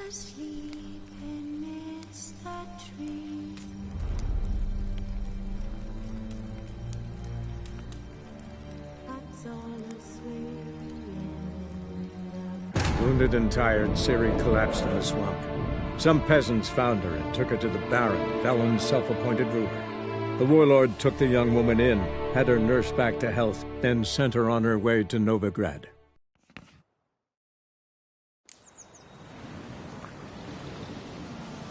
asleep amidst the trees. That's all asleep in the... Wounded and tired, Ciri collapsed in a swamp. Some peasants found her and took her to the Baron, Valen's self-appointed ruler. The warlord took the young woman in, had her nursed back to health, then sent her on her way to Novigrad.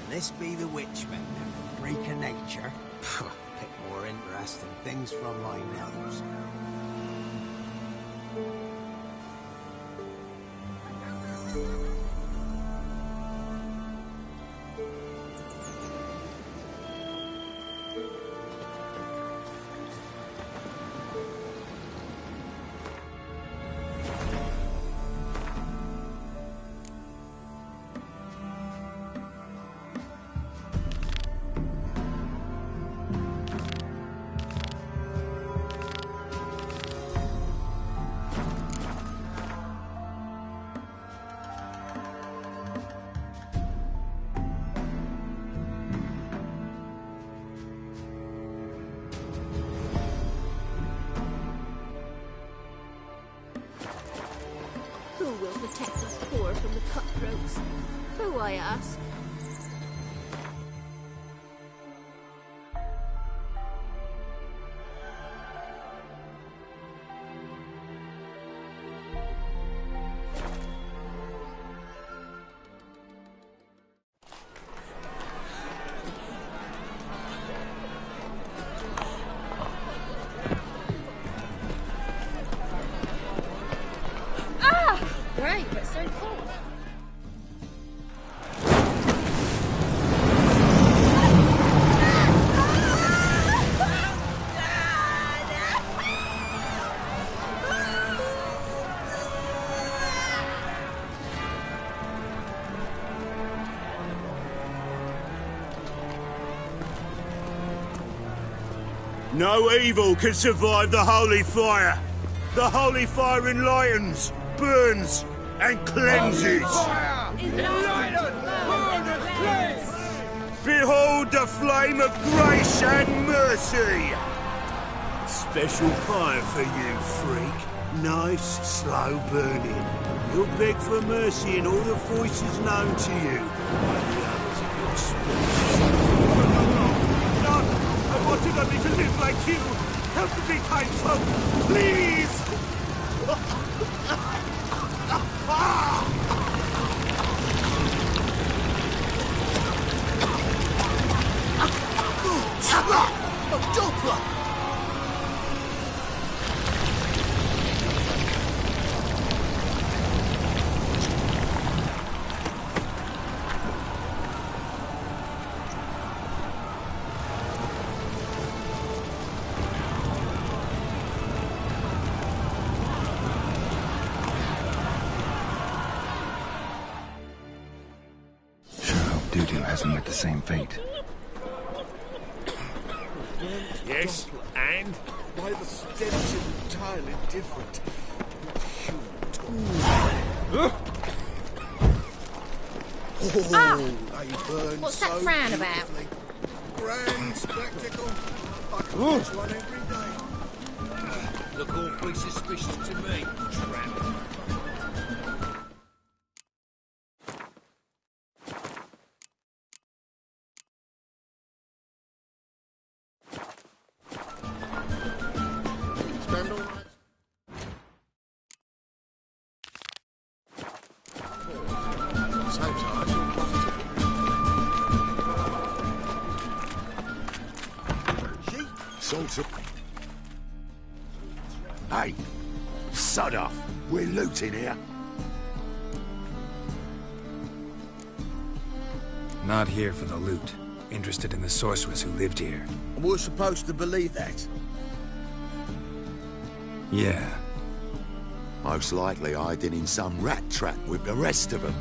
This be the witchman, the freak of nature. Bit more interesting things from my nose. Who will protect us poor from the cutthroats? Who, I ask? Great, but so close. No evil can survive the holy fire. The holy fire enlightens, burns, and cleanses. Behold the flame of grace and mercy. Special fire for you, freak. Nice, slow burning. You'll beg for mercy in all the voices known to you by the others of your species. No, I wanted only to live like you. Help me, kind folk, please! Dudu hasn't met the same fate. Yes, and? Why the stench is entirely different. What's that frown about? Grand spectacle. I can watch one every day. Look awfully suspicious to me, tramp. Hey, sod off. We're looting here. Not here for the loot. Interested in the sorceress who lived here. And we're supposed to believe that? Yeah. Most likely hiding in some rat trap with the rest of them.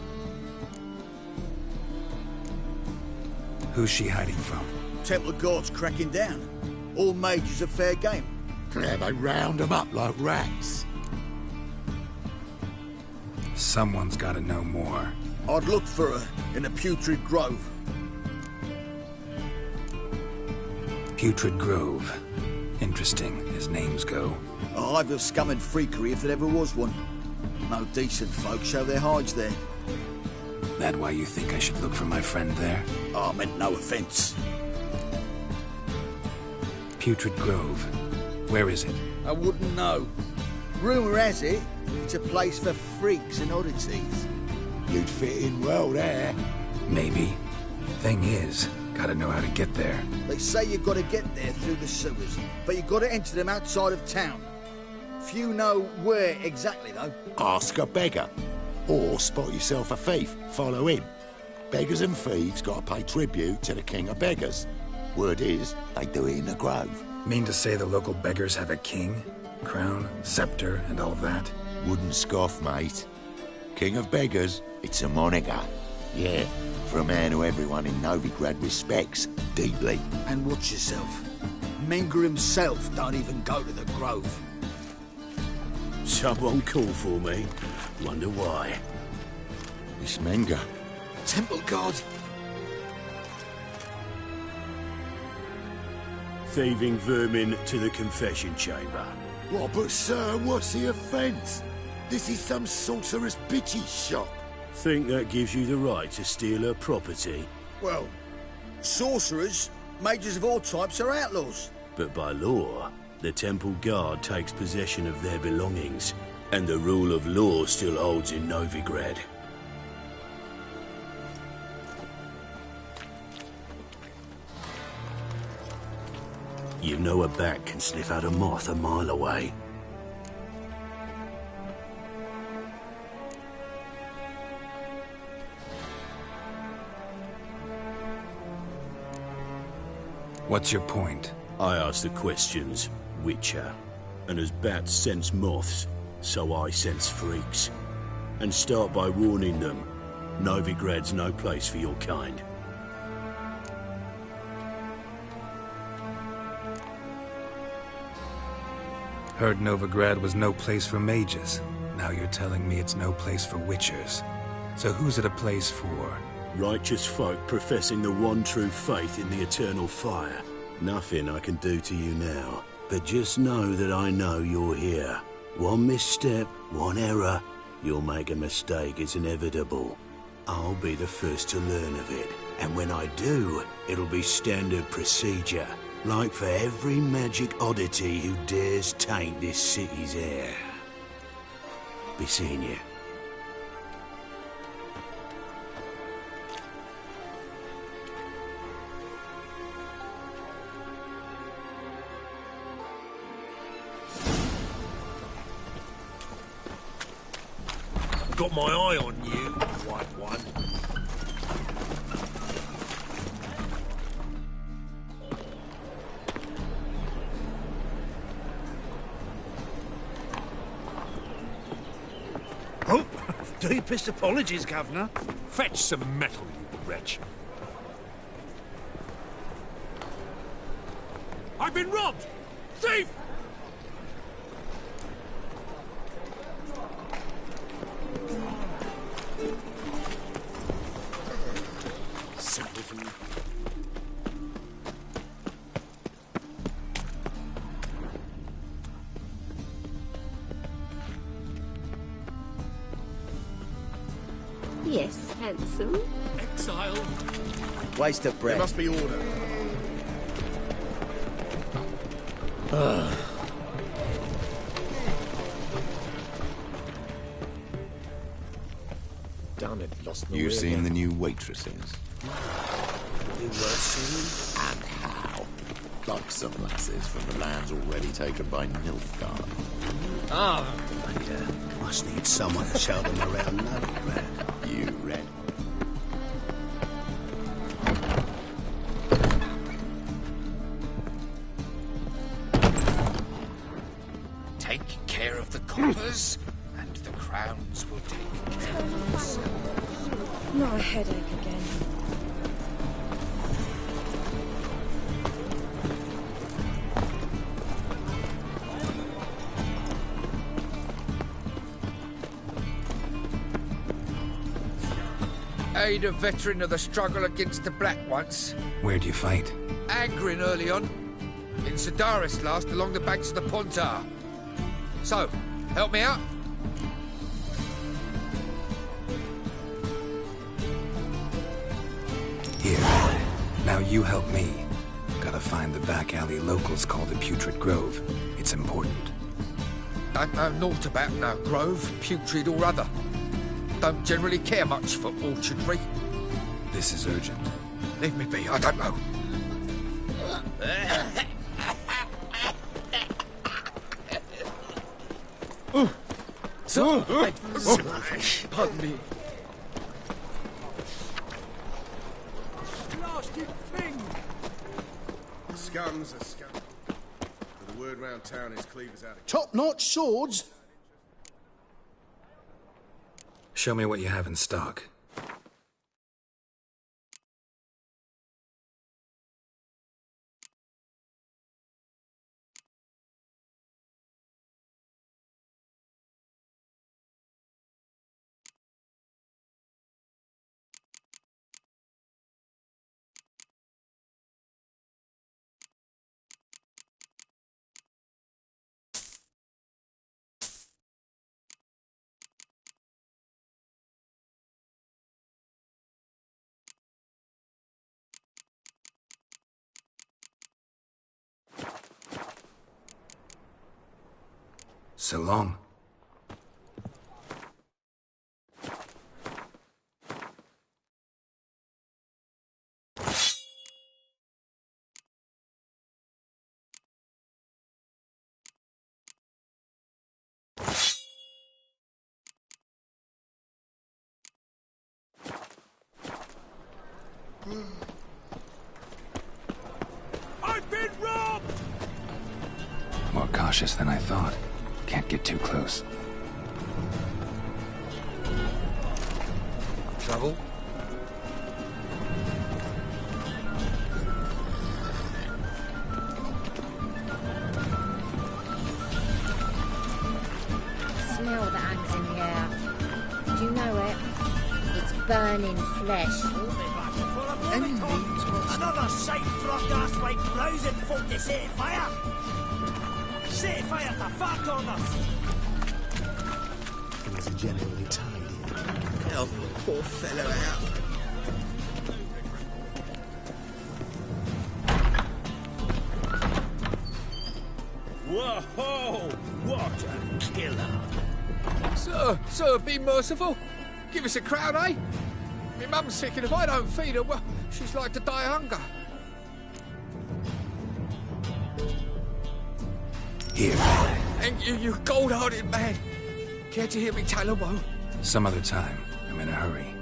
Who's she hiding from? Templar Guard's cracking down. All mages are fair game. Yeah, they round them up like rats. Someone's gotta know more. I'd look for her in the Putrid Grove. Putrid Grove. Interesting, as names go. A hive of scum and freakery if there ever was one. No decent folk show their hides there. That why you think I should look for my friend there? Oh, I meant no offence. Putrid Grove. Where is it? I wouldn't know. Rumour has it, it's a place for freaks and oddities. You'd fit in well there. Maybe. Thing is, gotta know how to get there. They say you've got to get there through the sewers, but you've got to enter them outside of town. Few know where exactly, though. Ask a beggar. Or spot yourself a thief. Follow him. Beggars and thieves got to pay tribute to the king of beggars. Word is, they do it in the grove. Mean to say the local beggars have a king? Crown, scepter, and all that? Wouldn't scoff, mate. King of beggars, it's a moniker. Yeah, for a man who everyone in Novigrad respects deeply. And watch yourself. Menger himself don't even go to the grove. Someone call for me. Wonder why. It's Menger. Temple guard. Thieving vermin to the confession chamber. What, but sir, what's the offence? This is some sorcerer's bitchy shop. Think that gives you the right to steal her property? Well, sorcerers, mages of all types are outlaws. But by law, the temple guard takes possession of their belongings, and the rule of law still holds in Novigrad. You know a bat can sniff out a moth a mile away. What's your point? I ask the questions, Witcher. And as bats sense moths, so I sense freaks. And start by warning them, Novigrad's no place for your kind. Heard Novigrad was no place for mages. Now you're telling me it's no place for witchers. So who's it a place for? Righteous folk professing the one true faith in the eternal fire. Nothing I can do to you now, but just know that I know you're here. One misstep, one error, you'll make a mistake, it's inevitable. I'll be the first to learn of it, and when I do, it'll be standard procedure. Like for every magic oddity who dares taint this city's air. Be seeing you. Got my eye on you, white one. Oh, deepest apologies, Governor. Fetch some metal, you wretch. I've been robbed! Thief! Simpleton. Yes, handsome. Exile. Waste of breath. There must be order. Damn it, lost my way You've seen again. the new waitresses? Be worth seeing. And how? Like some lasses from the lands already taken by Nilfgaard. Ah, They must need someone to show them around Novigrad. You read? take care of the coppers, and the crowns will take care of themselves. Not a headache again. decade a veteran of the struggle against the Black once. Where'd you fight? Angering early on. In Sedaris last, along the banks of the Pontar. So, help me out? Here. Now you help me. Gotta find the back alley locals call the Putrid Grove. It's important. Don't know naught about no grove, putrid or other. Don't generally care much for orchardry. This is urgent. Leave me be, I don't know. Pardon me. Blasted thing! Scum's a scum. But the word round town is Cleaver's out of... Top-notch swords? Show me what you have in stock. So long. I've been robbed! More cautious than I thought. Can't get too close. Trouble? Smell that hangs in the air. Do you know it? It's burning flesh. Another sight from us like rousing folk to set fire. Set fire to far corners. Things are genuinely tidy. Help a poor fellow out. Whoa! What a killer! Sir, be merciful. Give us a crown, eh? My mum's sick, and if I don't feed her, well, she's like to die of hunger. Here. And you gold-hearted man. Care to hear me tell a woe? Some other time. I'm in a hurry.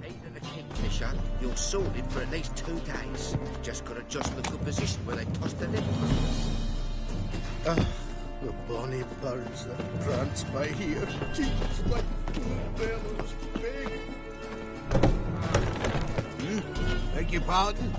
Eating the kingfisher, you're sorted for at least 2 days. Just got to adjust the good position where they toss the liver. The bonny birds that prance by here, cheeks like full bellows big. Beg your pardon?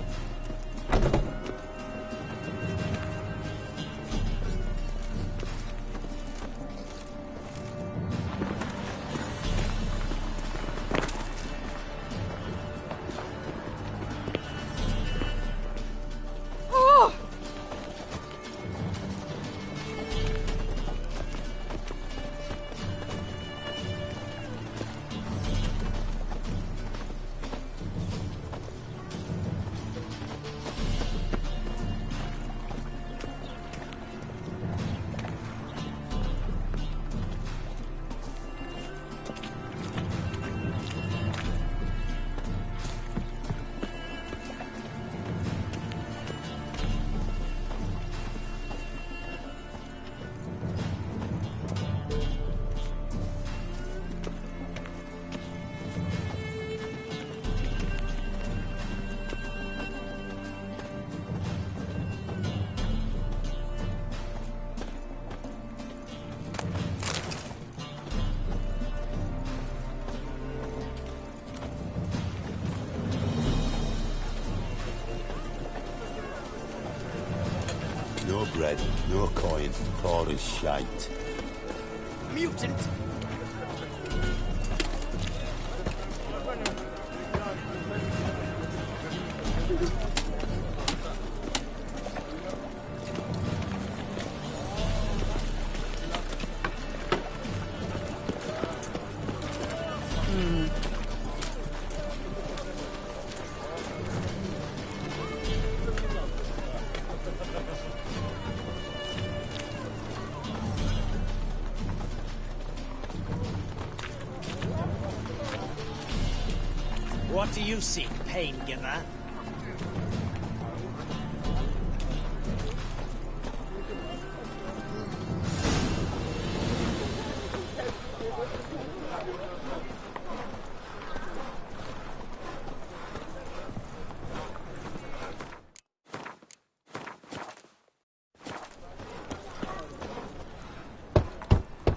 No bread, no coin, poor as shite. Mutant! What do you seek, pain giver?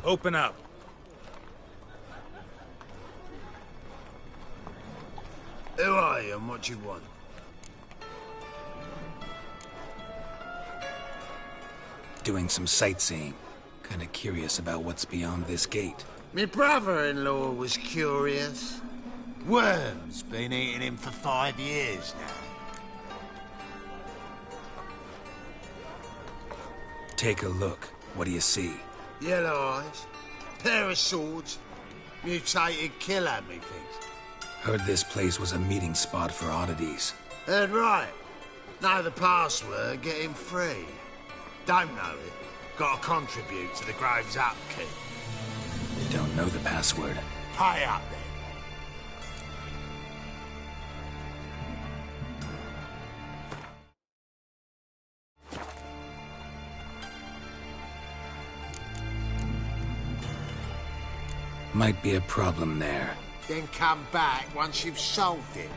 Open up. Who are you and what do you want? Doing some sightseeing. Kinda curious about what's beyond this gate. My brother-in-law was curious. Worms been eating him for 5 years now. Take a look. What do you see? Yellow eyes, pair of swords, mutated killer, methinks. Heard this place was a meeting spot for oddities. Heard right. Know the password, get him free. Don't know it, gotta contribute to the Grove's upkeep. Don't know the password. Pay up then. Might be a problem there. Then come back once you've solved it.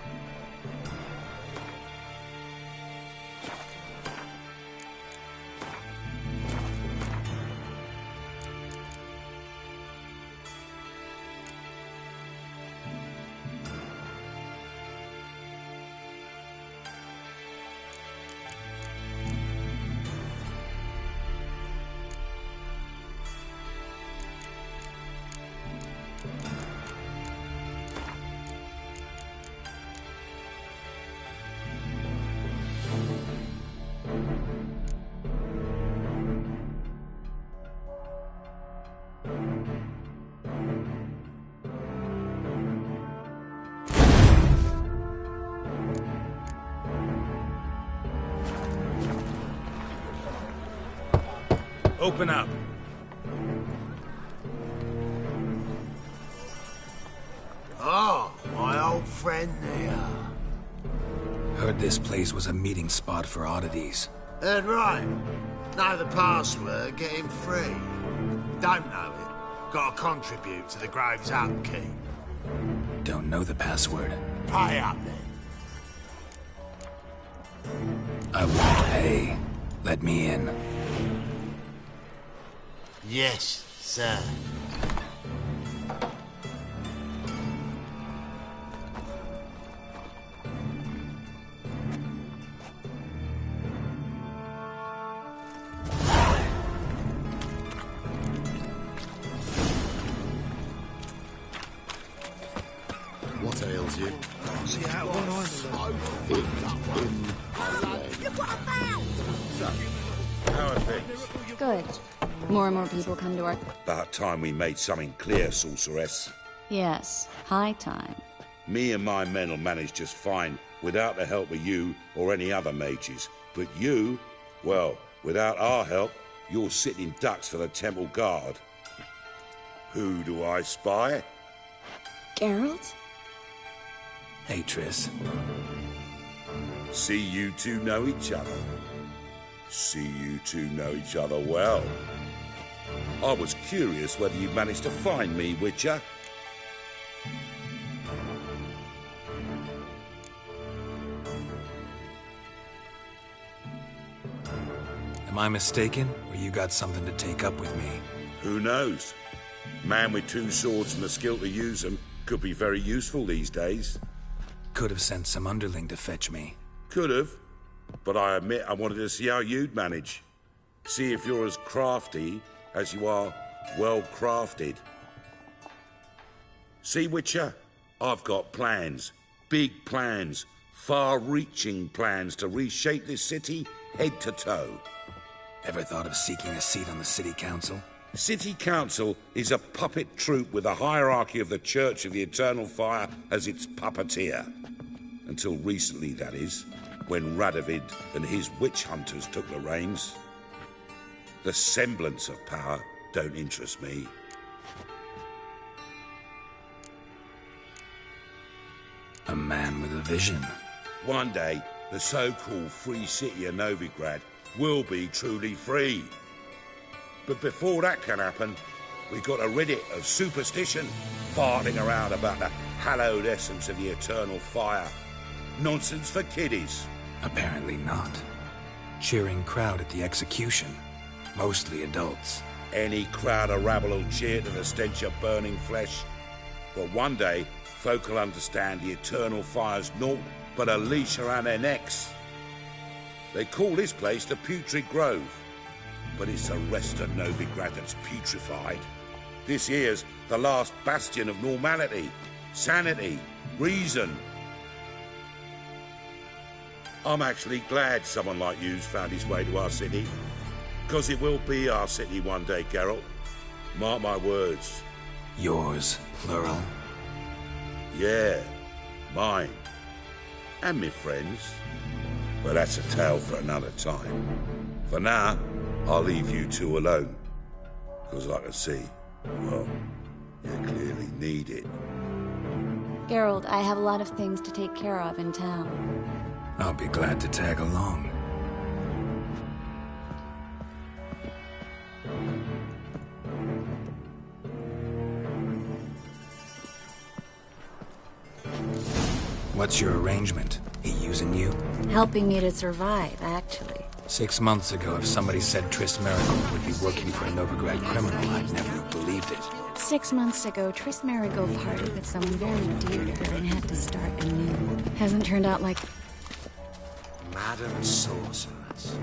Open up. Oh, my old friend there. Heard this place was a meeting spot for oddities. Heard right. Know the password, get him free. Don't know it, gotta contribute to the Grove's upkeep. Don't know the password. Pay up then. I won't pay. Let me in. Yes, sir. What ails you? See how one Look what I found! How are things? Good. More and more people come to our... About time we made something clear, sorceress. Yes, high time. Me and my men will manage just fine, without the help of you or any other mages. But you, well, without our help, you're sitting ducks for the temple guard. Who do I spy? Geralt? Hey, Triss. See you two know each other. See you two know each other well. I was curious whether you managed to find me, Witcher. Am I mistaken, or you got something to take up with me? Who knows? Man with two swords and the skill to use them could be very useful these days. Could have sent some underling to fetch me. Could have, but I admit I wanted to see how you'd manage. See if you're as crafty as you are well-crafted. See, Witcher? I've got plans. Big plans. Far-reaching plans to reshape this city head to toe. Ever thought of seeking a seat on the city council? City council is a puppet troupe with a hierarchy of the Church of the Eternal Fire as its puppeteer. Until recently, that is, when Radovid and his witch hunters took the reins. The semblance of power don't interest me. A man with a vision. One day, the so-called free city of Novigrad will be truly free. But before that can happen, we've got to rid it of superstition, farting around about the hallowed essence of the eternal fire. Nonsense for kiddies. Apparently not. Cheering crowd at the execution. Mostly adults. Any crowd of rabble will cheer to the stench of burning flesh. But one day, folk will understand the eternal fire's naught but a leash around their necks. They call this place the Putrid Grove, but it's the rest of Novigrad that's putrefied. This here's the last bastion of normality, sanity, reason. I'm actually glad someone like you's found his way to our city, because it will be our city one day, Geralt. Mark my words. Yours, plural. Yeah, mine. And me friends. But that's a tale for another time. For now, I'll leave you two alone. Because I can see, well, you clearly need it. Geralt, I have a lot of things to take care of in town. I'll be glad to tag along. What's your arrangement? He using you? Helping me to survive, actually. 6 months ago, if somebody said Triss Merigold would be working for a Novigrad criminal, I'd never have believed it. 6 months ago, Triss Merigold parted with someone very dear to her and had to start anew. Hasn't turned out like... Madam Sorceress.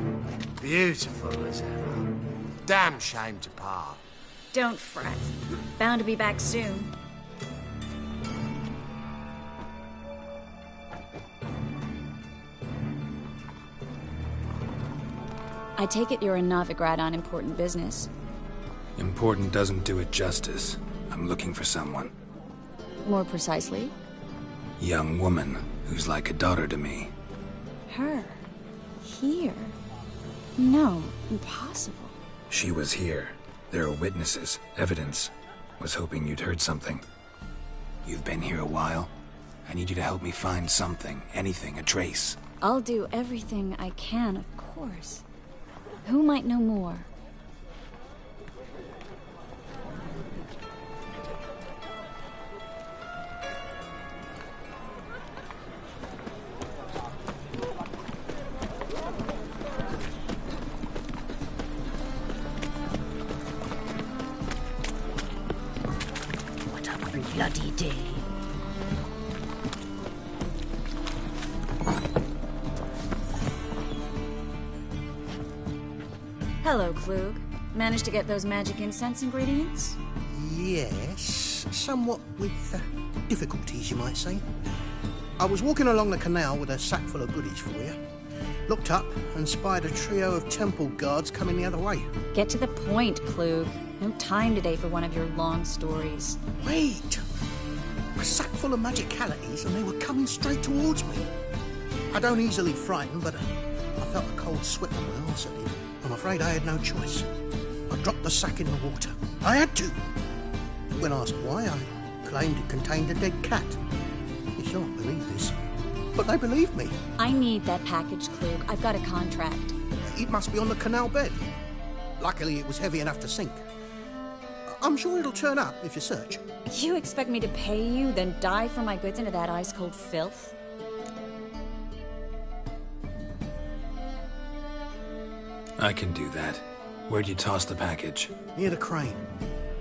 Beautiful as ever. Damn shame to part. Don't fret. Bound to be back soon. I take it you're in Novigrad on important business. Important doesn't do it justice. I'm looking for someone. More precisely? Young woman who's like a daughter to me. Her? Here? No, impossible. She was here. There are witnesses, evidence. Was hoping you'd heard something. You've been here a while. I need you to help me find something, anything, a trace. I'll do everything I can, of course. Who might know more? What a bloody day. Hello, Klug. Managed to get those magic incense ingredients? Yes, somewhat with difficulties, you might say. I was walking along the canal with a sack full of goodies for you. Looked up and spied a trio of temple guards coming the other way. Get to the point, Klug. No time today for one of your long stories. Wait! A sack full of magicalities and they were coming straight towards me. I don't easily frighten, but I felt a cold sweat on my arse at it. I'm afraid I had no choice. I dropped the sack in the water. I had to. When asked why, I claimed it contained a dead cat. You shan't believe this, but they believed me. I need that package, Klug. I've got a contract. It must be on the canal bed. Luckily, it was heavy enough to sink. I'm sure it'll turn up if you search. You expect me to pay you, then dive for my goods into that ice-cold filth? I can do that. Where'd you toss the package? Near the crane.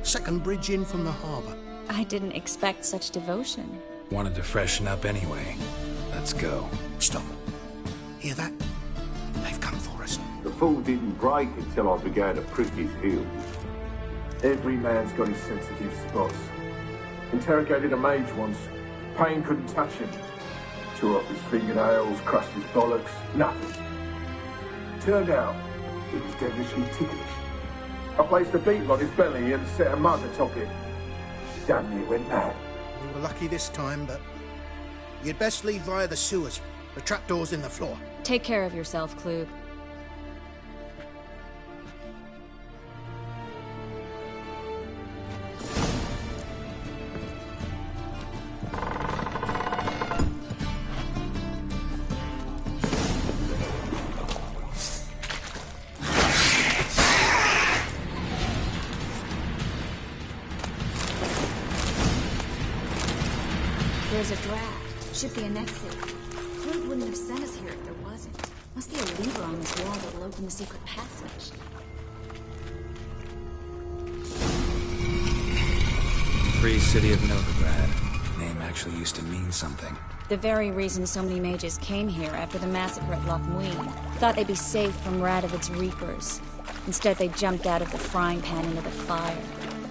Second bridge in from the harbour. I didn't expect such devotion. Wanted to freshen up anyway. Let's go. Stop. Hear that? They've come for us. The fall didn't break until I began to prick his heels. Every man's got his sensitive spots. Interrogated a mage once. Pain couldn't touch him. Tore off his fingernails, crushed his bollocks, nothing. Turned out, he was devilishly ticklish. I placed a beetle on his belly and set a mug atop it. Damn near went mad. We were lucky this time, but you'd best leave via the sewers. The trapdoor's in the floor. Take care of yourself, Klug. There's a draft. Should be an exit. Klug wouldn't have sent us here if there wasn't. Must be a lever on this wall that will open the secret passage. Free City of Novigrad. Name actually used to mean something. The very reason so many mages came here after the massacre at Loch Muin. Thought they'd be safe from Radovid's reapers. Instead, they jumped out of the frying pan into the fire.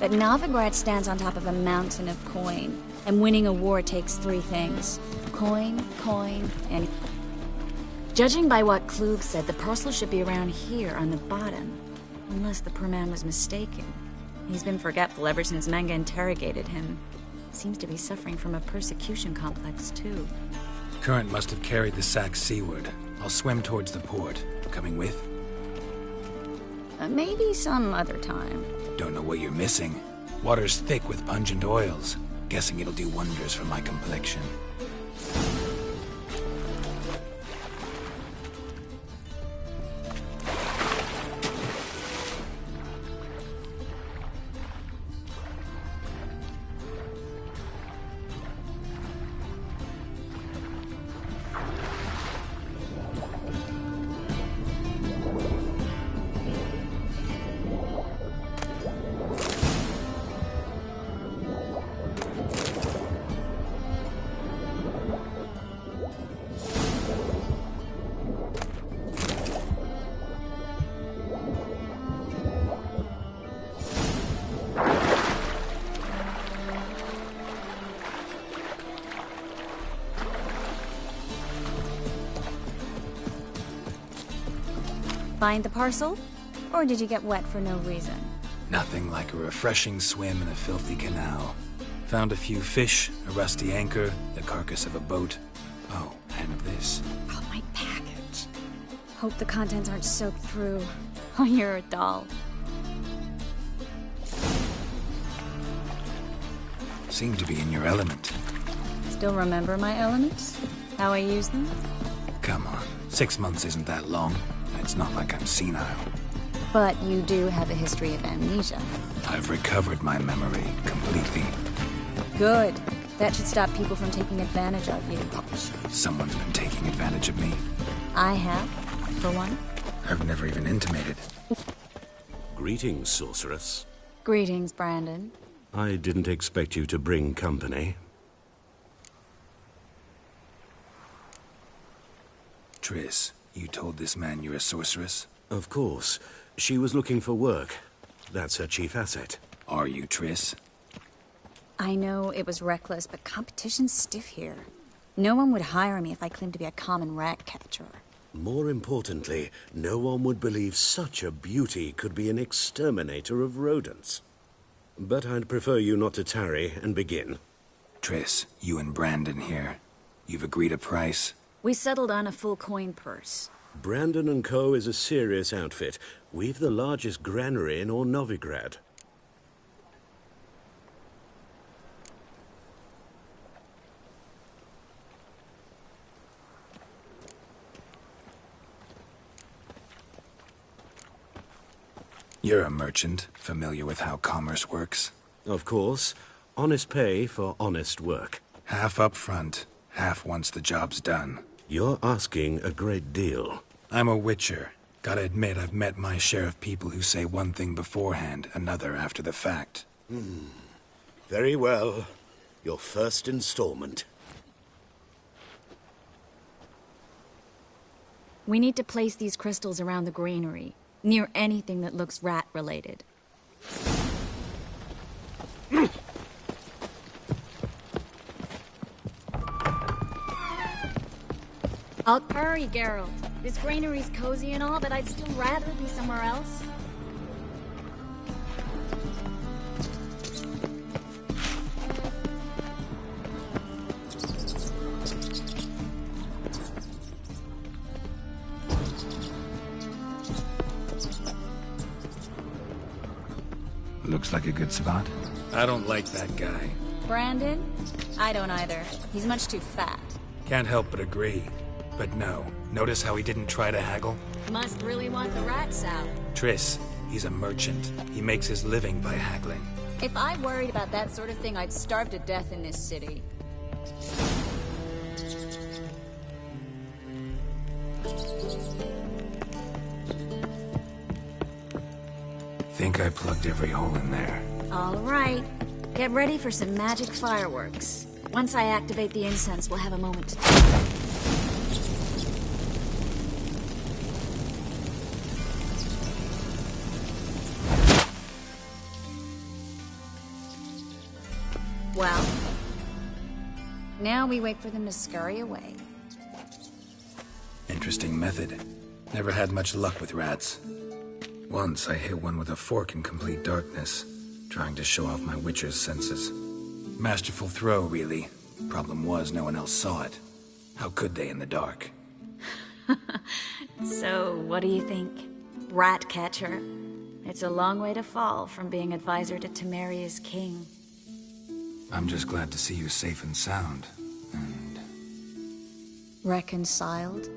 But Novigrad stands on top of a mountain of coin. And winning a war takes three things. Coin, and... Judging by what Klug said, the parcel should be around here on the bottom. Unless the poor man was mistaken. He's been forgetful ever since Manga interrogated him. Seems to be suffering from a persecution complex, too. Current must have carried the sack seaward. I'll swim towards the port. Coming with? Maybe some other time. Don't know what you're missing. Water's thick with pungent oils. Guessing it'll do wonders for my complexion. Find the parcel? Or did you get wet for no reason? Nothing like a refreshing swim in a filthy canal. Found a few fish, a rusty anchor, the carcass of a boat. Oh, and this. Oh, my package. Hope the contents aren't soaked through. Oh, you're a doll. Seem to be in your element. Still remember my elements? How I use them? Come on, 6 months isn't that long. It's not like I'm senile. But you do have a history of amnesia. I've recovered my memory completely. Good. That should stop people from taking advantage of you. Someone's been taking advantage of me. I have, for one. I've never even intimated. Greetings, sorceress. Greetings, Brandon. I didn't expect you to bring company. Triss, you told this man you're a sorceress? Of course. She was looking for work. That's her chief asset. Are you, Triss? I know it was reckless, but competition's stiff here. No one would hire me if I claimed to be a common rat catcher. More importantly, no one would believe such a beauty could be an exterminator of rodents. But I'd prefer you not to tarry and begin. Triss, you and Brandon here. You've agreed a price? We settled on a full coin purse. Brandon & Co. is a serious outfit. We've the largest granary in all Novigrad. You're a merchant, familiar with how commerce works? Of course. Honest pay for honest work. Half up front, half once the job's done. You're asking a great deal. I'm a witcher. Gotta admit, I've met my share of people who say one thing beforehand, another after the fact. Very well. Your first installment. We need to place these crystals around the granary, near anything that looks rat-related. I'll hurry, Geralt. This granary's cozy and all, but I'd still rather be somewhere else. Looks like a good spot. I don't like that guy. Brandon? I don't either. He's much too fat. Can't help but agree. But no, notice how he didn't try to haggle? Must really want the rats out. Triss, he's a merchant. He makes his living by haggling. If I worried about that sort of thing, I'd starve to death in this city. Think I plugged every hole in there. All right. Get ready for some magic fireworks. Once I activate the incense, we'll have a moment to talk. Well, now we wait for them to scurry away. Interesting method. Never had much luck with rats. Once I hit one with a fork in complete darkness, trying to show off my witcher's senses. Masterful throw, really. Problem was, no one else saw it. How could they in the dark? So, what do you think? Rat catcher? It's a long way to fall from being advisor to Temeria's king. I'm just glad to see you safe and sound, and... Reconciled?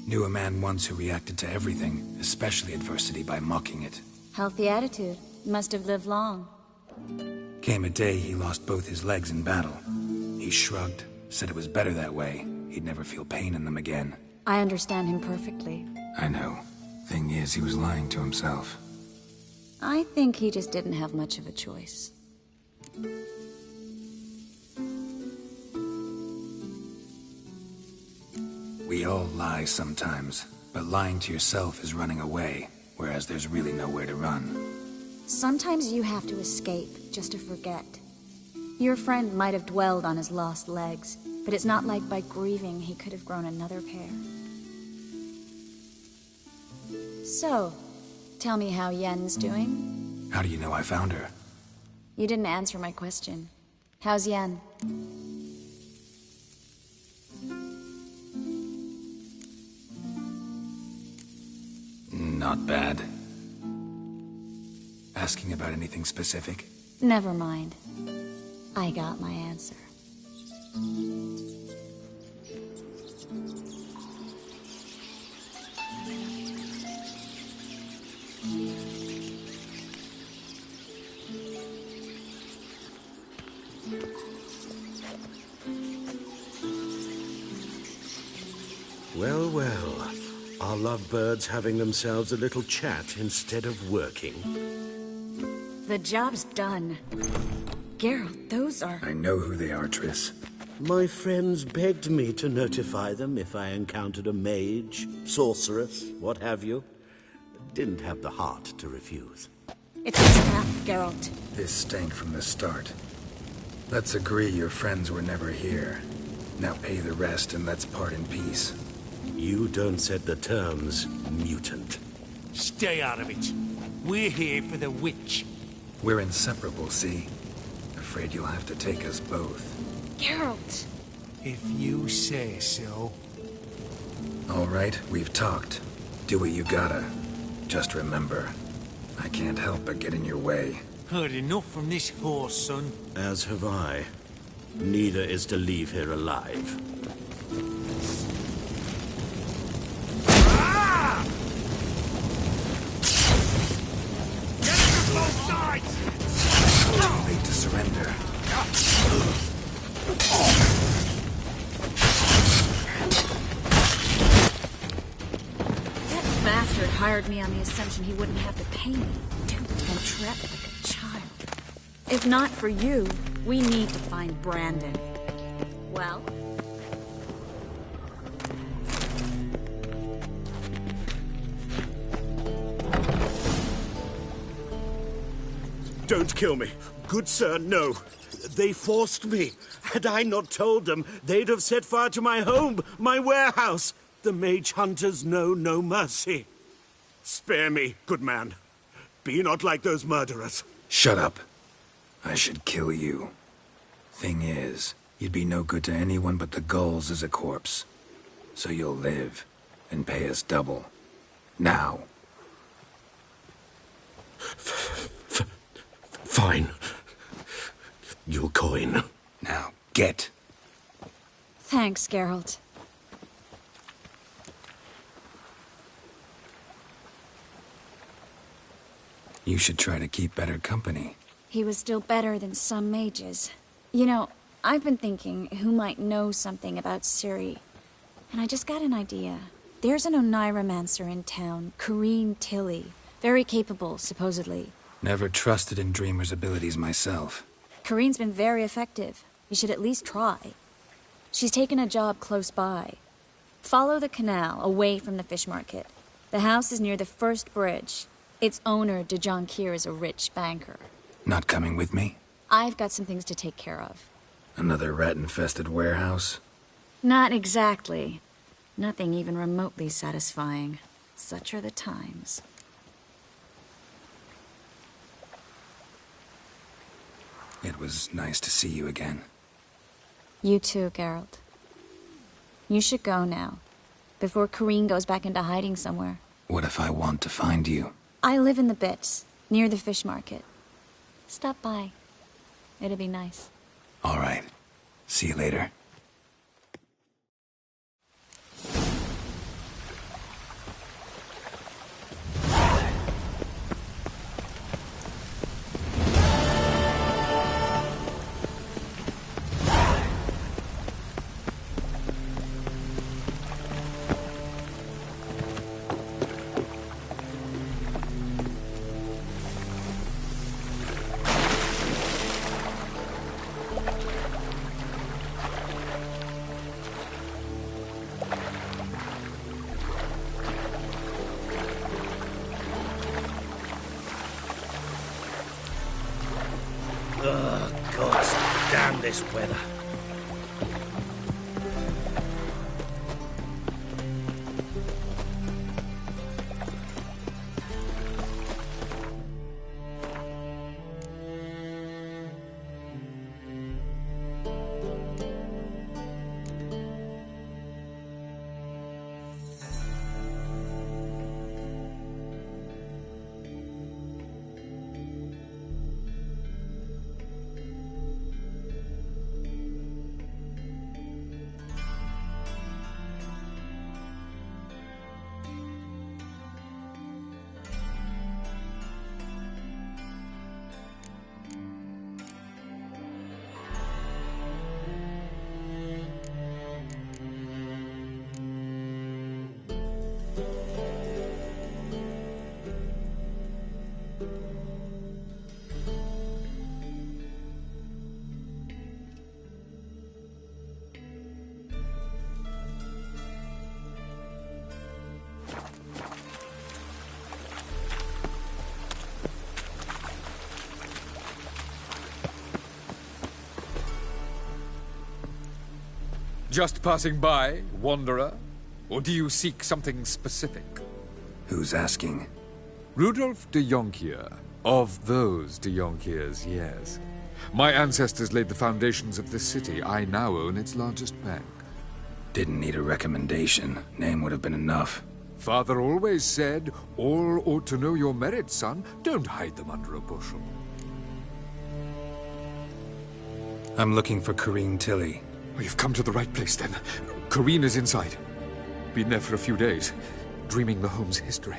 Knew a man once who reacted to everything, especially adversity, by mocking it. Healthy attitude. Must have lived long. Came a day he lost both his legs in battle. He shrugged, said it was better that way. He'd never feel pain in them again. I understand him perfectly. I know. Thing is, he was lying to himself. I think he just didn't have much of a choice. We all lie sometimes, but lying to yourself is running away, whereas there's really nowhere to run. Sometimes you have to escape, just to forget. Your friend might have dwelled on his lost legs, but it's not like by grieving he could have grown another pair. So, tell me how Yen's doing? How do you know I found her? You didn't answer my question. How's Yen? Not bad. Asking about anything specific? Never mind. I got my answer. Well, well. Are lovebirds having themselves a little chat instead of working? The job's done. Geralt, those are... I know who they are, Triss. My friends begged me to notify them if I encountered a mage, sorceress, what have you. Didn't have the heart to refuse. It's a trap, Geralt. This stank from the start. Let's agree your friends were never here. Now pay the rest and let's part in peace. You don't set the terms, mutant. Stay out of it. We're here for the witch. We're inseparable, see? Afraid you'll have to take us both. Geralt! If you say so. All right, we've talked. Do what you gotta. Just remember, I can't help but get in your way. Heard enough from this horse, son. As have I. Neither is to leave here alive. Too late to surrender. That bastard hired me on the assumption he wouldn't have to pay me. Dude, and trapped like a child. If not for you, we need to find Brandon. Well? Don't kill me. Good sir, no. They forced me. Had I not told them, they'd have set fire to my home, my warehouse. The mage hunters know no mercy. Spare me, good man. Be not like those murderers. Shut up. I should kill you. Thing is, you'd be no good to anyone but the gulls as a corpse. So you'll live, and pay us double. Now. Fine. Your coin. Now, get. Thanks, Geralt. You should try to keep better company. He was still better than some mages. You know, I've been thinking who might know something about Ciri. And I just got an idea. There's an Oneiromancer in town, Corrine Tilly. Very capable, supposedly. Never trusted in Dreamer's abilities myself. Corrine's been very effective. You should at least try. She's taken a job close by. Follow the canal, away from the fish market. The house is near the first bridge. Its owner, de Jonquier, is a rich banker. Not coming with me? I've got some things to take care of. Another rat-infested warehouse? Not exactly. Nothing even remotely satisfying. Such are the times. It was nice to see you again. You too, Geralt. You should go now, before Corrine goes back into hiding somewhere. What if I want to find you? I live in the Bits, near the fish market. Stop by. It'll be nice. All right. See you later. Ugh, God damn this weather. Just passing by, wanderer? Or do you seek something specific? Who's asking? Rudolf de Jonquier. Of those de Jonquiers, yes. My ancestors laid the foundations of this city. I now own its largest bank. Didn't need a recommendation. Name would have been enough. Father always said, all ought to know your merits, son. Don't hide them under a bushel. I'm looking for Corrine Tilly. Oh, you've come to the right place, then. Corrine is inside. Been there for a few days, dreaming the home's history.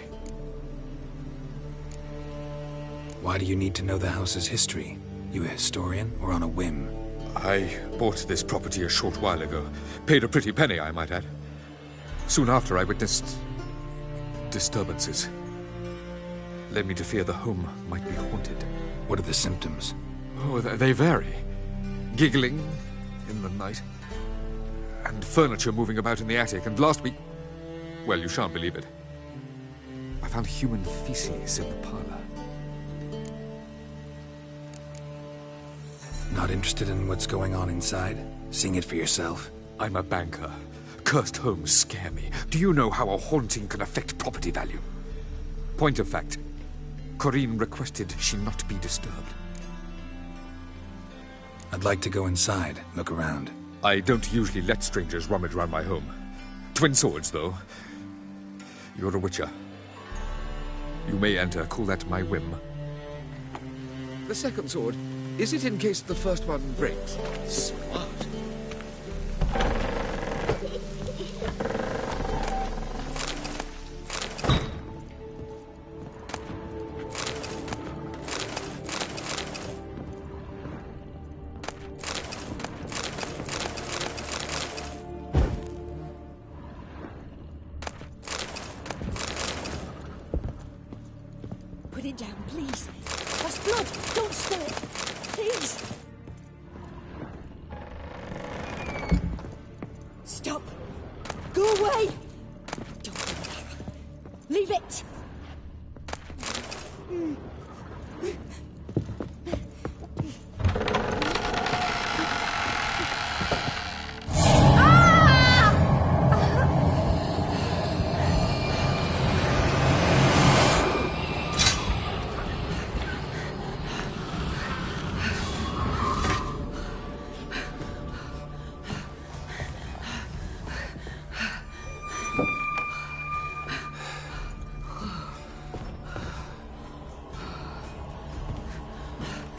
Why do you need to know the house's history? You a historian, or on a whim? I bought this property a short while ago. Paid a pretty penny, I might add. Soon after, I witnessed disturbances. Led me to fear the home might be haunted. What are the symptoms? Oh, they vary. Giggling in the night, and furniture moving about in the attic, and last week... Well, you shan't believe it. I found human feces in the parlor. Not interested in what's going on inside? Seeing it for yourself? I'm a banker. Cursed homes scare me. Do you know how a haunting can affect property value? Point of fact, Corinne requested she not be disturbed. I'd like to go inside, look around. I don't usually let strangers rummage around my home. Twin swords, though. You're a witcher. You may enter, call that my whim. The second sword, is it in case the first one breaks? Smart. Put it down, please. That's blood. Don't spill it. Please. Stop. Go away. Don't do that. Leave it.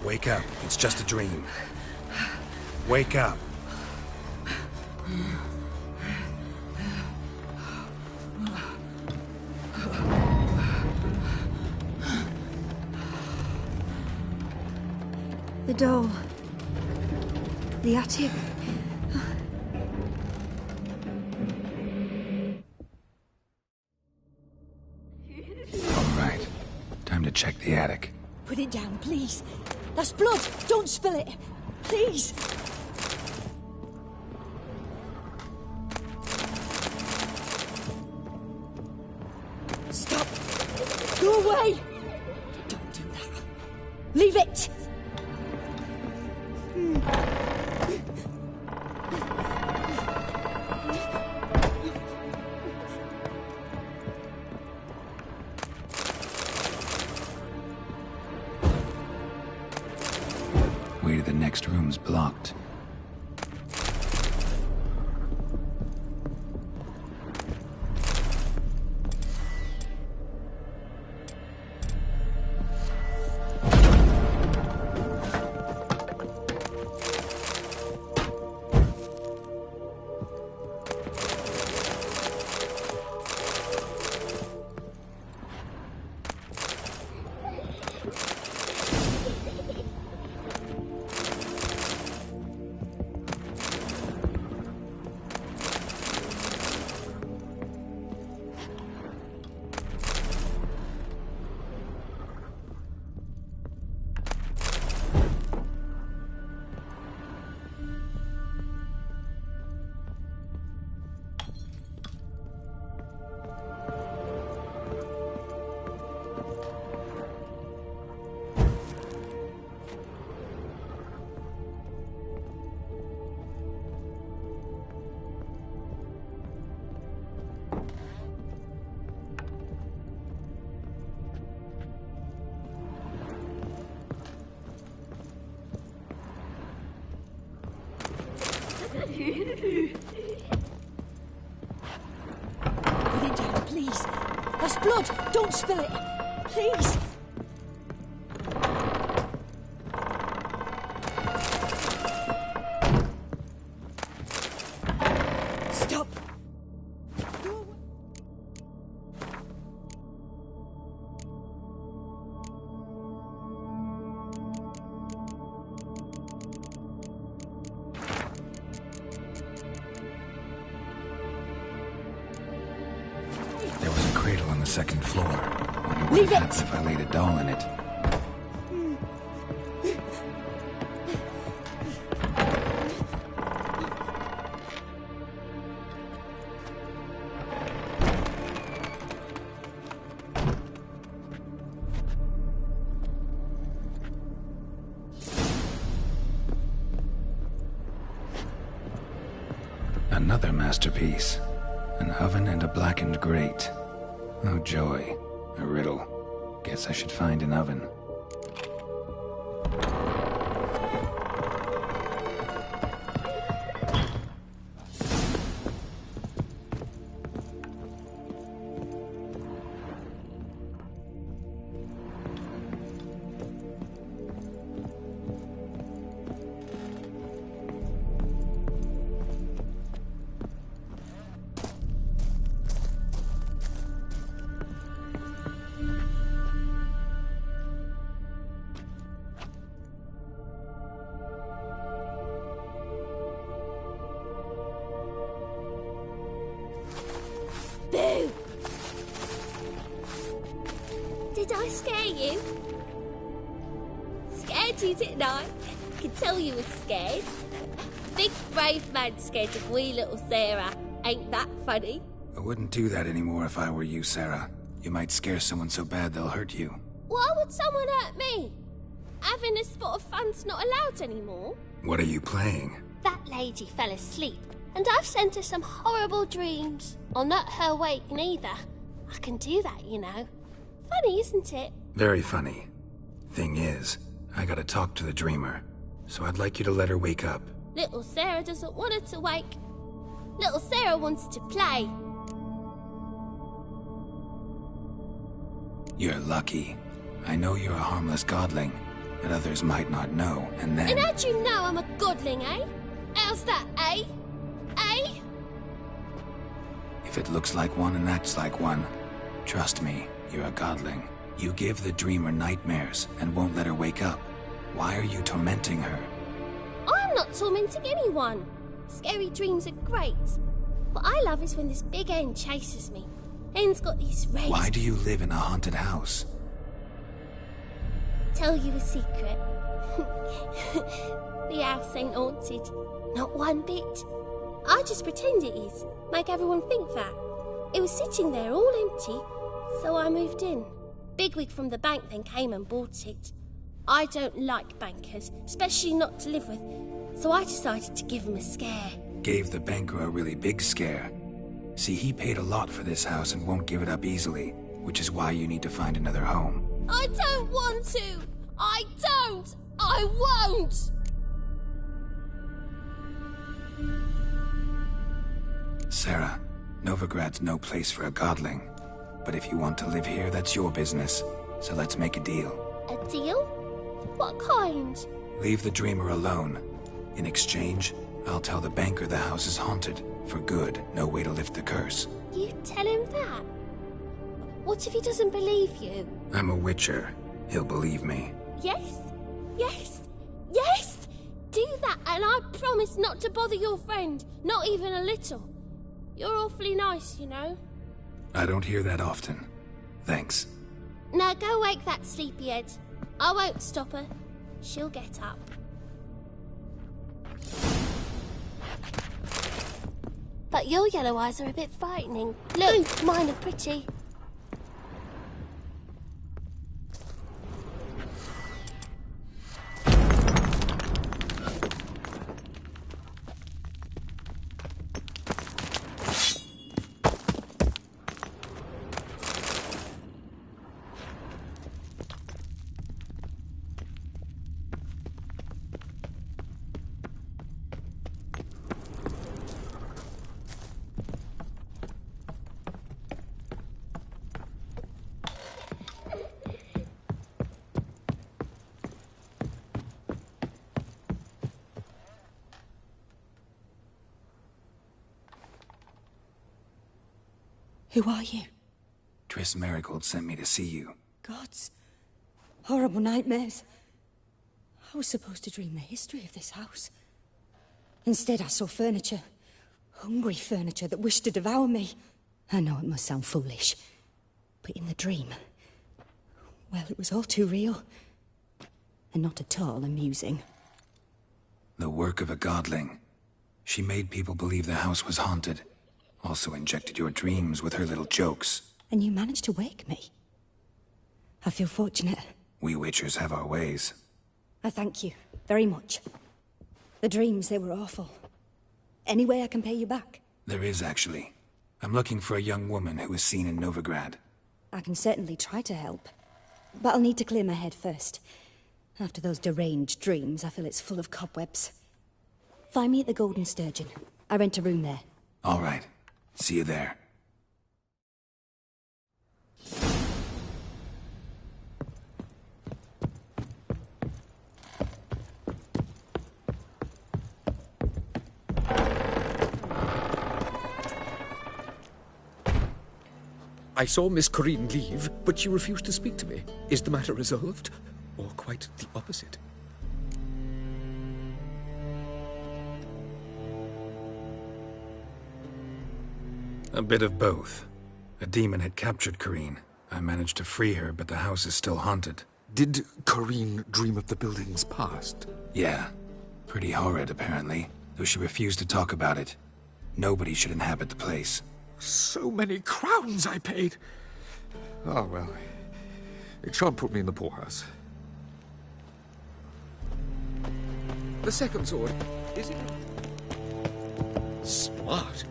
Wake up. It's just a dream. Wake up. The door. The attic. All right. Time to check the attic. Put it down, please. That's blood. Don't spill it. Please. Stop. Go away. Don't do that. Leave it. Way to the next room's blocked. Put it down, please. That's blood. Don't spill it. Please. Stop. second floor. Wonder what Leave would it! happen if I laid a doll in it. Another masterpiece. An oven and a blackened grate. Oh joy. A riddle. Guess I should find an oven. Boo! Did I scare you? Scared you, didn't I? I could tell you were scared. Big brave man scared of wee little Sarah. Ain't that funny? I wouldn't do that anymore if I were you, Sarah. You might scare someone so bad they'll hurt you. Why would someone hurt me? Having a spot of fun's not allowed anymore. What are you playing? That lady fell asleep, and I've sent her some horrible dreams. I'll not her wake neither. I can do that, you know. Funny, isn't it? Very funny. Thing is, I gotta talk to the dreamer, so I'd like you to let her wake up. Little Sarah doesn't want her to wake. Little Sarah wants to play. You're lucky. I know you're a harmless godling, but others might not know, and then... And how'd you know I'm a godling, eh? How's that, eh? Eh? If it looks like one and acts like one, trust me, you're a godling. You give the dreamer nightmares and won't let her wake up. Why are you tormenting her? I'm not tormenting anyone. Scary dreams are great. What I love is when this big hen chases me. Hen's got these rays. Why do you live in a haunted house? Tell you a secret. The house ain't haunted. Not one bit. I just pretend it is. Make everyone think that. It was sitting there all empty, so I moved in. Bigwig from the bank then came and bought it. I don't like bankers, especially not to live with, so I decided to give him a scare. Gave the banker a really big scare. See, he paid a lot for this house and won't give it up easily, which is why you need to find another home. I don't want to! I don't! I won't! Sarah, Novigrad's no place for a godling. But if you want to live here, that's your business. So let's make a deal. A deal? What kind? Leave the dreamer alone. In exchange, I'll tell the banker the house is haunted. For good, no way to lift the curse. You tell him that? What if he doesn't believe you? I'm a witcher. He'll believe me. Yes? Yes? Yes! Do that, and I promise not to bother your friend. Not even a little. You're awfully nice, you know. I don't hear that often. Thanks. Now go wake that sleepyhead. I won't stop her. She'll get up. But your yellow eyes are a bit frightening. Look, mine are pretty. Who are you? Triss Marigold sent me to see you. Gods. Horrible nightmares. I was supposed to dream the history of this house. Instead, I saw furniture. Hungry furniture that wished to devour me. I know it must sound foolish. But in the dream, well, it was all too real. And not at all amusing. The work of a godling. She made people believe the house was haunted. Also injected your dreams with her little jokes. And you managed to wake me. I feel fortunate. We witchers have our ways. I thank you very much. The dreams, they were awful. Any way I can pay you back? There is, actually. I'm looking for a young woman who was seen in Novigrad. I can certainly try to help. But I'll need to clear my head first. After those deranged dreams, I feel it's full of cobwebs. Find me at the Golden Sturgeon. I rent a room there. All right. See you there. I saw Miss Corinne leave, but she refused to speak to me. Is the matter resolved? Or quite the opposite? A bit of both. A demon had captured Corinne. I managed to free her, but the house is still haunted. Did Corinne dream of the building's past? Yeah. Pretty horrid, apparently, though she refused to talk about it. Nobody should inhabit the place. So many crowns I paid! Oh, well. It shan't put me in the poorhouse. The second sword, is it? Smart.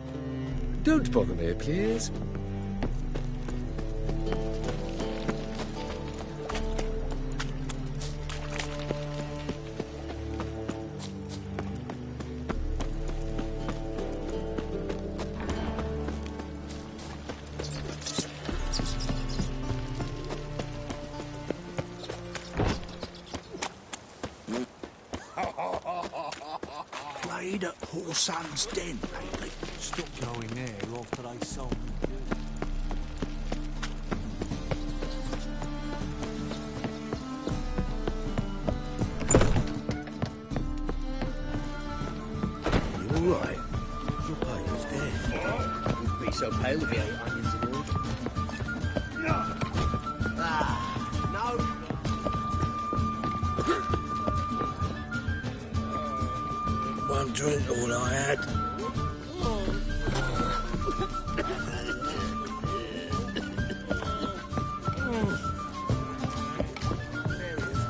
Don't bother me, please. Played at Poor Son's Den lately. Stopped going there after they sold the You all right? Your paler's dead. Wouldn't be so pale if you ate onions and all. No. One drink, all I had.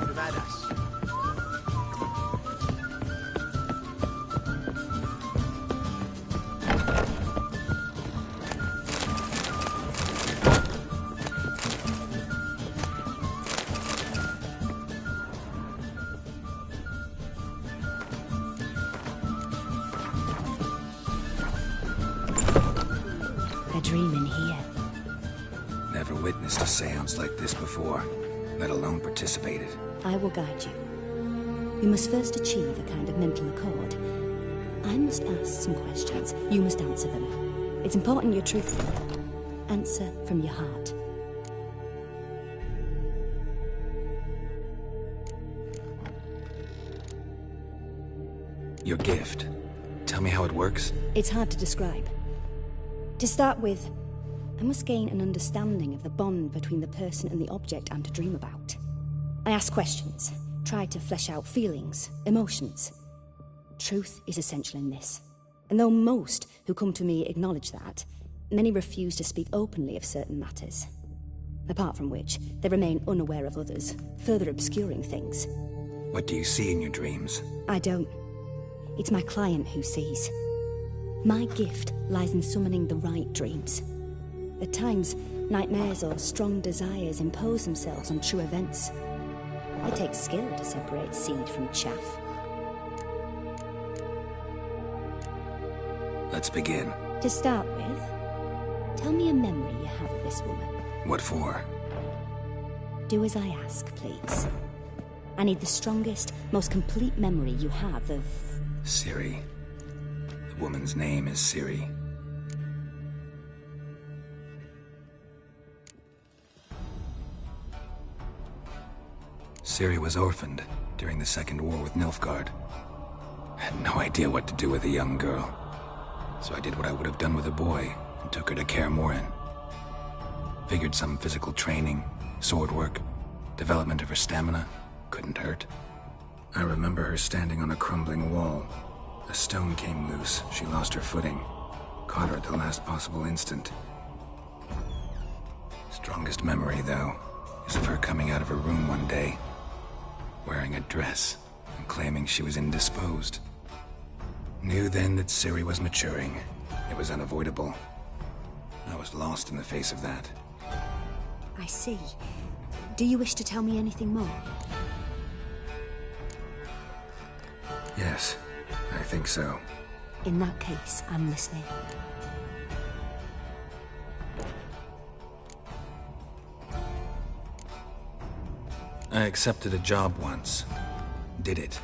Would have had us. A dream in here. Never witnessed a seance like this before, let alone participated. I will guide you. You must first achieve a kind of mental accord. I must ask some questions. You must answer them. It's important you're truthful. Answer from your heart. Your gift. Tell me how it works. It's hard to describe. To start with, I must gain an understanding of the bond between the person and the object I'm to dream about. I ask questions, try to flesh out feelings, emotions. Truth is essential in this. And though most who come to me acknowledge that, many refuse to speak openly of certain matters. Apart from which, they remain unaware of others, further obscuring things. What do you see in your dreams? I don't. It's my client who sees. My gift lies in summoning the right dreams. At times, nightmares or strong desires impose themselves on true events. I take skill to separate seed from chaff. Let's begin. To start with, tell me a memory you have of this woman. What for? Do as I ask, please. I need the strongest, most complete memory you have of... Ciri. The woman's name is Ciri. Ciri was orphaned during the Second War with Nilfgaard. I had no idea what to do with a young girl, so I did what I would have done with a boy and took her to Kaer Morhen. Figured some physical training, sword work, development of her stamina couldn't hurt. I remember her standing on a crumbling wall. A stone came loose, she lost her footing. Caught her at the last possible instant. Strongest memory, though, is of her coming out of her room one day, wearing a dress and claiming she was indisposed. Knew then that Ciri was maturing. It was unavoidable. I was lost in the face of that. I see. Do you wish to tell me anything more? Yes, I think so. In that case, I'm listening. I accepted a job once. Did it.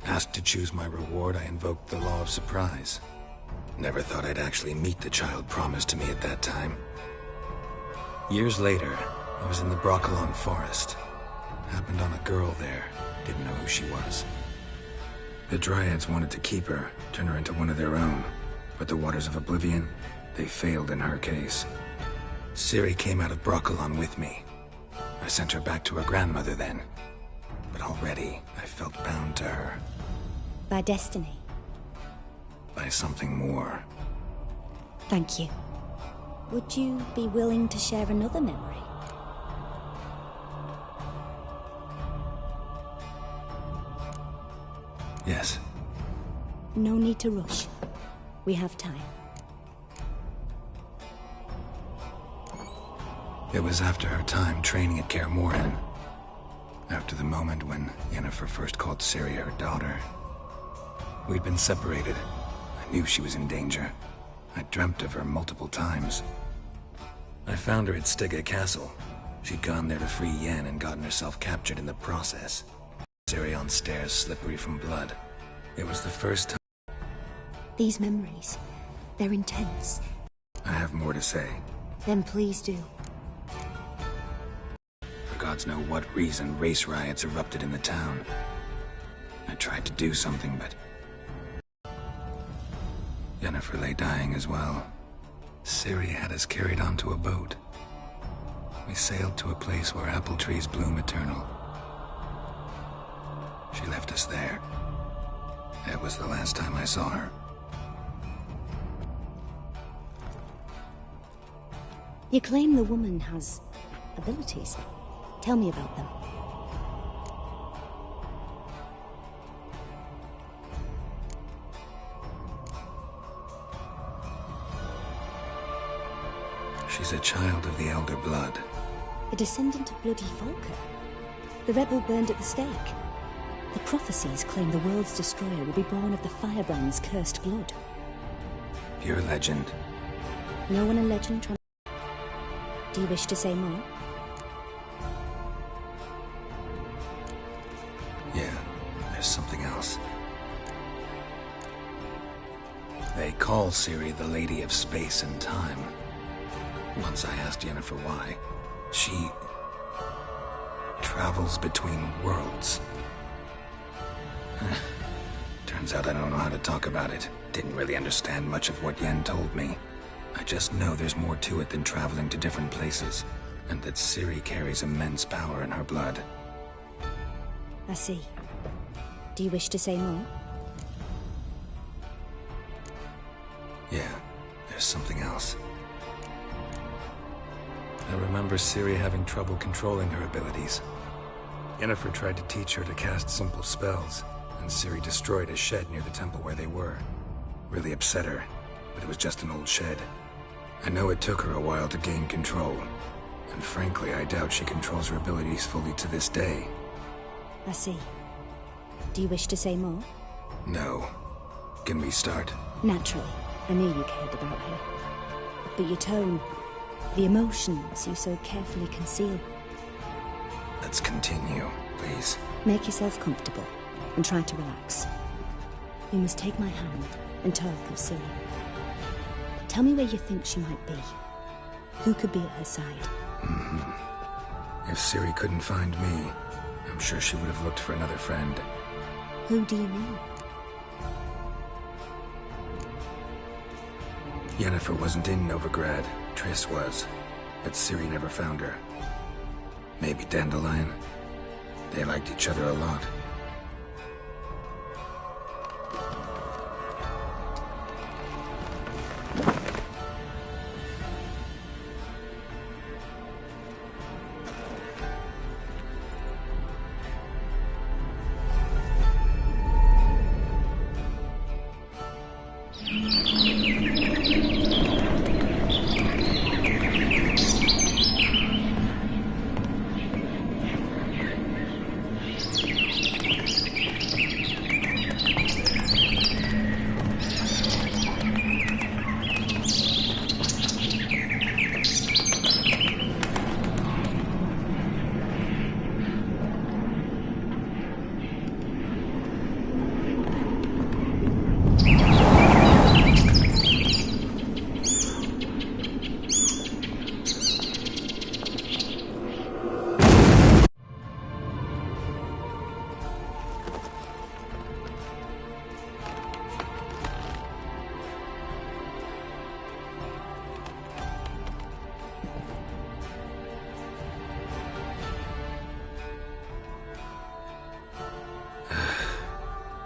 Asked to choose my reward, I invoked the law of surprise. Never thought I'd actually meet the child promised to me at that time. Years later, I was in the Broccolon forest. Happened on a girl there. Didn't know who she was. The Dryads wanted to keep her, turn her into one of their own. But the Waters of Oblivion, they failed in her case. Ciri came out of Broccolon with me. I sent her back to her grandmother then. But already, I felt bound to her. By destiny? By something more. Thank you. Would you be willing to share another memory? Yes. No need to rush. We have time. It was after her time training at Kaer Morhen. After the moment when Yennefer first called Ciri her daughter. We'd been separated. I knew she was in danger. I dreamt of her multiple times. I found her at Stygga Castle. She'd gone there to free Yen and gotten herself captured in the process. Ciri on stairs, slippery from blood. It was the first time. These memories, they're intense. I have more to say. Then please do. For gods know what reason, race riots erupted in the town. I tried to do something, but Yennefer lay dying as well. Ciri had us carried onto a boat. We sailed to a place where apple trees bloom eternal. She left us there. That was the last time I saw her. You claim the woman has abilities. Tell me about them. She's a child of the Elder Blood. A descendant of bloody Volker. The rebel burned at the stake. The prophecies claim the world's destroyer will be born of the Firebrand's cursed blood. Pure legend. No one a legend trying. Do you wish to say more? Yeah, there's something else. They call Ciri the Lady of Space and Time. Once I asked Yennefer why. She travels between worlds. Turns out I don't know how to talk about it. Didn't really understand much of what Yen told me. I just know there's more to it than traveling to different places, and that Ciri carries immense power in her blood. I see. Do you wish to say more? Yeah, there's something else. I remember Ciri having trouble controlling her abilities. Yennefer tried to teach her to cast simple spells, and Ciri destroyed a shed near the temple where they were. Really upset her, but it was just an old shed. I know it took her a while to gain control, and frankly, I doubt she controls her abilities fully to this day. I see. Do you wish to say more? No. Can we start? Naturally. I knew you cared about her. But your tone, the emotions you so carefully conceal. Let's continue, please. Make yourself comfortable and try to relax. You must take my hand and talk of Ciri. Tell me where you think she might be. Who could be at her side? If Ciri couldn't find me, I'm sure she would have looked for another friend. Who do you mean? Yennefer wasn't in Novigrad. Triss was. but Ciri never found her. Maybe Dandelion? They liked each other a lot.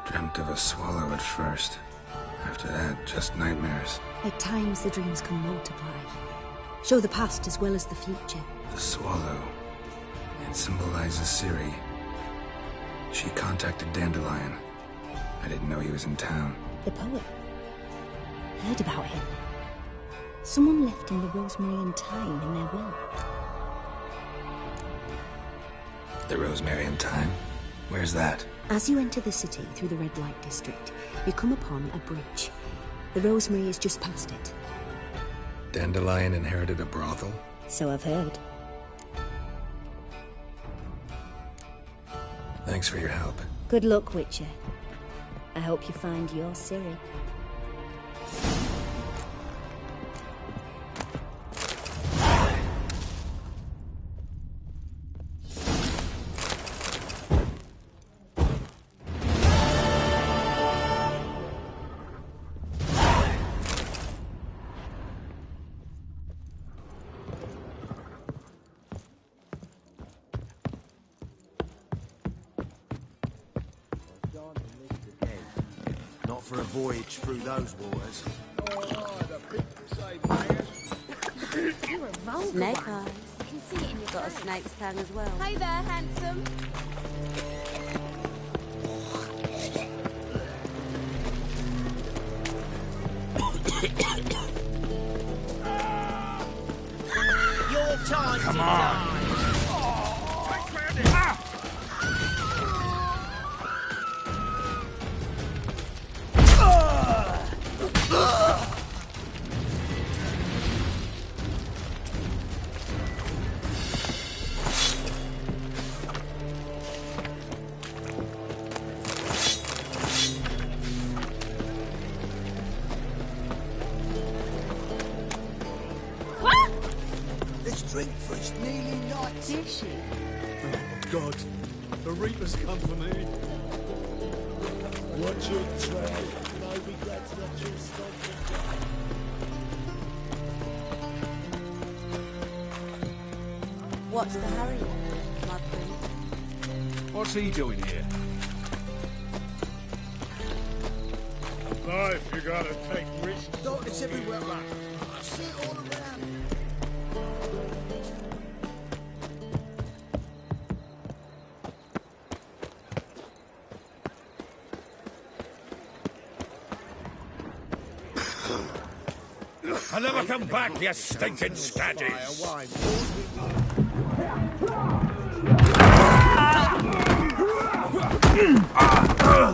Dreamt of a swallow at first. After that, just nightmares. At times, the dreams can multiply. Show the past as well as the future. The swallow. It symbolizes Ciri. She contacted Dandelion. I didn't know he was in town. The poet. Heard about him. Someone left him the rosemary and thyme in their will. The rosemary and thyme? Where's that? As you enter the city through the red light district, you come upon a bridge. The rosemary is just past it. Dandelion inherited a brothel? So I've heard. Thanks for your help. Good luck, Witcher. I hope you find your Ciri. Not for a voyage through those waters. Snake eyes. You can see it in your got a snake's tongue as well. Hey there, handsome. Your time Come to on. die. This drink for it's nearly night. Is she? Oh, God. The Reapers come for me. Watch your tread. No regrets, not your stock. What's the hurry, my prince? What's he doing here? Life, you gotta take risks. Darkness everywhere, man. I see it all around. I'll never come back, you stinking scadgies!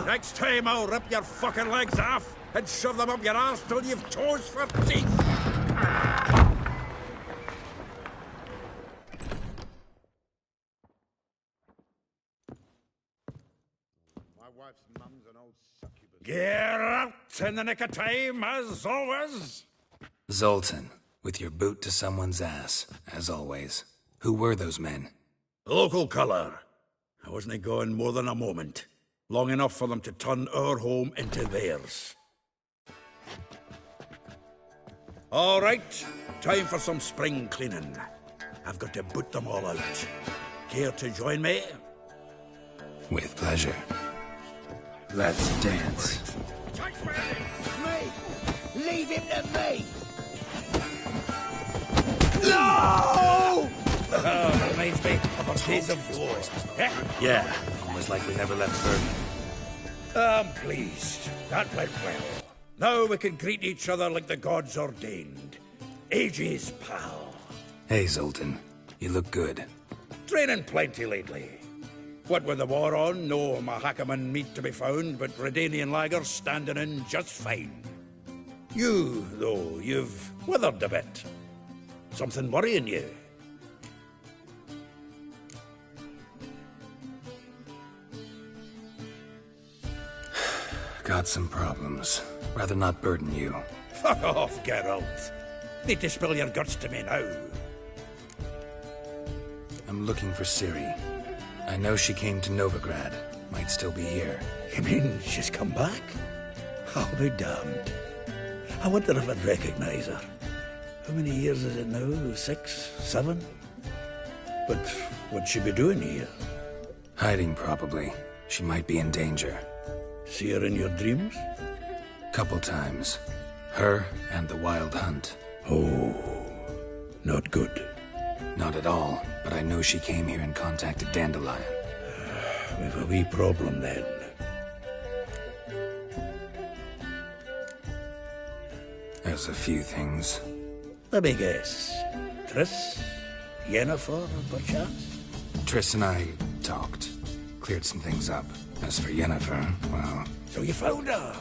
Next time I'll rip your fucking legs off and shove them up your arse till you've toes for teeth! My wife's mum's an old succubus. Get out in the nick of time, as always! Zoltan, with your boot to someone's ass, as always. Who were those men? Local colour. I wasn't going more than a moment. Long enough for them to turn our home into theirs. All right, time for some spring cleaning. I've got to boot them all out. Care to join me? With pleasure. Let's dance. Me! Leave him to me! No! That reminds me of our days of war. Yeah, almost like we never left Bergen. I'm pleased. That went well. Now we can greet each other like the gods ordained. Ages, pal. Hey, Zoltan. You look good. Training plenty lately. What with the war on, no Mahakaman meat to be found, but Redanian lagers standing in just fine. You, though, you've withered a bit. Something worrying you? Got some problems. Rather not burden you. Fuck off, Geralt. Need to spill your guts to me now. I'm looking for Ciri. I know she came to Novigrad. Might still be here. You mean she's come back? I'll be damned. I wonder if I'd recognize her. How many years is it now? 6? 7? But what'd she be doing here? Hiding, probably. She might be in danger. See her in your dreams? Couple times. Her and the Wild Hunt. Oh, not good. Not at all, but I know she came here and contacted Dandelion. We've a wee problem then. There's a few things. Let me guess. Triss? Yennefer, perchance? Triss and I talked. Cleared some things up. As for Yennefer, well... So you found her?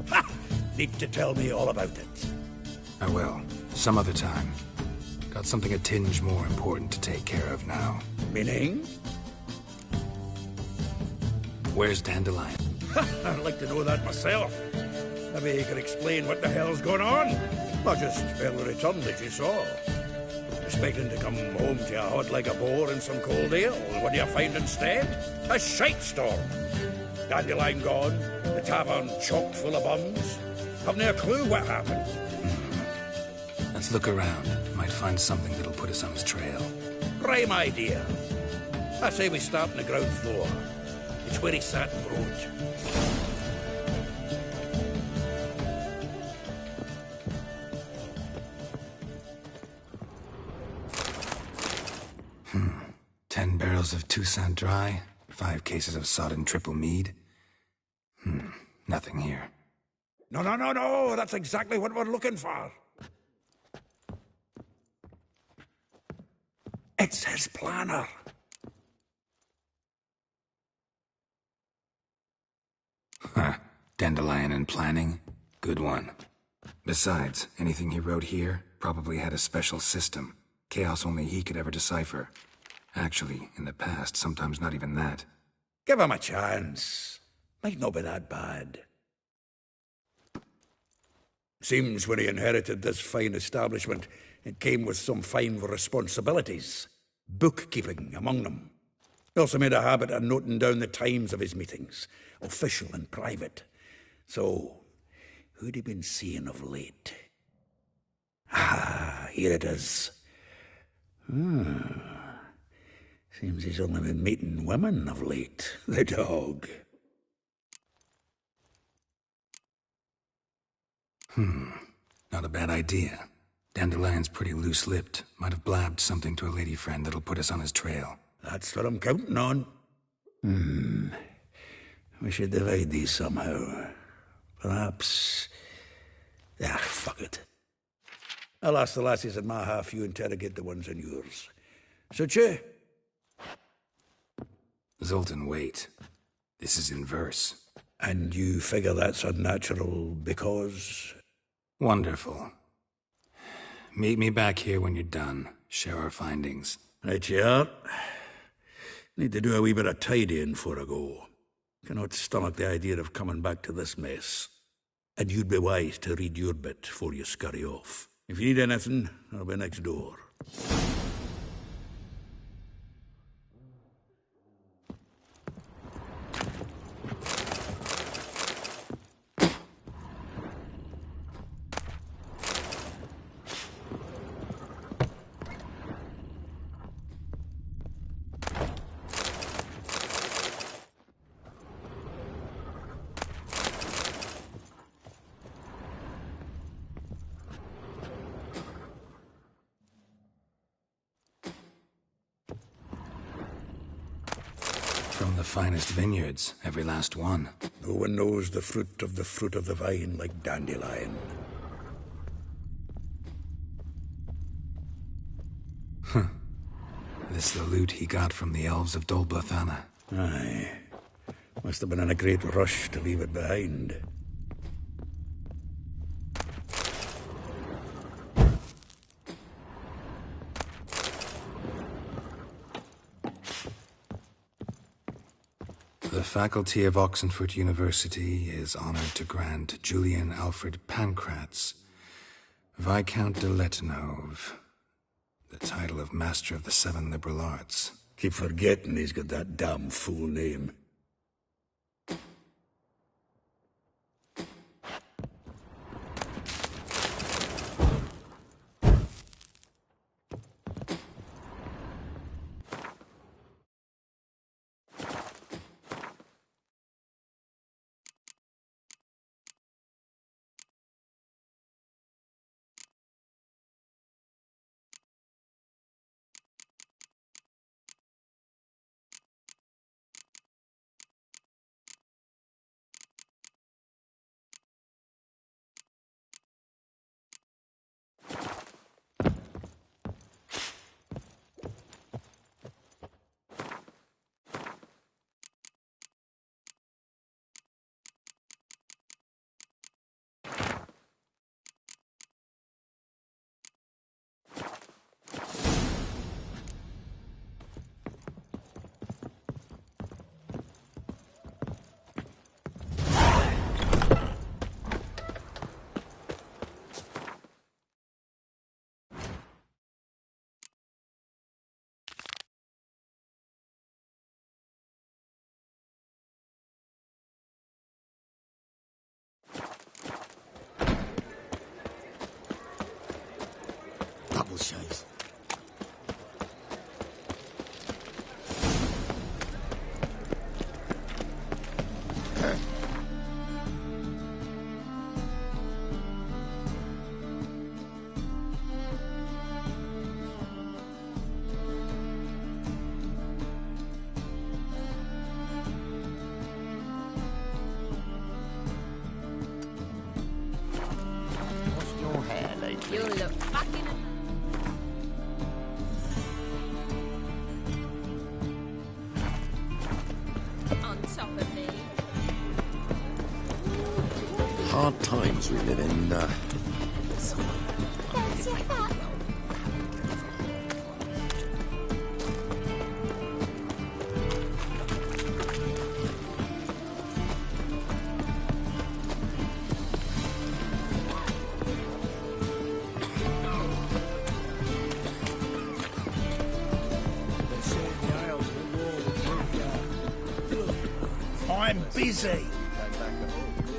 Ha! Need to tell me all about it. I will. Some other time. Got something a tinge more important to take care of now. Meaning? Where's Dandelion? I'd like to know that myself. Maybe you could explain what the hell's going on. Not just barely returned as you saw. Expecting to come home to a hot like a boar in some cold ale. What do you find instead? A shite storm. Dandelion gone, the tavern chock full of bums. Haven't a clue what happened. Let's look around. Might find something that'll put us on his trail. Prime idea. I say we start on the ground floor. It's where he sat and wrote. Hmm. 10 barrels of Toussaint Dry, 5 cases of sodden triple mead. Nothing here. No. That's exactly what we're looking for. It's his planner. Huh. Dandelion and planning? Good one. Besides, anything he wrote here probably had a special system. Chaos only he could ever decipher. Actually, in the past, sometimes not even that. Give him a chance. Might not be that bad. Seems when he inherited this fine establishment, it came with some fine responsibilities. Bookkeeping among them. He also made a habit of noting down the times of his meetings, official and private. So, who'd he been seeing of late? Ah, here it is. Seems he's only been meeting women of late. The dog. Not a bad idea. Dandelion's pretty loose-lipped. Might have blabbed something to a lady friend that'll put us on his trail. That's what I'm counting on. We should divide these somehow. Perhaps... fuck it. I'll ask the lassies in my half, you interrogate the ones in yours. Suit you? Zoltan, wait. This is in verse. And you figure that's unnatural because... Wonderful. Meet me back here when you're done. Share our findings. Right you are. Need to do a wee bit of tidying before I go. Cannot stomach the idea of coming back to this mess. And you'd be wise to read your bit before you scurry off. If you need anything, I'll be next door. the finest vineyards, every last one. No one knows the fruit of the vine like Dandelion. Huh. This the loot he got from the elves of Dol Blathanna. Aye. Must have been in a great rush to leave it behind. The faculty of Oxenford University is honored to grant Julian Alfred Pancratz, Viscount de Letenove, the title of Master of the Seven Liberal Arts. Keep forgetting he's got that damn fool name. Double shave. What's your hair, lady? You look fucking... on top of me. Hard times we live in, Fancy a hat? I'm busy.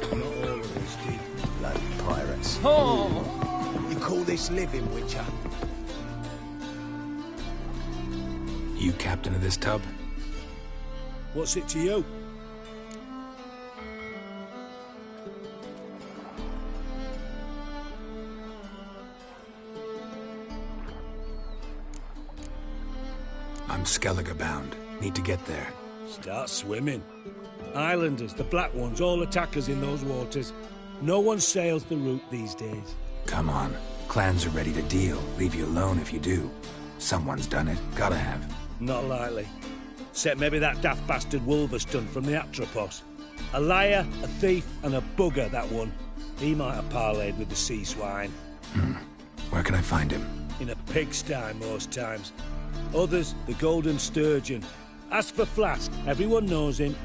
Not all of us did. Bloody pirates. Oh! You call this living, Witcher? You captain of this tub? What's it to you? I'm Skellige bound. Need to get there. Start swimming. Islanders, the black ones, all attackers in those waters. No one sails the route these days. Come on. Clans are ready to deal. Leave you alone if you do. Someone's done it. Gotta have. Not likely. Except maybe that daft bastard Wolverston from the Atropos. A liar, a thief, and a bugger, that one. He might have parlayed with the sea swine. Where can I find him? In a pigsty most times. Others, the Golden Sturgeon. Ask for Flask. Everyone knows him.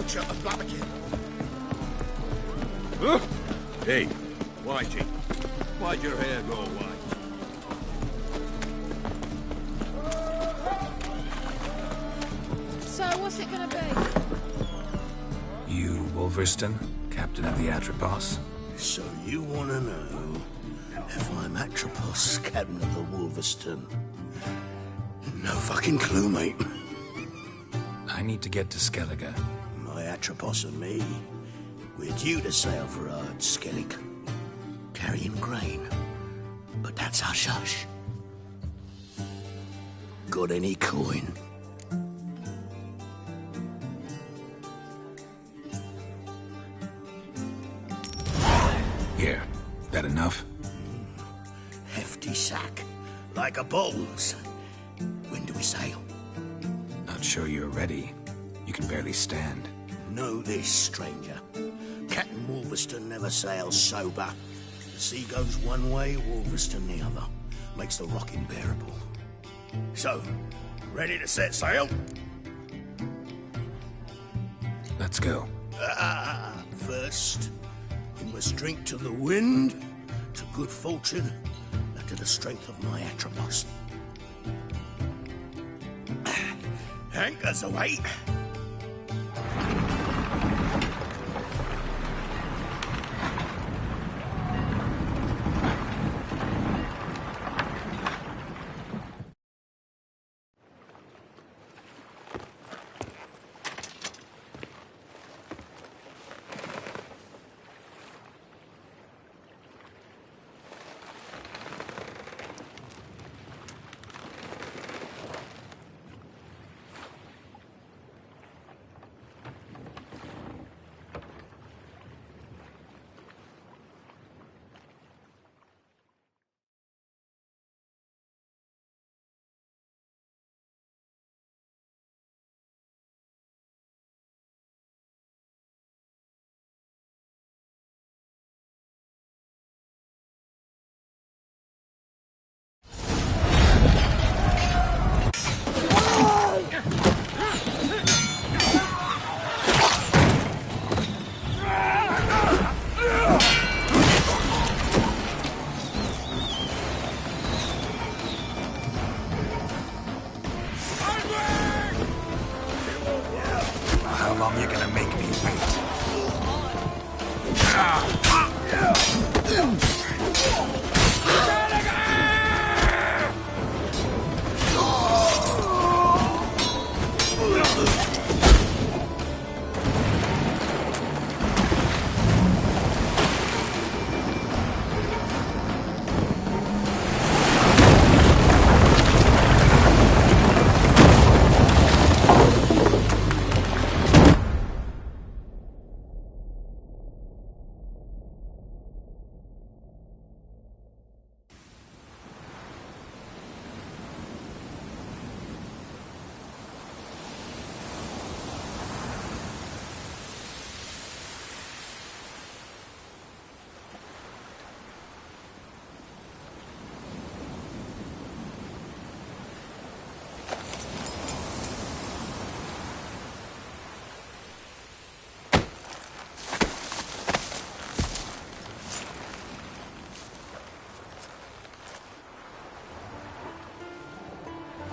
butcher of Blabberkin. Hey, Whitey. Why'd your hair go white? So, what's it gonna be? You, Wolverston, captain of the Atropos? So you want to know if I'm Atropos, captain of the Wolverston? No fucking clue, mate. I need to get to Skellige. My Atropos and me, we're due to sail for Ard Skellig, carrying grain. But that's hush-hush. Got any coin? Here. That enough? Hefty sack. Like a bull's. When do we sail? Not sure you're ready. You can barely stand. Know this, stranger. Captain Wolverston never sails sober. The sea goes one way, Wolverston the other. Makes the rocking bearable. So, ready to set sail? Let's go. First, we must drink to the wind, to good fortune, and to the strength of my Atropos. Anchors away!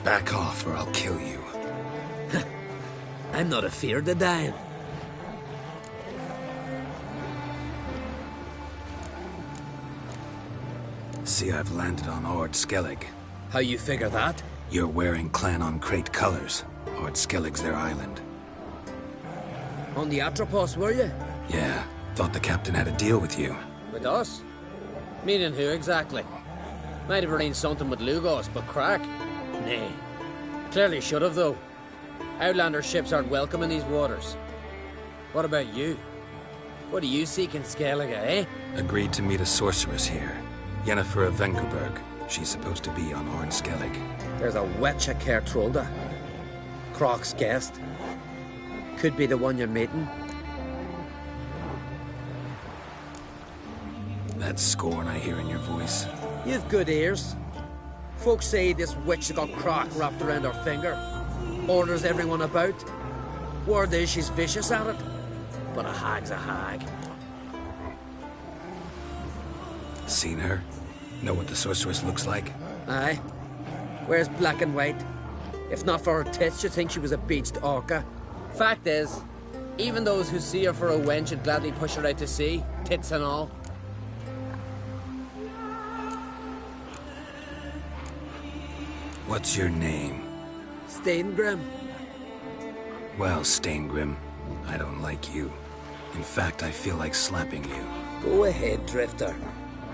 Back off or I'll kill you. I'm not afeard of dying. See, I've landed on Ard Skellig. How you figure that? You're wearing Clan on Crate colors. Ard Skellig's their island. On the Atropos, were you? Yeah, thought the captain had a deal with you. With us? Meaning who exactly? Might have arranged something with Lugos, but crack? Nay. Clearly should have, though. Outlander ships aren't welcome in these waters. What about you? What do you seek in Skellige, eh? Agreed to meet a sorceress here. Yennefer of Vengerberg. She's supposed to be on Ard Skellig. There's a wetcha Kertrolda. Croc's guest. Could be the one you're meeting. That scorn I hear in your voice. You've good ears. Folks say this witch got Croc wrapped around her finger. Orders everyone about. Word is she's vicious at it, but a hag's a hag. Seen her? Know what the sorceress looks like? Aye. Wears black and white. If not for her tits, you'd think she was a beached orca. Fact is, even those who see her for a wench would gladly push her out to sea, tits and all. What's your name? Steingrim. Well, Steingrim, I don't like you. In fact, I feel like slapping you. Go ahead, Drifter.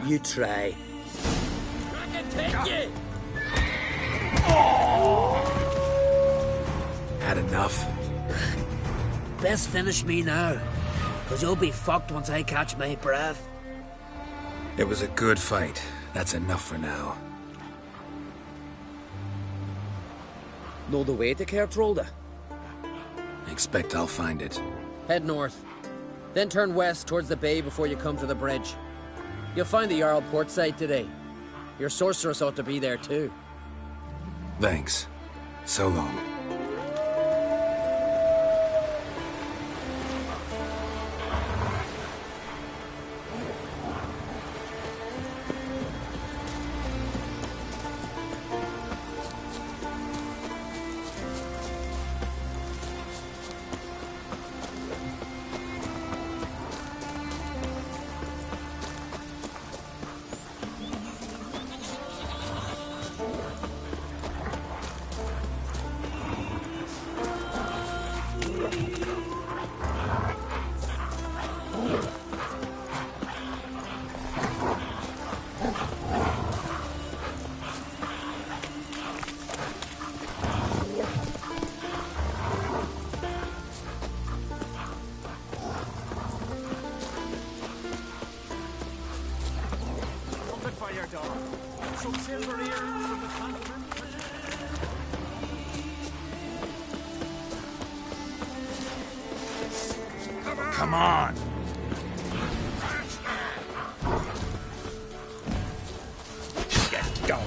You try. I can take you! Had enough? Best finish me now, because you'll be fucked once I catch my breath. It was a good fight. That's enough for now. Know the way to Kertrolda? Expect I'll find it. Head north. Then turn west towards the bay before you come to the bridge. You'll find the Jarl port side today. Your sorceress ought to be there too. Thanks. So long. Come on. Get going.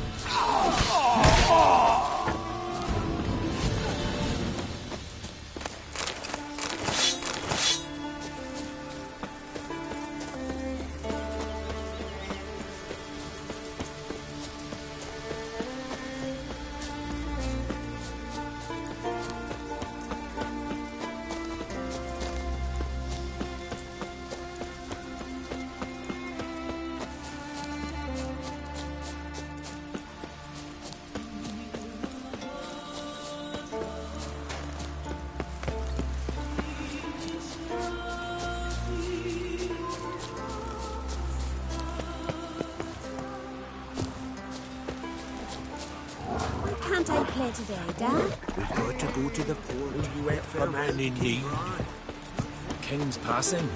Can't I play today, Dad? We've got to go to the port. You wait for a man in need. King's passing.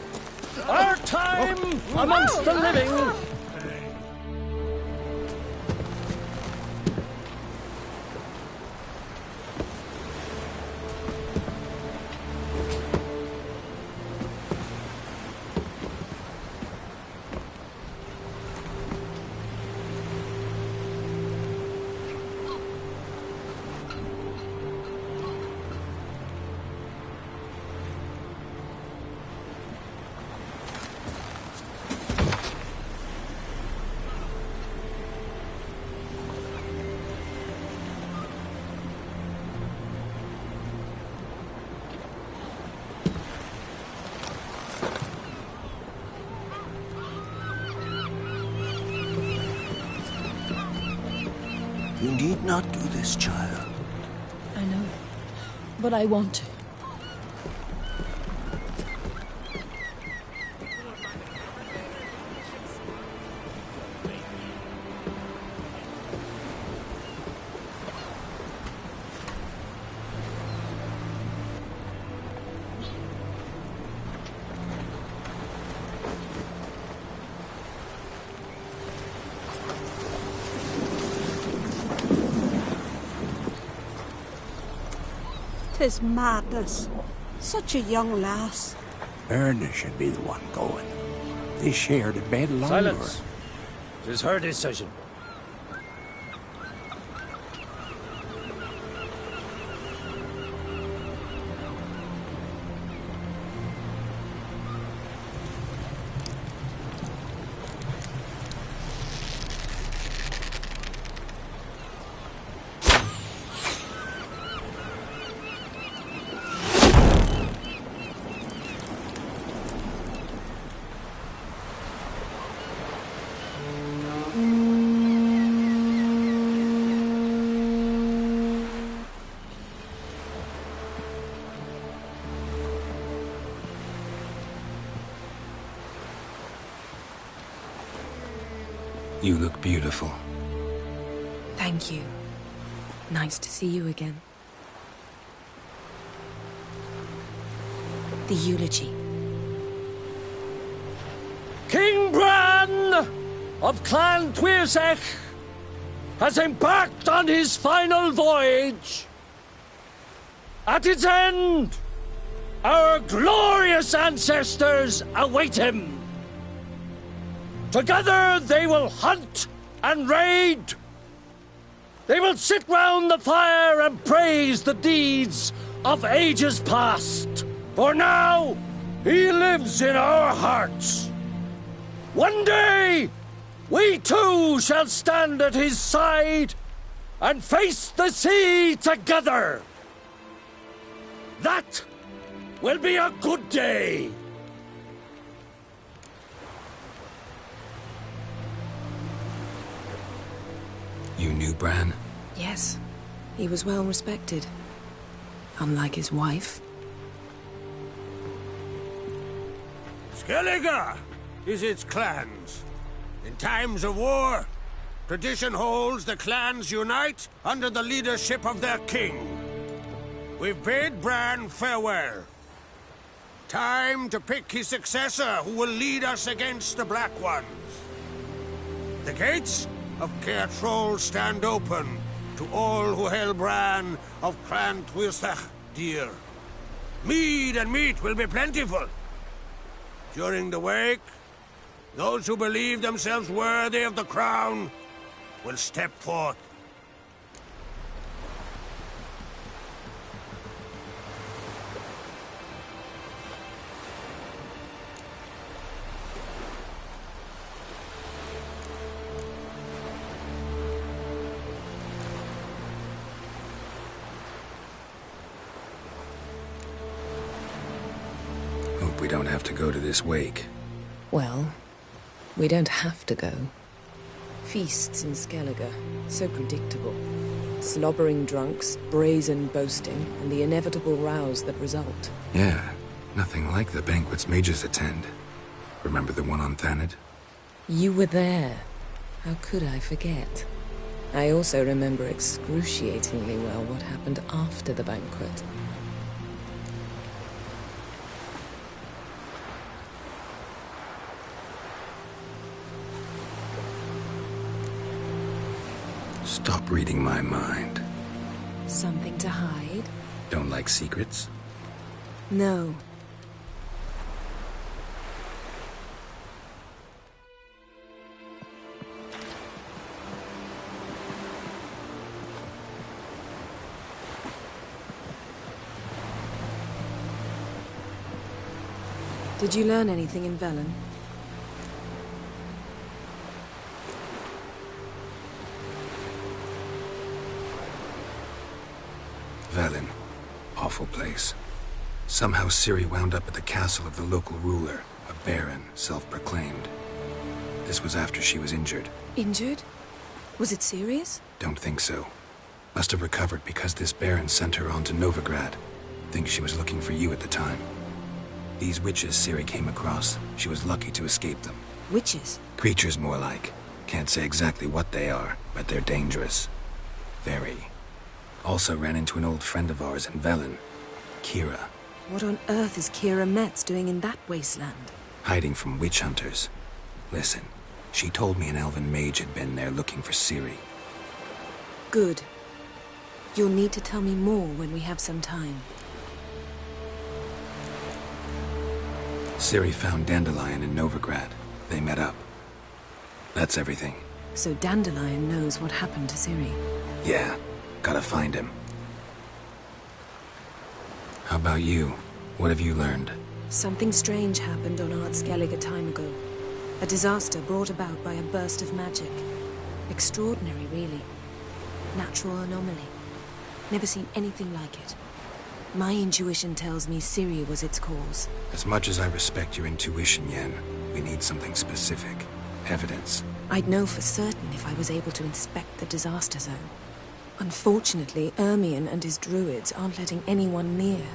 Our time amongst the living! You need not do this, child. I know, but I want to. Tis madness. Such a young lass. Erna should be the one going. They shared a bed longer. Silence. It is her decision. You look beautiful. Thank you. Nice to see you again. The eulogy. King Bran of Clan Tuirsech has embarked on his final voyage. At its end, our glorious ancestors await him. Together they will hunt and raid. They will sit round the fire and praise the deeds of ages past. For now, he lives in our hearts. One day, we too shall stand at his side and face the sea together. That will be a good day. You knew Bran? Yes. He was well respected. Unlike his wife. Skellige is its clans. In times of war, tradition holds the clans unite under the leadership of their king. We've bid Bran farewell. Time to pick his successor who will lead us against the Black Ones. The gates of Caer Troll stand open to all who hail Bran of Clan Tuirsech dear. Mead and meat will be plentiful. During the wake, those who believe themselves worthy of the crown will step forth. Hope we don't have to go to this wake. Well, we don't have to go. Feasts in Skellige, so predictable. Slobbering drunks, brazen boasting, and the inevitable rows that result. Yeah, nothing like the banquets mages attend. Remember the one on Thanedd? You were there. How could I forget? I also remember excruciatingly well what happened after the banquet. Stop reading my mind. Something to hide? Don't like secrets? No. Did you learn anything in Velen? Velen. Awful place. Somehow Ciri wound up at the castle of the local ruler, a baron, self-proclaimed. This was after she was injured. Injured? Was it serious? Don't think so. Must have recovered because this baron sent her on to Novigrad. Think she was looking for you at the time. These witches Ciri came across, she was lucky to escape them. Witches? Creatures more like. Can't say exactly what they are, but they're dangerous. Very. Also ran into an old friend of ours in Velen, Kira. What on earth is Kira Metz doing in that wasteland? Hiding from witch hunters. Listen, she told me an elven mage had been there looking for Ciri. Good. You'll need to tell me more when we have some time. Ciri found Dandelion in Novigrad. They met up. That's everything. So Dandelion knows what happened to Ciri? Yeah. Gotta find him. How about you? What have you learned? Something strange happened on Ard Skellige a time ago. A disaster brought about by a burst of magic. Extraordinary, really. Natural anomaly. Never seen anything like it. My intuition tells me Ciri was its cause. As much as I respect your intuition, Yen, we need something specific. Evidence. I'd know for certain if I was able to inspect the disaster zone. Unfortunately, Ermion and his druids aren't letting anyone near.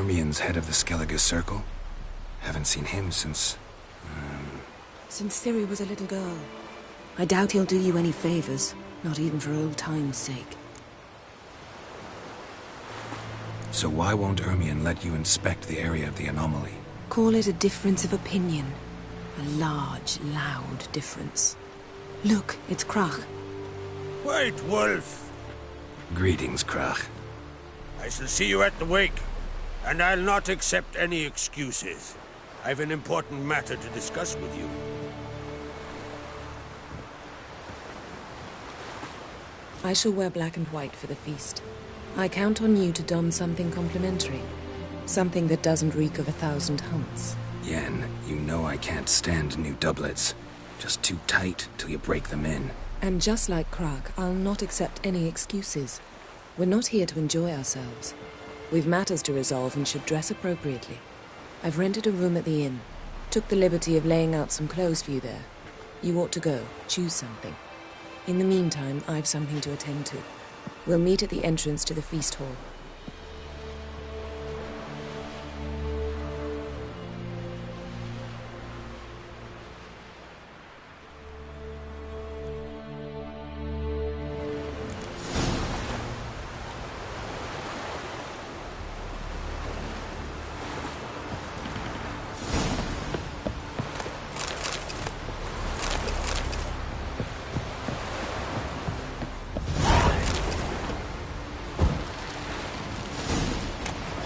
Ermien's head of the Skellige Circle? Haven't seen him since... Since Ciri was a little girl. I doubt he'll do you any favors, not even for old time's sake. So why won't Ermien let you inspect the area of the anomaly? Call it a difference of opinion. A large, loud difference. Look, it's Krach. White Wolf! Greetings, Krach. I shall see you at the wake, and I'll not accept any excuses. I've an important matter to discuss with you. I shall wear black and white for the feast. I count on you to don something complimentary. Something that doesn't reek of 1,000 hunts. Yen, you know I can't stand new doublets. Just too tight till you break them in. And just like Krach, I'll not accept any excuses. We're not here to enjoy ourselves. We've matters to resolve and should dress appropriately. I've rented a room at the inn. Took the liberty of laying out some clothes for you there. You ought to go. Choose something. In the meantime, I've something to attend to. We'll meet at the entrance to the feast hall.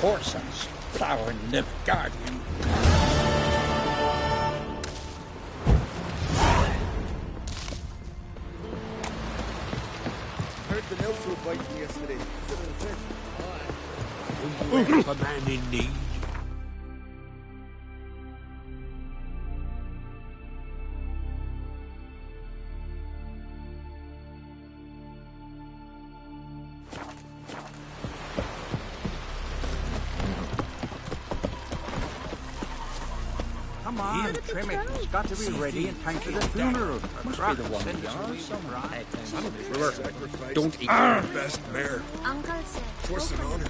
Horsens, flower nymph garden. Heard the elves were biting yesterday. A man in need. Come on, trim it. It's got to be ready in time for the funeral. Must be the one Don't eat Our best mare. Uncle said, What's an honor?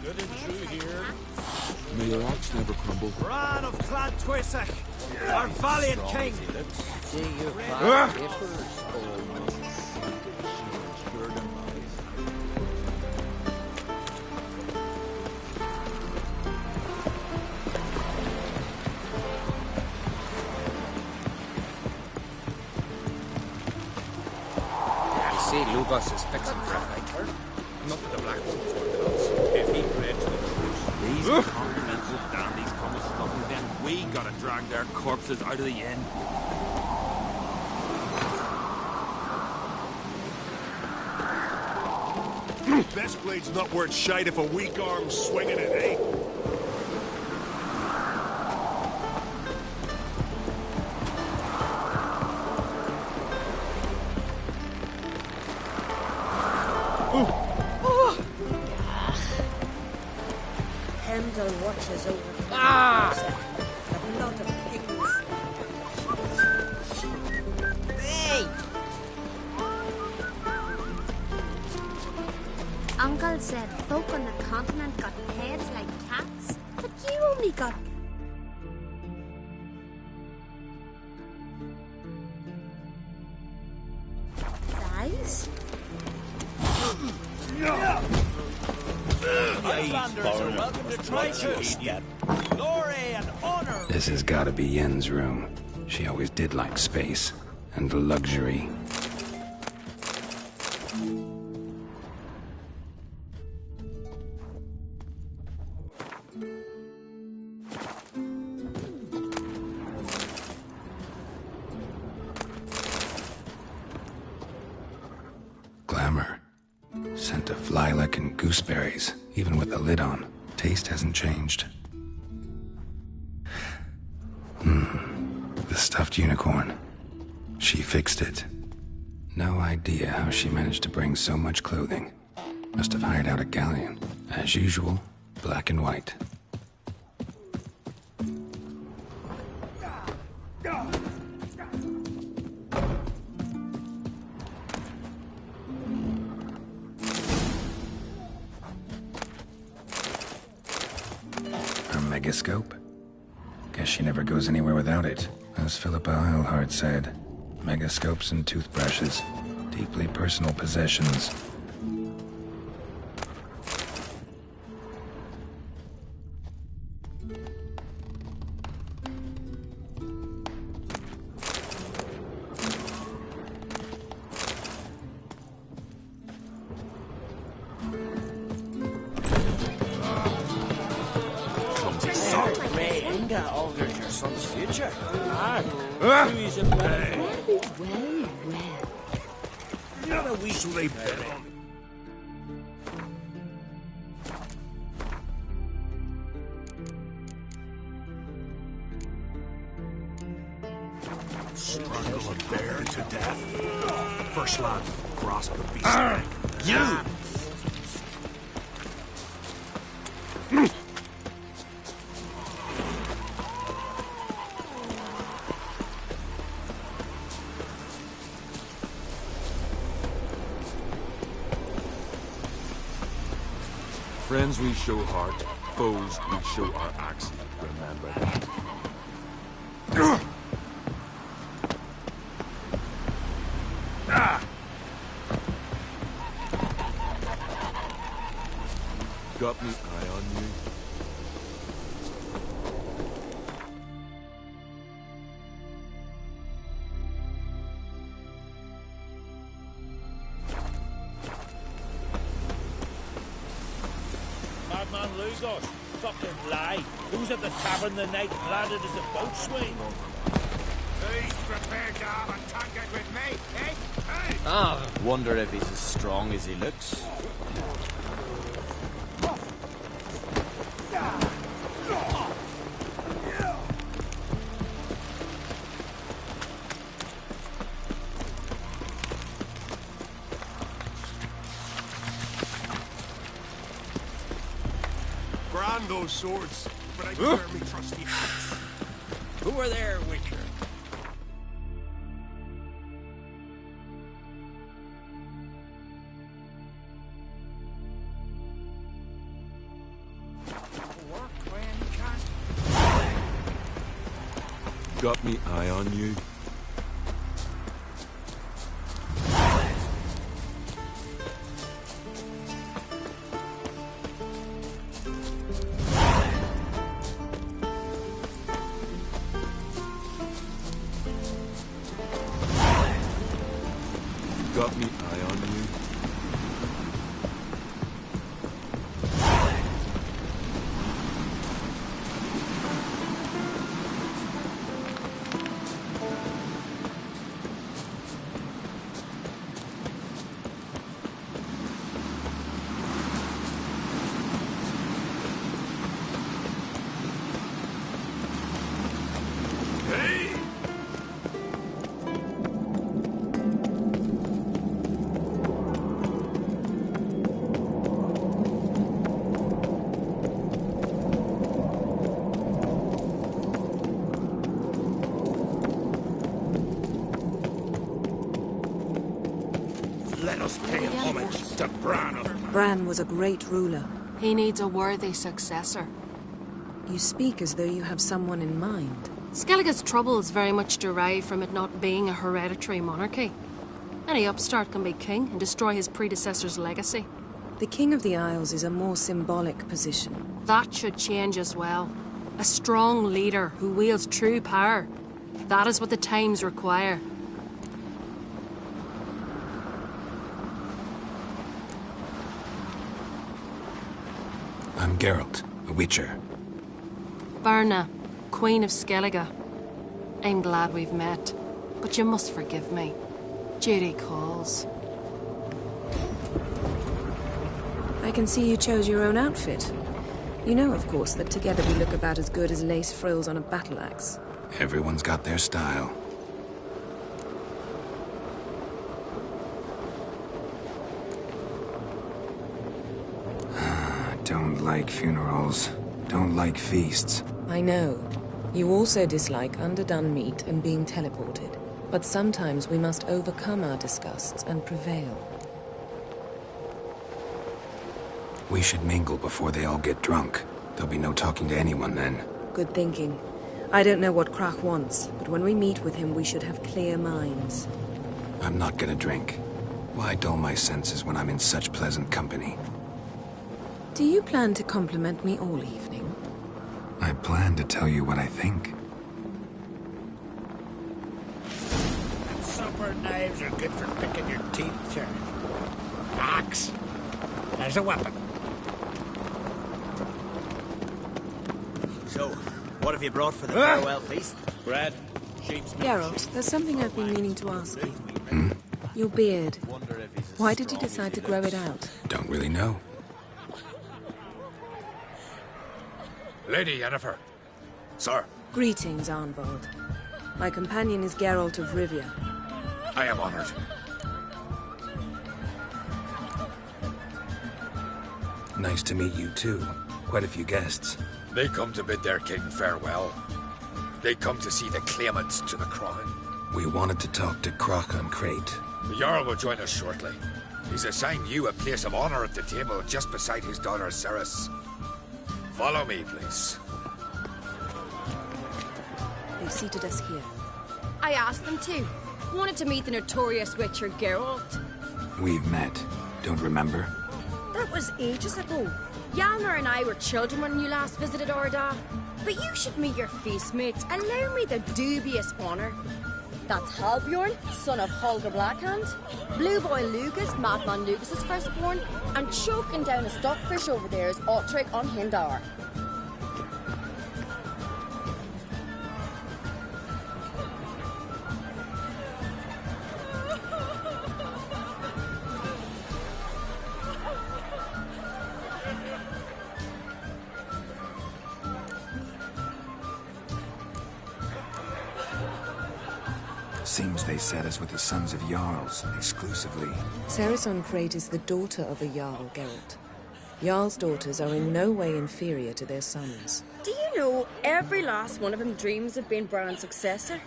good and true here. May your ox never crumble. Bran of Clan Twisach, our valiant king. See you, see, Lubas is fixing for a fight. Not that the Black Wolf wants. If he pledged the truce, these continental dandies come with nothing, then we gotta drag their corpses out of the inn. Best blade's not worth shite if a weak arm's swinging it, eh? Hemdall watches over the blood of pigs. Hey! Uncle said folk on the continent got heads like cats, but you only got... thighs? Islanders are welcome to try too. Glory and honor. This has gotta be Yen's room. She always did like space and luxury. Glamour. Scent of lilac and gooseberries, even with the lid on. Taste hasn't changed. The stuffed unicorn. She fixed it. No idea how she managed to bring so much clothing. Must have hired out a galleon. As usual, black and white. megascope? Guess she never goes anywhere without it. As Philippa Eilhart said, megascopes and toothbrushes, deeply personal possessions. Strangle a bear to death? First lad, grasp the beast neck. You! Friends we show heart, foes we show our axe. Remember that. Got me eye on you. Madman Lugos, fucking lie. Who's at the tavern the night planted as a boatswain? Who's prepared to have a tanket with me, eh? Hey! Ah, wonder if he's as strong as he looks. Grand those swords, but I prefer me trusty axe. Who are there, Witcher? Got me eye on you. Got me eye on you. Let us pay homage to Bran of... Bran was a great ruler. He needs a worthy successor. You speak as though you have someone in mind. Skellige's troubles very much derive from it not being a hereditary monarchy. Any upstart can be king and destroy his predecessor's legacy. The King of the Isles is a more symbolic position. That should change as well. A strong leader who wields true power. That is what the times require. I'm Geralt, a Witcher. Berna, Queen of Skellige. I'm glad we've met, but you must forgive me. Duty calls. I can see you chose your own outfit. You know, of course, that together we look about as good as lace frills on a battle axe. Everyone's got their style. Don't like funerals. Don't like feasts. I know. You also dislike underdone meat and being teleported. But sometimes we must overcome our disgusts and prevail. We should mingle before they all get drunk. There'll be no talking to anyone then. Good thinking. I don't know what Krach wants, but when we meet with him, we should have clear minds. I'm not gonna drink. Why dull my senses when I'm in such pleasant company? Do you plan to compliment me all evening? I plan to tell you what I think. Supper knives are good for picking your teeth, sir. Axe. There's a weapon. So, what have you brought for the farewell feast? Bread, sheep's meat. Geralt, there's something I've been meaning to ask you. Your beard. Why did you decide to grow it out? Don't really know. Lady Yennefer. Sir. Greetings, Arnvald. My companion is Geralt of Rivia. I am honored. Nice to meet you, too. Quite a few guests. They come to bid their king farewell. They come to see the claimants to the crown. We wanted to talk to Krach on Crate. The Jarl will join us shortly. He's assigned you a place of honor at the table just beside his daughter Ceres. Follow me, please. They've seated us here. I asked them to. Wanted to meet the notorious witcher Geralt. We've met. Don't remember? That was ages ago. Hjalmar and I were children when you last visited Orda. But you should meet your feast mates. Allow me the dubious honor. That's Halbjorn, son of Holger Blackhand. Blue Boy Lucas, Madman Lucas's firstborn. And choking down a stockfish over there is Ottric on Hindar. Seems they set us with the sons of Jarls, exclusively. Ceres on Crate is the daughter of a Jarl, Geralt. Jarl's daughters are in no way inferior to their sons. Do you know every last one of them dreams of being Bran's successor?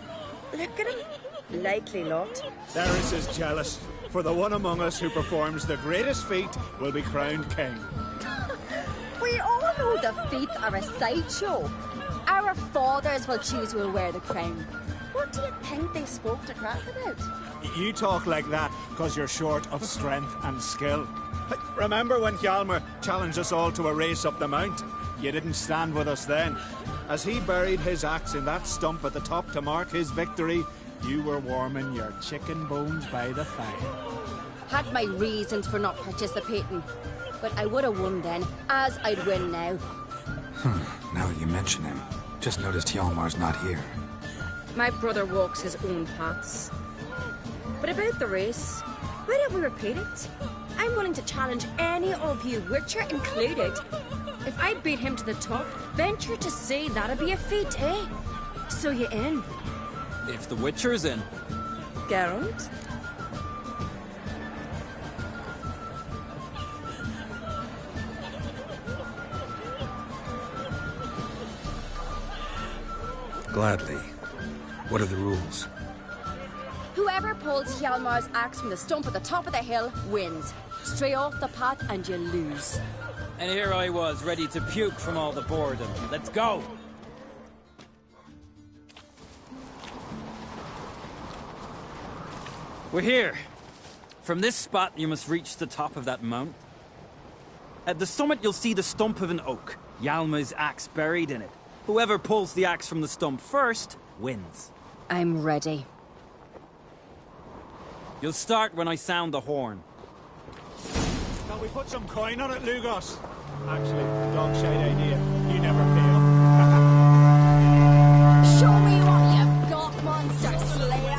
Look at him. Likely lot. Ceres is jealous, for the one among us who performs the greatest feat will be crowned king. We all know the feats are a sideshow. Our fathers will choose who will wear the crown. What do you think they spoke to Krach about? You talk like that because you're short of strength and skill. Remember when Hjalmar challenged us all to a race up the mount? You didn't stand with us then. As he buried his axe in that stump at the top to mark his victory, you were warming your chicken bones by the fire. Had my reasons for not participating. But I would have won then, as I'd win now. Now that you mention him, just noticed Hjalmar's not here. My brother walks his own paths. But about the race, why don't we repeat it? I'm willing to challenge any of you, Witcher included. If I beat him to the top, venture to say that'd be a feat, eh? So you in? If the Witcher's in. Geralt? Gladly. What are the rules? Whoever pulls Hjalmar's axe from the stump at the top of the hill wins. Stray off the path and you lose. And here I was, ready to puke from all the boredom. Let's go! We're here. From this spot, you must reach the top of that mount. At the summit, you'll see the stump of an oak. Hjalmar's axe buried in it. Whoever pulls the axe from the stump first, wins. I'm ready. You'll start when I sound the horn. Shall we put some coin on it, Lugos? Actually, dog shite idea. You never fail. Show me what you've got, monster slayer!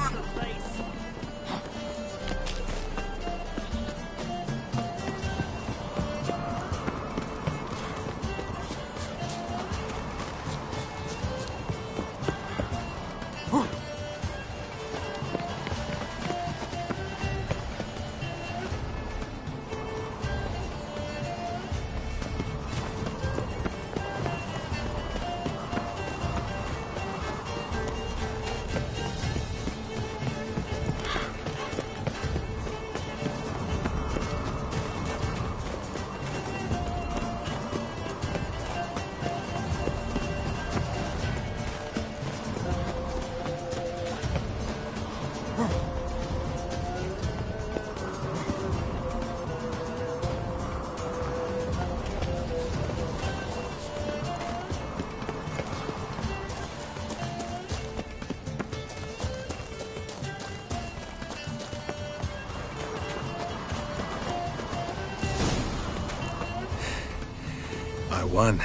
won,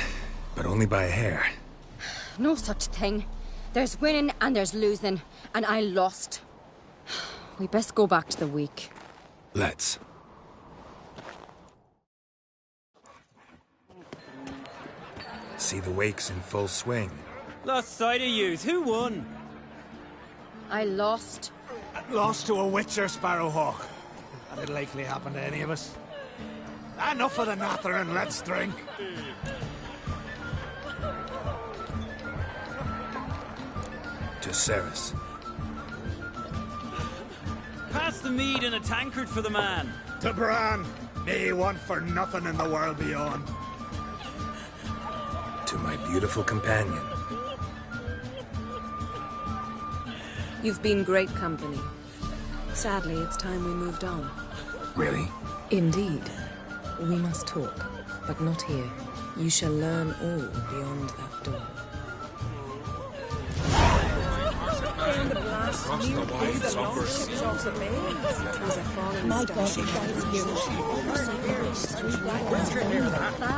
but only by a hair. No such thing. There's winning and there's losing, and I lost. We best go back to the week. Let's. See the wakes in full swing. Lost sight of yous. Who won? I lost. Lost to a witcher, Sparrowhawk. That'd likely happen to any of us. Enough of the nattering, let's drink. To Ceres. Pass the mead in a tankard for the man. To Bran, me want for nothing in the world beyond. To my beautiful companion. You've been great company. Sadly, it's time we moved on. Really? Indeed. We must talk, but not here. You shall learn all beyond that door. And the blast Across the wide somber sea. off the mains. It was a falling My star. God, you guys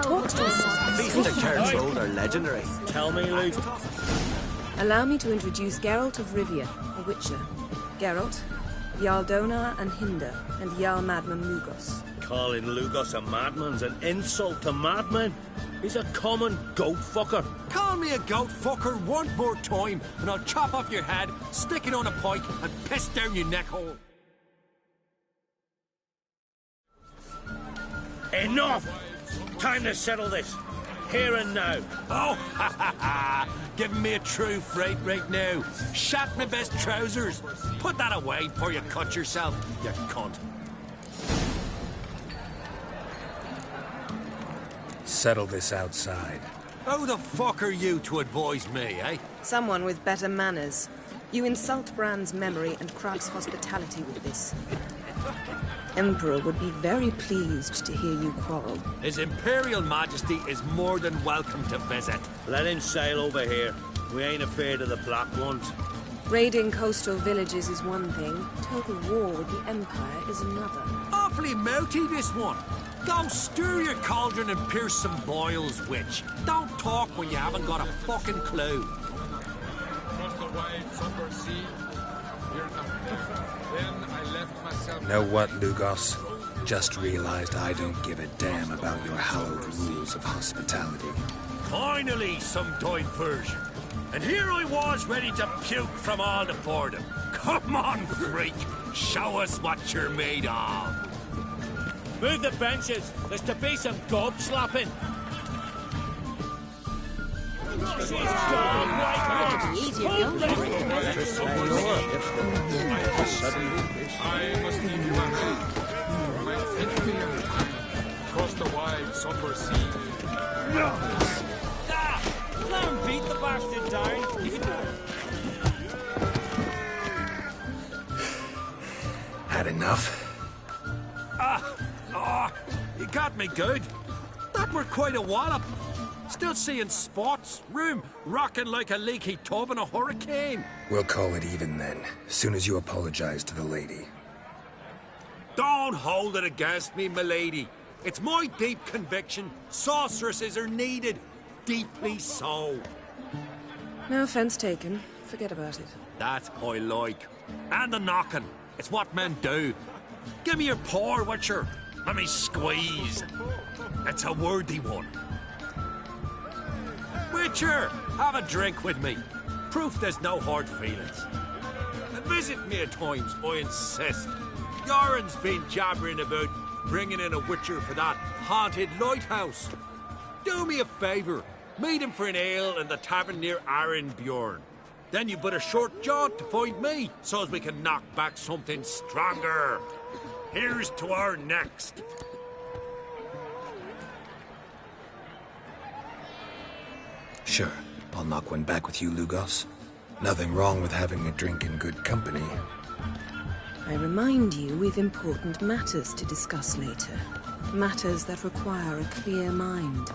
Talk to us. Feast of Cairns are legendary. Tell me, Luke. Allow me to introduce Geralt of Rivia, a witcher. Geralt, Jarl Donar and Hinder, and Jarl Madman Lugos. Calling Lugos a madman's an insult to madmen. He's a common goat fucker. Call me a goat fucker one more time, and I'll chop off your head, stick it on a pike, and piss down your neck hole. Enough! Time to settle this. Here and now. Oh, ha ha ha! Giving me a true fright right now. Shat my best trousers. Put that away before you cut yourself, you cunt. Settle this outside. Who the fuck are you to advise me, eh? Someone with better manners. You insult Bran's memory and Krag's hospitality with this. Emperor would be very pleased to hear you quarrel. His Imperial Majesty is more than welcome to visit. Let him sail over here. We ain't afraid of the Black Ones. Raiding coastal villages is one thing. Total war with the Empire is another. Awfully mouty, this one. Go stir your cauldron and pierce some boils, witch. Don't talk when you haven't got a fucking clue. Across the wide somber sea. Here then I left myself. Know what, Lugos? Just realized I don't give a damn about your hallowed rules of hospitality. Finally, some diversion. And here I was ready to puke from all the boredom. Come on, freak. Show us what you're made of. Move the benches. There's to be some gob slapping. I must leave you alone. My enemy across the wide somber sea. Let him beat the bastard down. You can... Had enough? You got me good. That were quite a wallop. Still seeing spots, room rocking like a leaky tub in a hurricane. We'll call it even then, soon as you apologize to the lady. Don't hold it against me, milady. It's my deep conviction sorceresses are needed. Deeply so. No offense taken. Forget about it. That I like. And the knocking. It's what men do. Give me your paw, Witcher. Let me squeeze. It's a worthy one. Witcher, have a drink with me. Proof there's no hard feelings. And visit me at times, I insist. Yoren's been jabbering about bringing in a Witcher for that haunted lighthouse. Do me a favour. Meet him for an ale in the tavern near Arenbjorn. Then you but a short jaunt to find me, so as we can knock back something stronger. Here's to our next. Sure, I'll knock one back with you, Lugos. Nothing wrong with having a drink in good company. I remind you we've important matters to discuss later. Matters that require a clear mind.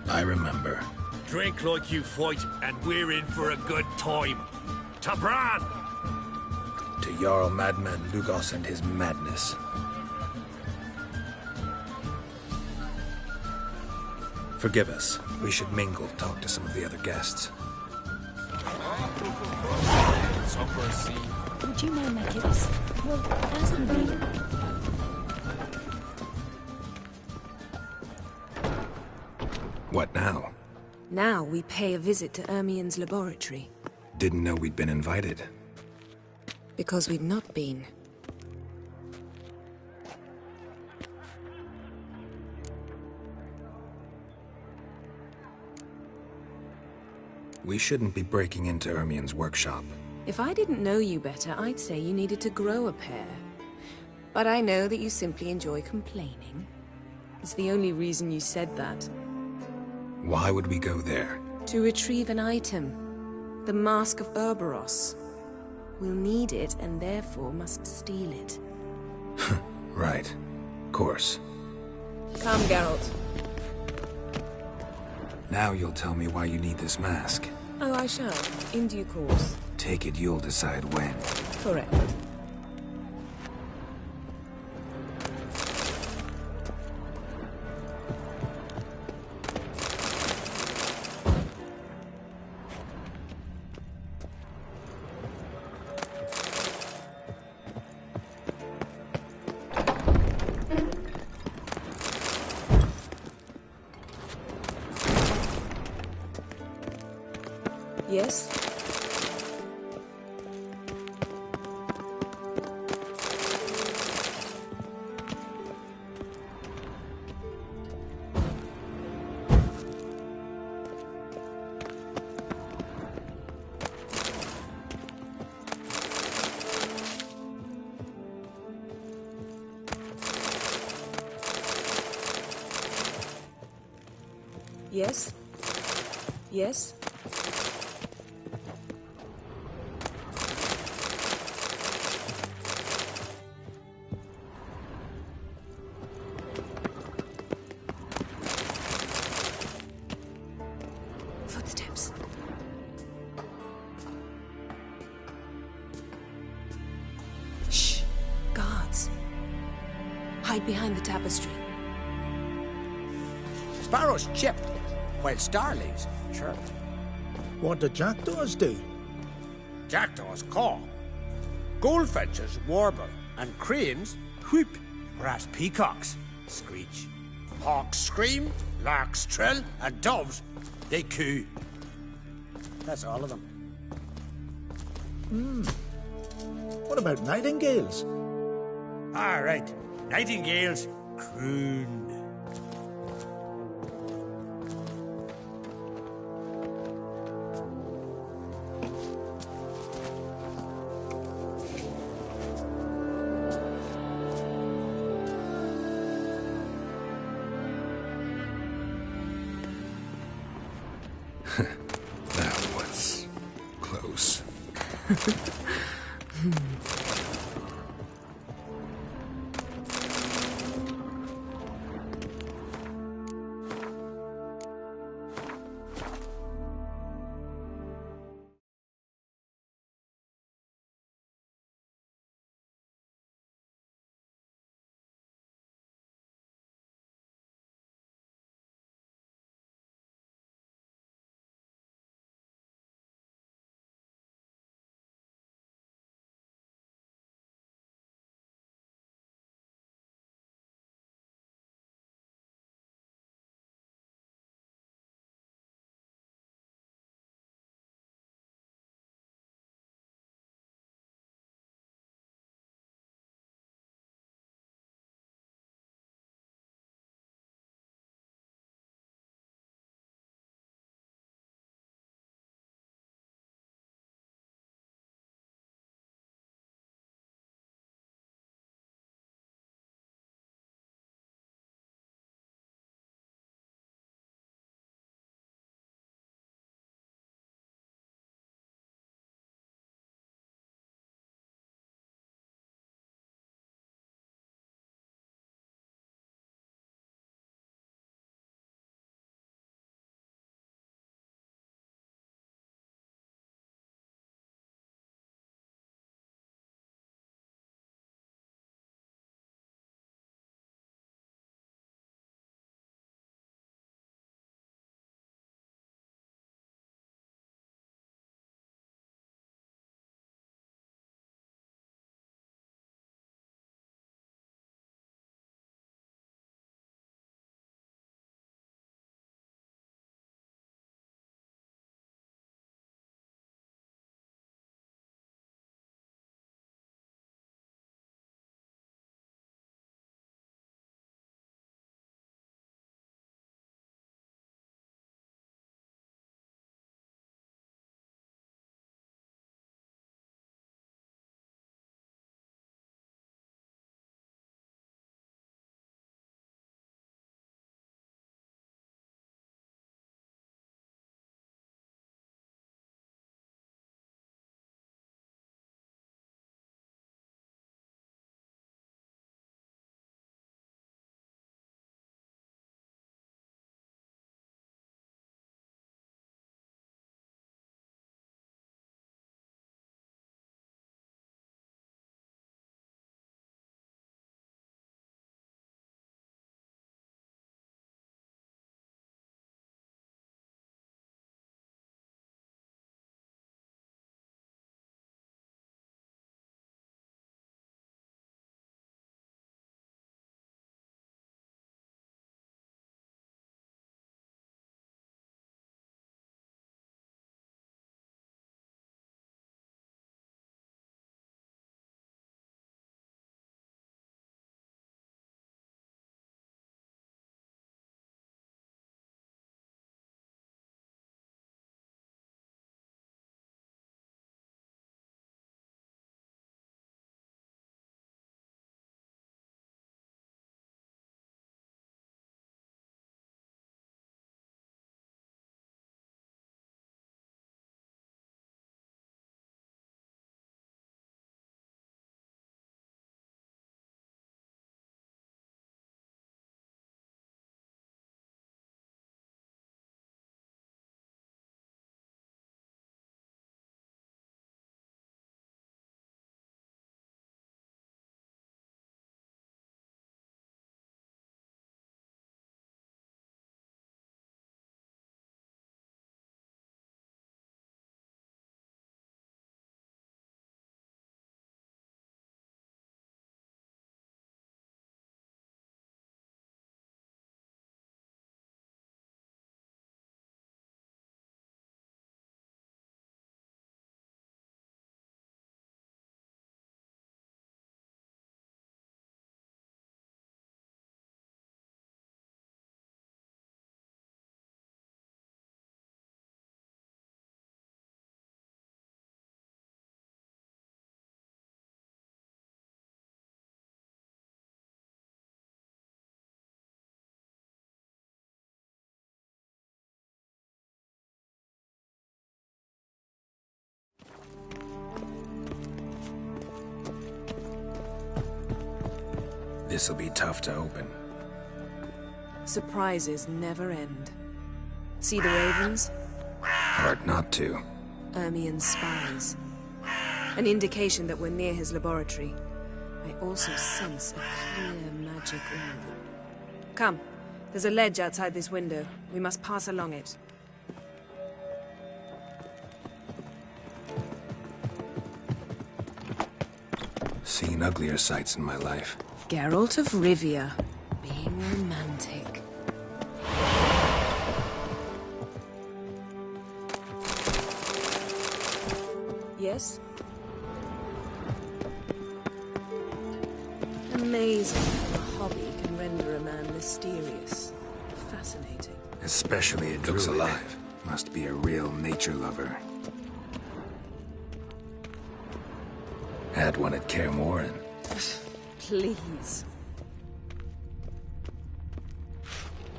I remember. Drink like you fight, and we're in for a good time. To Bran! To Jarl Madman Lugos and his madness. Forgive us. We should mingle, talk to some of the other guests. Would you mind my kiss? Well, ask me later. What now? Now we pay a visit to Ermien's laboratory. Didn't know we'd been invited. Because we've not been. We shouldn't be breaking into Ermien's workshop. If I didn't know you better, I'd say you needed to grow a pair. But I know that you simply enjoy complaining. It's the only reason you said that. Why would we go there? To retrieve an item. The Mask of Urboros. We'll need it and therefore must steal it. Right. Course. Come, Geralt. Now you'll tell me why you need this mask. Oh, I shall. In due course. Take it you'll decide when. Correct. Yes? Yes? Yes? Footsteps. Shh. Guards. Hide behind the tapestry. Sparrows chip, while starlings chirp. What do jackdaws do? Jackdaws caw. Goldfinches warble, and cranes whoop, whereas peacocks screech. Hawks scream, larks trill, and doves, they coo. That's all of them. What about nightingales? All right, nightingales croon. That was close. This'll be tough to open. Surprises never end. See the ravens? Hard not to. Ermien's spies. An indication that we're near his laboratory. I also sense a clear magic aura. Come, there's a ledge outside this window. We must pass along it. Seen uglier sights in my life. Geralt of Rivia, being romantic. Yes? Amazing how a hobby can render a man mysterious. Fascinating. Especially a druid. Looks alive. Must be a real nature lover. Had one at Kaer Morhen. Please.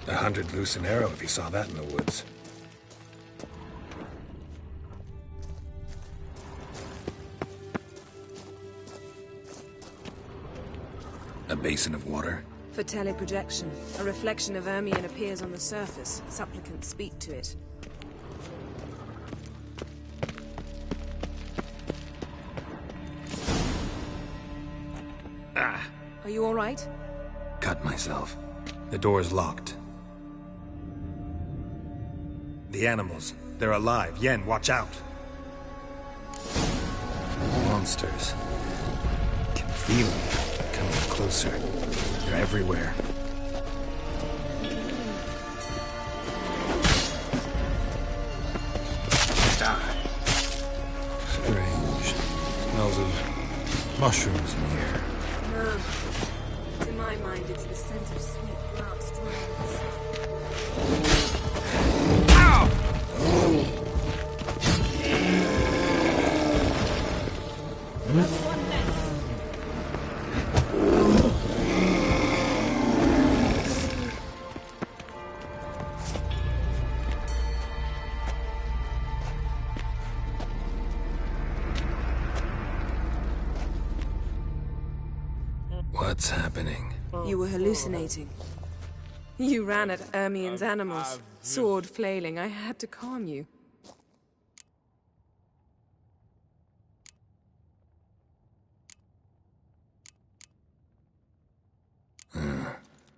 A 100 loose an arrow if you saw that in the woods. A basin of water. For teleprojection, a reflection of Ermien appears on the surface. Supplicants speak to it. Ah! Are you all right? Cut myself. The door's locked. The animals. They're alive. Yen, watch out! Monsters. Can feel them. Coming closer. They're everywhere. Die. Strange. Smells of mushrooms in here. No. To my mind, it's the scent of sweet grass drying. Ow! That's one less. What's happening? You were hallucinating. You ran at Ermien's animals, sword flailing. I had to calm you.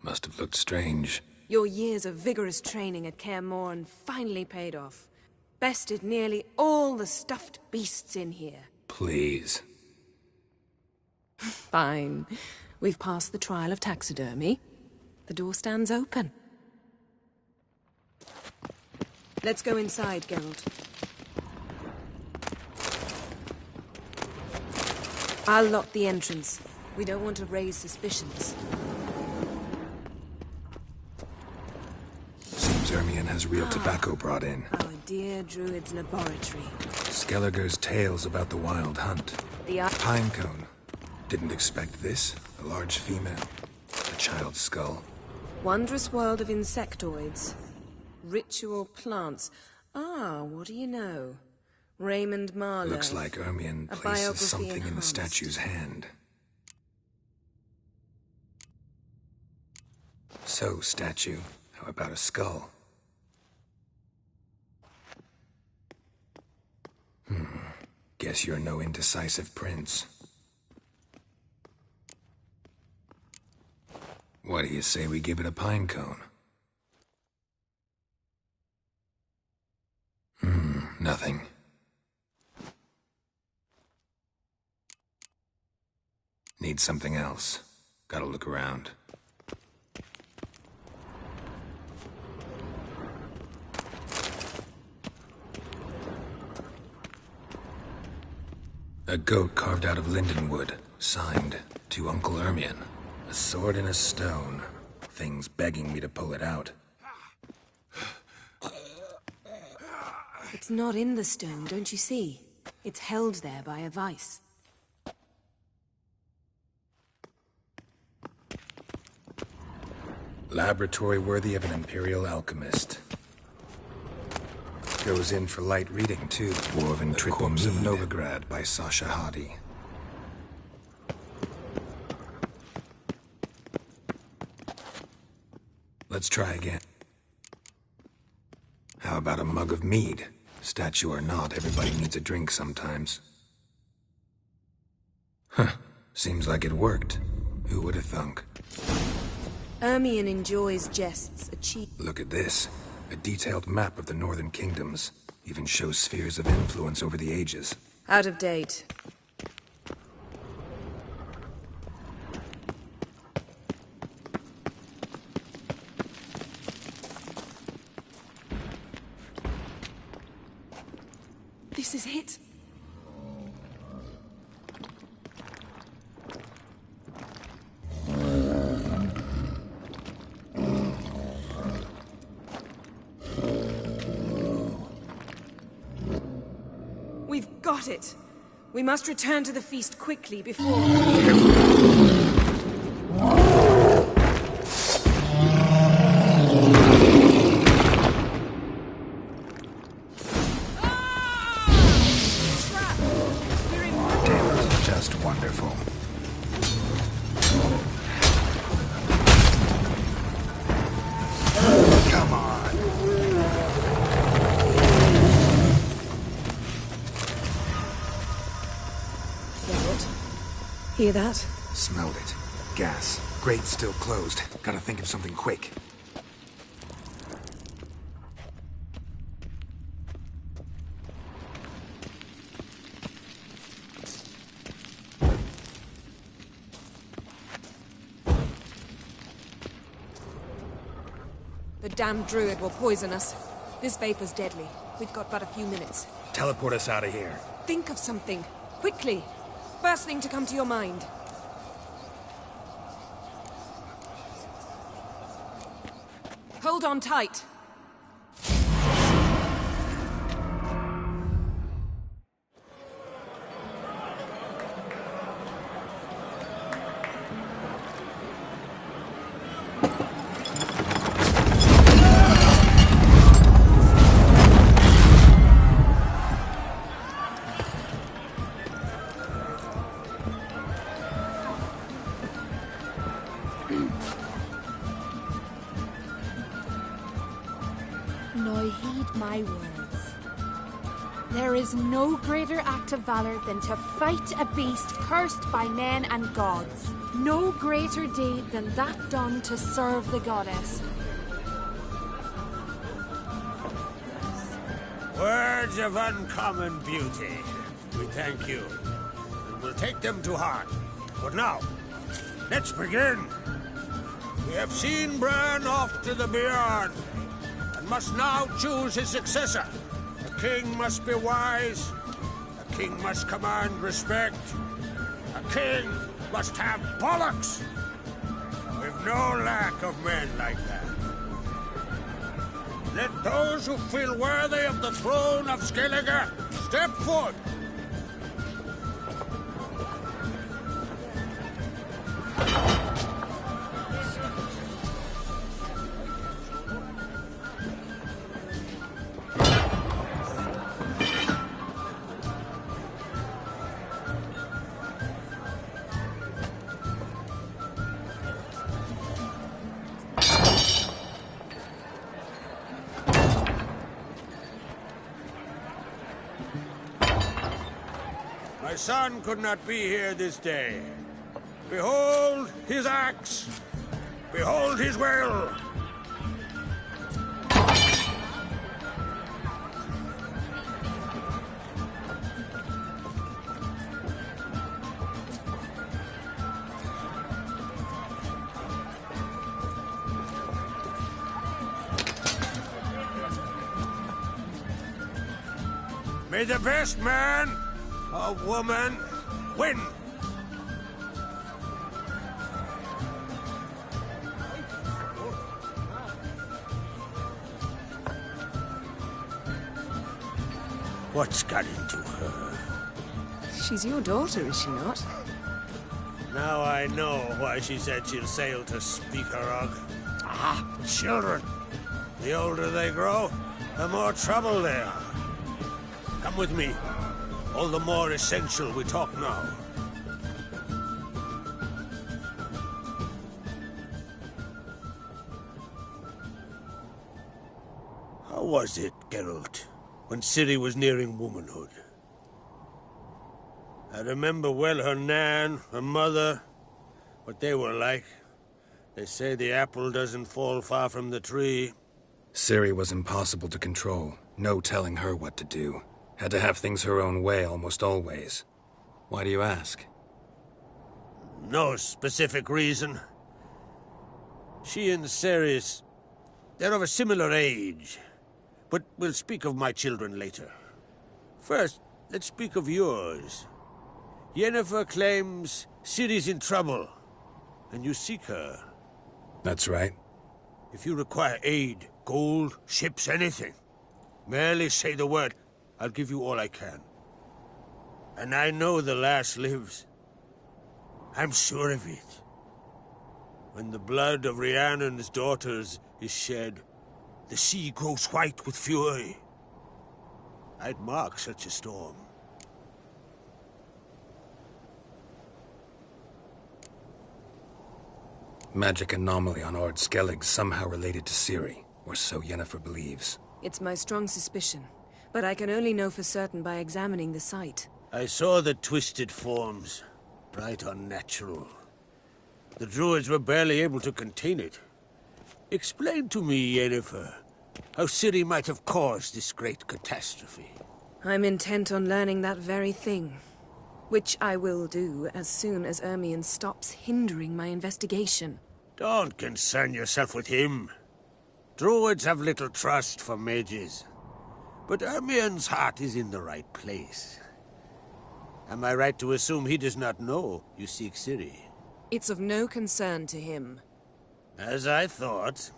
Must have looked strange. Your years of vigorous training at Kaer Morhen finally paid off. Bested nearly all the stuffed beasts in here. Please. Fine. We've passed the trial of taxidermy. The door stands open. Let's go inside, Geralt. I'll lock the entrance. We don't want to raise suspicions. Seems Ermien has real tobacco brought in. Our dear druid's laboratory. Skellige's tales about the wild hunt. The Pinecone. Didn't expect this. A large female. A child's skull. Wondrous world of insectoids. Ritual plants. Ah, what do you know? Raymond Marlowe. Looks like Ermien places something in the statue's hand. So, statue, how about a skull? Guess you're no indecisive prince. What do you say we give it a pine cone? Nothing. Need something else. Gotta look around. A goat carved out of lindenwood, signed to Uncle Ermien. A sword in a stone. Things begging me to pull it out. It's not in the stone, don't you see? It's held there by a vice. Laboratory worthy of an imperial alchemist. Goes in for light reading, too. Dwarven Triple Mead of Novigrad by Sasha Hadi. Let's try again. How about a mug of mead? Statue or not, everybody needs a drink sometimes. Huh. Seems like it worked. Who would have thunk? Ermion enjoys jests Look at this. A detailed map of the Northern Kingdoms. Even shows spheres of influence over the ages. out of date. This is it. We've got it. We must return to the feast quickly before... Just wonderful. Come on. Hear that? Smelled it. Gas. Grate still closed. Gotta think of something quick. The damned druid will poison us. This vapor's deadly. We've got but a few minutes. Teleport us out of here. Think of something. Quickly. First thing to come to your mind. Hold on tight. Now heed my words. There is no greater act of valor than to fight a beast cursed by men and gods. No greater deed than that done to serve the goddess. Words of uncommon beauty. We thank you. And we'll take them to heart. But now, let's begin. We have seen Bran off to the beyond, and must now choose his successor. A king must be wise. A king must command respect. A king must have bollocks. We've no lack of men like that. Let those who feel worthy of the throne of Skellige step forward. My son could not be here this day. Behold his axe. Behold his will. May the best man or woman win. What's got into her? She's your daughter, is she not? Now I know why she said she'll sail to Speakerog. Ah, children. The older they grow, the more trouble they are. Come with me. All the more essential we talk now. was it, Geralt, when Ciri was nearing womanhood? I remember well her nan, her mother, what they were like. They say the apple doesn't fall far from the tree. Ciri was impossible to control. No telling her what to do. Had to have things her own way almost always. Why do you ask? No specific reason. She and Ceres, they're of a similar age. But we'll speak of my children later. First, let's speak of yours. Yennefer claims Ciri's in trouble, and you seek her. That's right. If you require aid, gold, ships, anything, merely say the word. I'll give you all I can. And I know the lass lives. I'm sure of it. When the blood of Rhiannon's daughters is shed, the sea grows white with fury. I'd mark such a storm. Magic anomaly on Ard Skellig somehow related to Ciri, or so Yennefer believes. It's my strong suspicion, but I can only know for certain by examining the site. I saw the twisted forms, right unnatural. The druids were barely able to contain it. Explain to me, Yennefer, how Ciri might have caused this great catastrophe. I'm intent on learning that very thing, which I will do as soon as Ermion stops hindering my investigation. Don't concern yourself with him. Druids have little trust for mages. But Ermion's heart is in the right place. Am I right to assume he does not know you seek Ciri? It's of no concern to him. As I thought.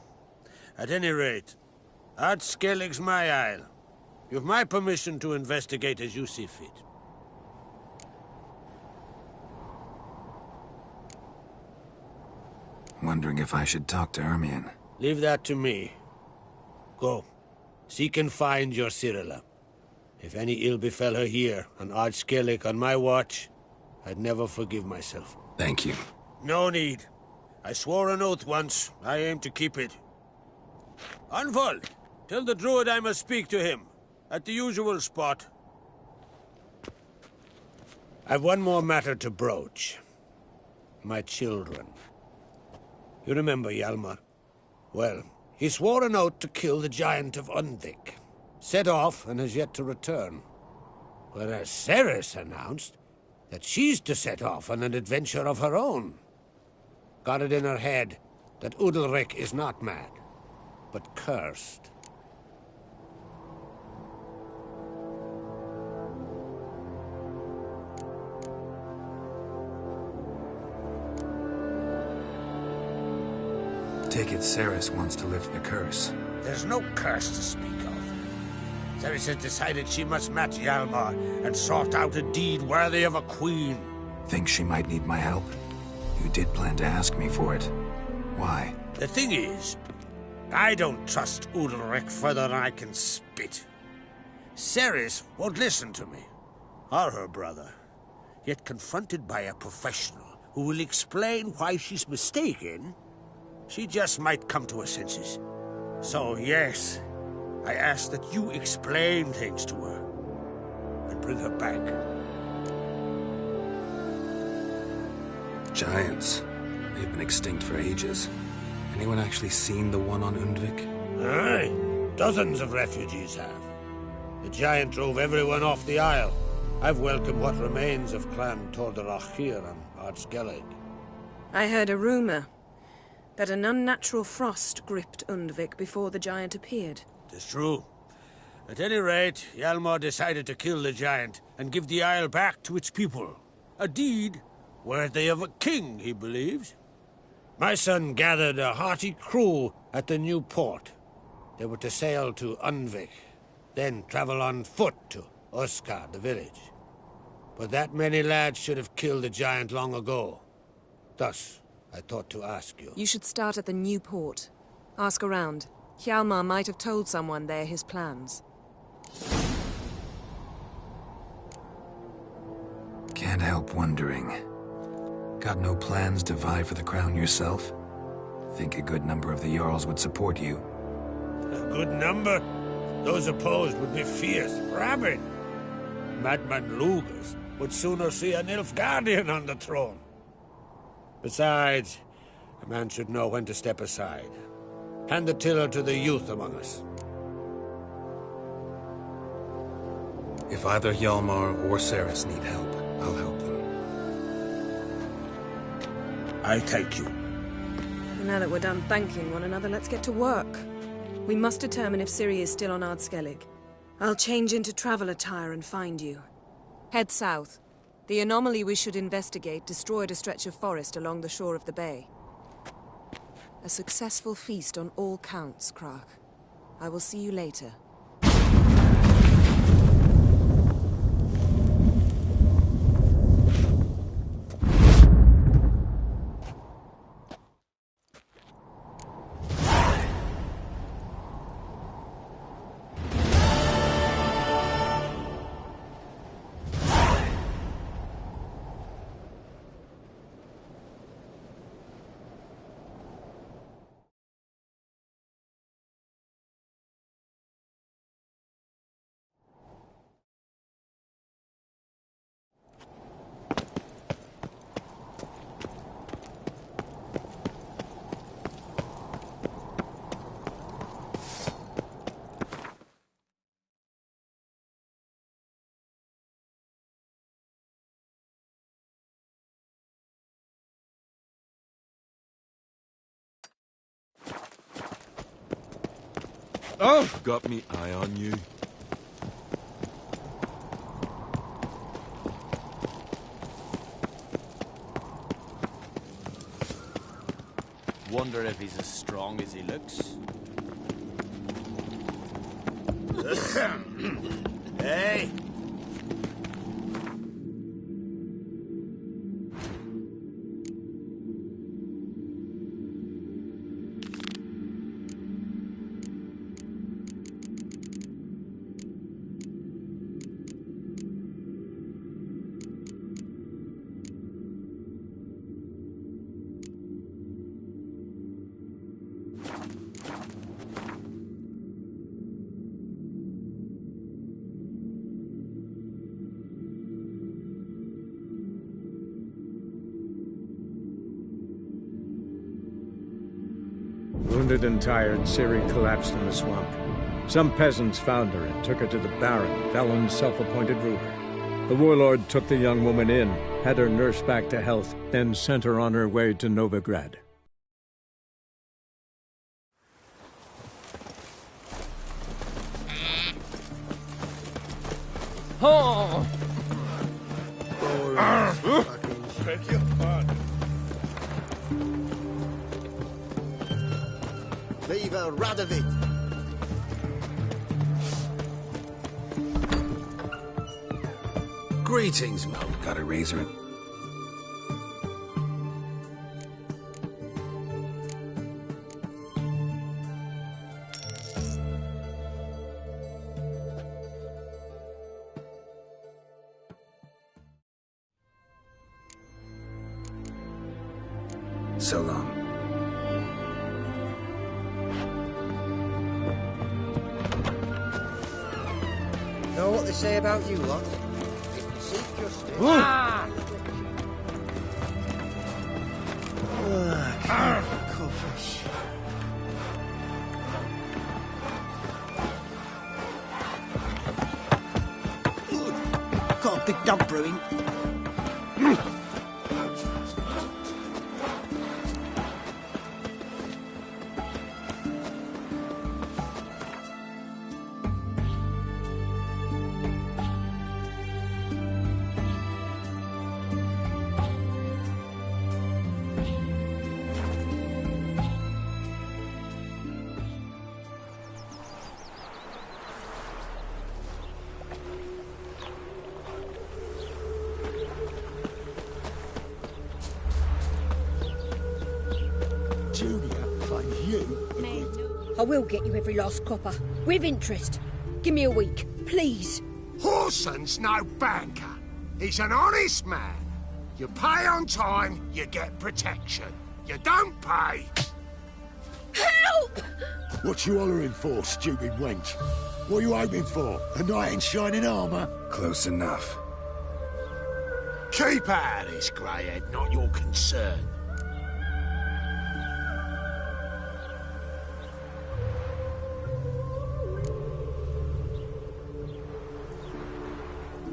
At any rate, Ard Skellig's my isle. You've my permission to investigate as you see fit. Wondering if I should talk to Ermion. Leave that to me. Go. Seek and find your Cyrilla. If any ill befell her here, on Ard Skellig on my watch, I'd never forgive myself. Thank you. No need. I swore an oath once. I aim to keep it. Anvald, tell the druid I must speak to him. At the usual spot. I've one more matter to broach. My children. You remember Hjalmar? Well, he swore an oath to kill the giant of Undvik. Set off and has yet to return. Whereas Ceres announced that she's to set off on an adventure of her own. Got it in her head that Udalric is not mad, but cursed. Take it Ceres wants to lift the curse. There's no curse to speak of. Ceres has decided she must match Hjalmar and sort out a deed worthy of a queen. Think she might need my help? You did plan to ask me for it. Why? The thing is, I don't trust Udalric further than I can spit. Ceres won't listen to me, or her brother. Yet confronted by a professional who will explain why she's mistaken, she just might come to her senses. So, yes, I ask that you explain things to her and bring her back. Giants. They've been extinct for ages. Anyone actually seen the one on Undvik? Aye, dozens of refugees have. The giant drove everyone off the isle. I've welcomed what remains of Clan Tordarach here on Ard Skellig. I heard a rumor that an unnatural frost gripped Undvik before the giant appeared. It's true. At any rate, Hjalmar decided to kill the giant and give the isle back to its people. A deed worthy of a king, he believes. My son gathered a hearty crew at the new port. They were to sail to Undvik, then travel on foot to Oskar, the village. But that many lads should have killed the giant long ago. Thus, I thought to ask you. You should start at the new port. Ask around. Hjalmar might have told someone there his plans. Can't help wondering. Got no plans to vie for the crown yourself? Think a good number of the Jarls would support you. A good number? Those opposed would be fierce, rabid. Madman Lugas would sooner see an Nilfgaardian on the throne. Besides, a man should know when to step aside. Hand the tiller to the youth among us. If either Hjalmar or Ceres need help, I'll help them. I thank you. Now that we're done thanking one another, let's get to work. We must determine if Ciri is still on Ardskellig. I'll change into travel attire and find you. Head south. The anomaly we should investigate destroyed a stretch of forest along the shore of the bay. A successful feast on all counts, Krach. I will see you later. Oh! Got me eye on you. Wonder if he's as strong as he looks. Hey! Wounded and tired, Ciri collapsed in the swamp. Some peasants found her and took her to the Baron, Valen's self-appointed ruler. The warlord took the young woman in, had her nursed back to health, then sent her on her way to Novigrad. Oh! Beg your pardon. Viva Radovid! Greetings, Mo. Got a razor? So long. Know what they say about you lot? If you seek justice... Ah! Cuffs. Got a big dog brewing. I will get you every last copper. With interest. Give me a week, please. Horson's no banker. He's an honest man. You pay on time, you get protection. You don't pay... Help! What you hollering for, stupid wench? What are you hoping for? A knight in shining armour? Close enough. Keep out of this, greyhead, not your concern.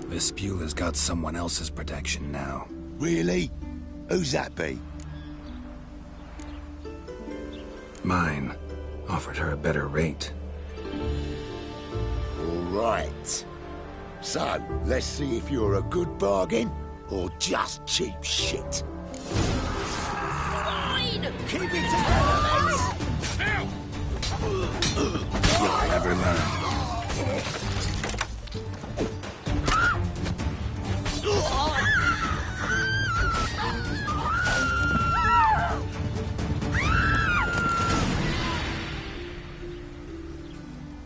Vespula's got someone else's protection now. Really? Who's that be? Mine. Offered her a better rate. All right. So, let's see if you're a good bargain or just cheap shit. Fine! Keep it together, You'll never learn.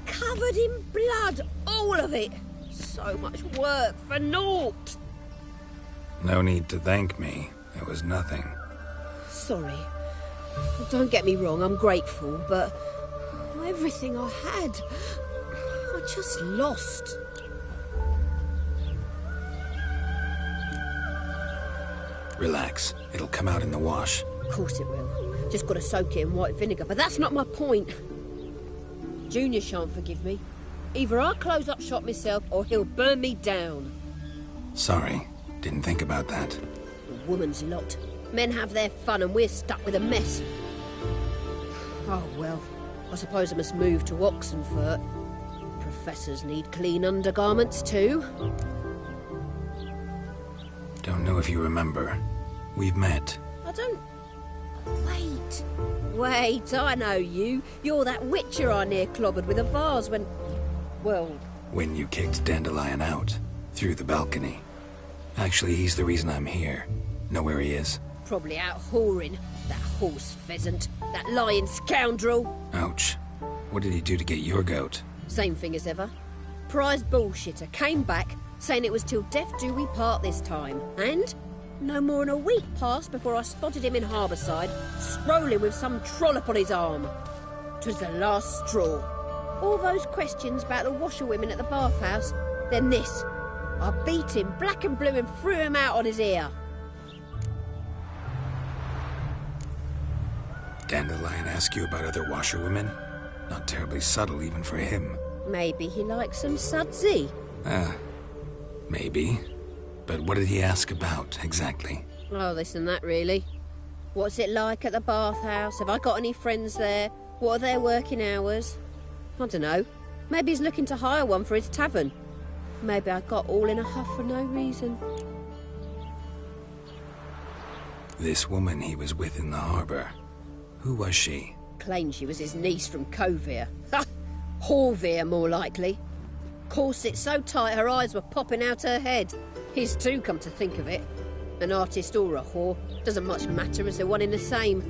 Covered in blood, all of it. So much work for naught. No need to thank me. It was nothing. Sorry. Don't get me wrong, I'm grateful, but everything I had, I just lost. Relax. It'll come out in the wash. Of course it will. Just gotta soak it in white vinegar, but that's not my point. Junior shan't forgive me. Either I'll close up shop myself or he'll burn me down. Sorry. Didn't think about that. A woman's lot. Men have their fun and we're stuck with a mess. Oh, well. I suppose I must move to Oxenfurt. Professors need clean undergarments too. Don't know if you remember. We've met. I don't... Wait, I know you. You're that witcher I near clobbered with a vase when... Well... When you kicked Dandelion out. Through the balcony. Actually, he's the reason I'm here. Know where he is? Probably out whoring. That horse pheasant. That lying scoundrel. Ouch. What did he do to get your goat? Same thing as ever. Prize bullshitter came back, saying it was till death do we part this time. And... no more than a week passed before I spotted him in Harbourside, strolling with some trollop on his arm. 'Twas the last straw. All those questions about the washerwomen at the bathhouse, then this. I beat him black and blue and threw him out on his ear. Dandelion ask you about other washerwomen? Not terribly subtle even for him. Maybe he likes some sudsy. Maybe. But what did he ask about, exactly? Oh, this and that, really. What's it like at the bathhouse? Have I got any friends there? What are their working hours? I don't know. Maybe he's looking to hire one for his tavern. Maybe I got all in a huff for no reason. This woman he was with in the harbour. Who was she? Claimed she was his niece from Kovir. Ha! Horvir, more likely. Corset so tight her eyes were popping out her head. His too, come to think of it. An artist or a whore. Doesn't much matter as they're one in the same.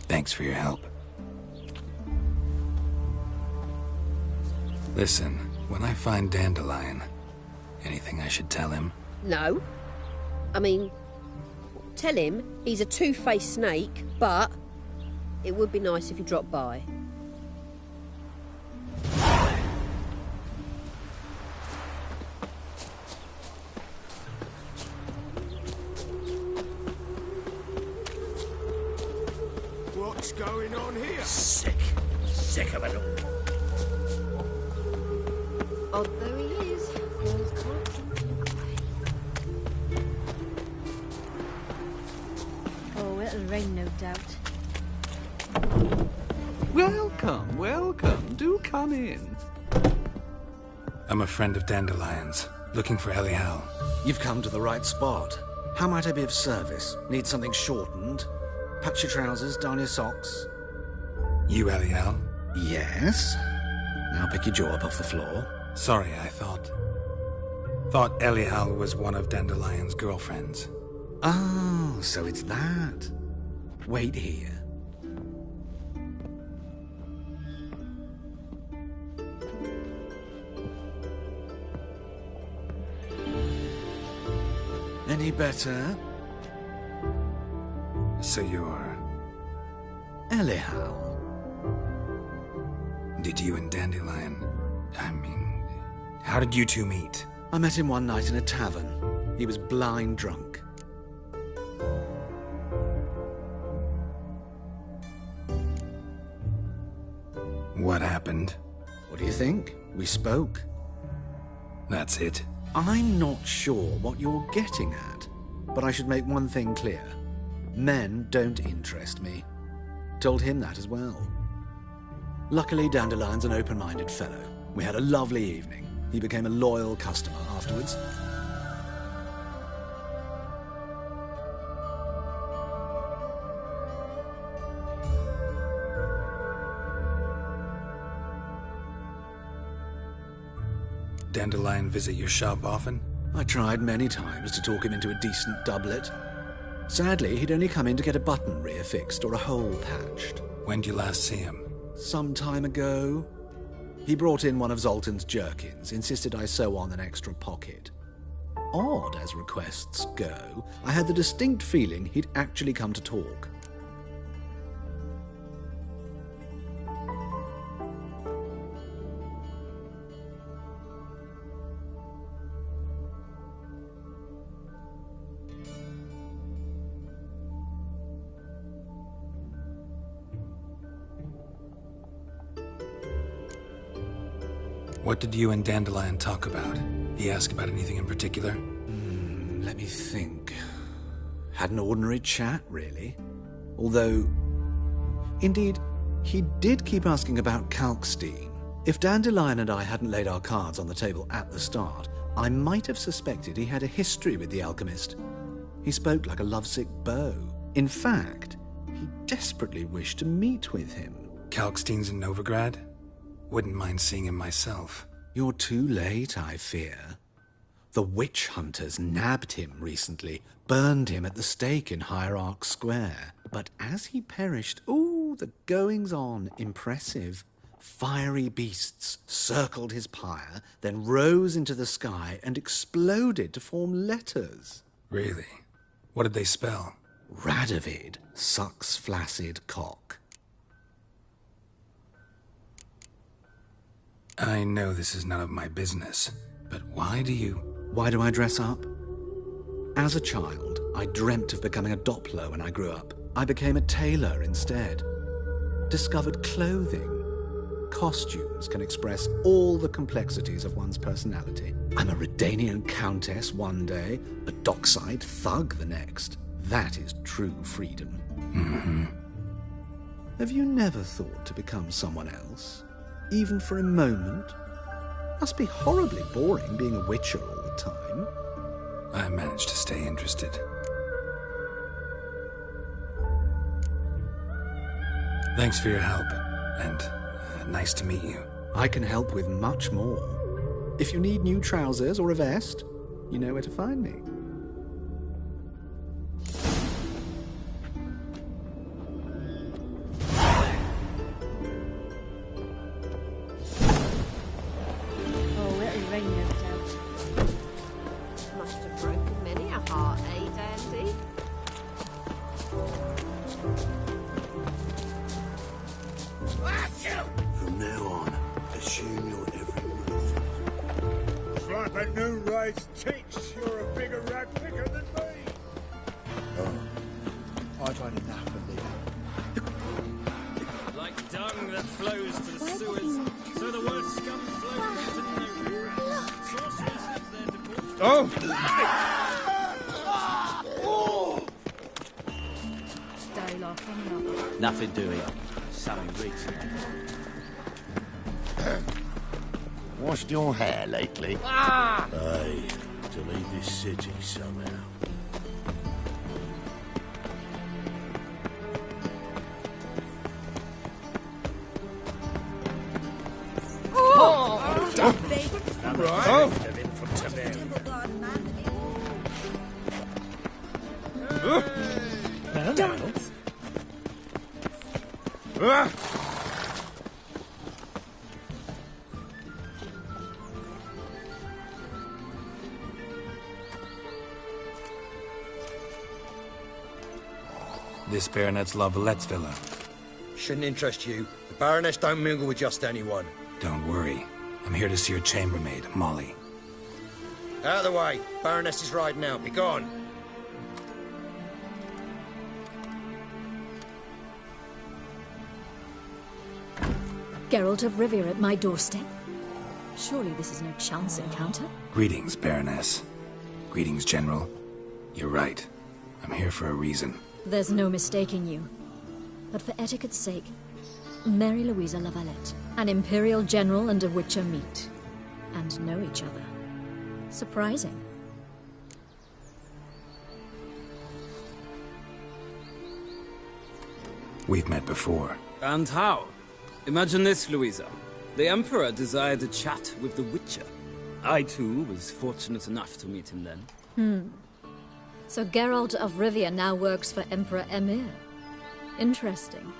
Thanks for your help. Listen, when I find Dandelion, anything I should tell him? No. I mean, tell him he's a two-faced snake, but it would be nice if he dropped by. What's going on here? Sick of it all. Although he is, those can't drink him away. Oh, it'll rain, no doubt. Welcome, welcome. Do come in. I'm a friend of Dandelion's, looking for Elial. You've come to the right spot. How might I be of service? Need something shortened? Patch your trousers, darn your socks. You Elial? Yes. Now pick your jaw up off the floor. Sorry, I thought Elial was one of Dandelion's girlfriends. Oh, so it's that. Wait here. Any better? So you're... Elial. did you and Dandelion... how did you two meet? I met him one night in a tavern. He was blind drunk. What happened? What do you think? We spoke. That's it? I'm not sure what you're getting at, but I should make one thing clear. Men don't interest me. Told him that as well. Luckily, Dandelion's an open-minded fellow. We had a lovely evening. He became a loyal customer afterwards. Dandelion visit your shop often? I tried many times to talk him into a decent doublet. Sadly, he'd only come in to get a button reaffixed or a hole patched. When did you last see him? Some time ago. He brought in one of Zoltan's jerkins, insisted I sew on an extra pocket. Odd as requests go, I had the distinct feeling he'd actually come to talk. What did you and Dandelion talk about? He asked about anything in particular? Let me think. Had an ordinary chat, really. Although, indeed, he did keep asking about Kalkstein. If Dandelion and I hadn't laid our cards on the table at the start, I might have suspected he had a history with the alchemist. He spoke like a lovesick beau. In fact, he desperately wished to meet with him. Kalkstein's in Novigrad? Wouldn't mind seeing him myself. You're too late, I fear. The witch hunters nabbed him recently, burned him at the stake in Hierarch Square. But as he perished, the goings-on, impressive. Fiery beasts circled his pyre, then rose into the sky and exploded to form letters. Really? What did they spell? Radovid sucks flaccid cock. I know this is none of my business, but why do I dress up? As a child, I dreamt of becoming a Doppler when I grew up. I became a tailor instead. Discovered clothing. Costumes can express all the complexities of one's personality. I'm a Redanian countess one day, a dockside thug the next. That is true freedom. Mm-hmm. Have you never thought to become someone else? Even for a moment? Must be horribly boring being a witcher all the time. I managed to stay interested. Thanks for your help, and nice to meet you. I can help with much more. If you need new trousers or a vest, you know where to find me. Nothing doing. Something recent. Washed your hair lately? Aye, to leave this city somehow. This baronet's La Vallette's villa. shouldn't interest you. The Baroness don't mingle with just anyone. Don't worry. I'm here to see your chambermaid, Molly. Out of the way. Baroness is riding out. Be gone. Geralt of Rivia at my doorstep? Surely this is no chance encounter? Greetings, Baroness. Greetings, General. You're right. I'm here for a reason. There's no mistaking you. But for etiquette's sake, Mary Louisa Lavalette, an Imperial General and a Witcher meet. And know each other. Surprising. We've met before. And how? Imagine this, Louisa. The Emperor desired a chat with the Witcher. I, too, was fortunate enough to meet him then. So Geralt of Rivia now works for Emperor Emir. Interesting.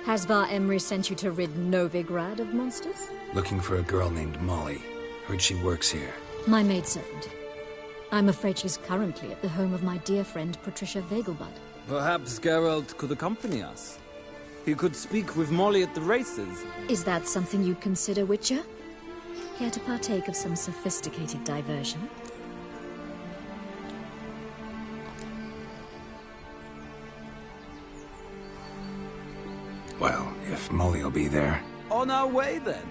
Has Var Emry sent you to rid Novigrad of monsters? Looking for a girl named Molly. Heard she works here. My maidservant. I'm afraid she's currently at the home of my dear friend Patricia Vegelbud. Perhaps Geralt could accompany us. He could speak with Molly at the races. Is that something you'd consider, Witcher? Care to partake of some sophisticated diversion? Well, if Molly will be there. On our way, then.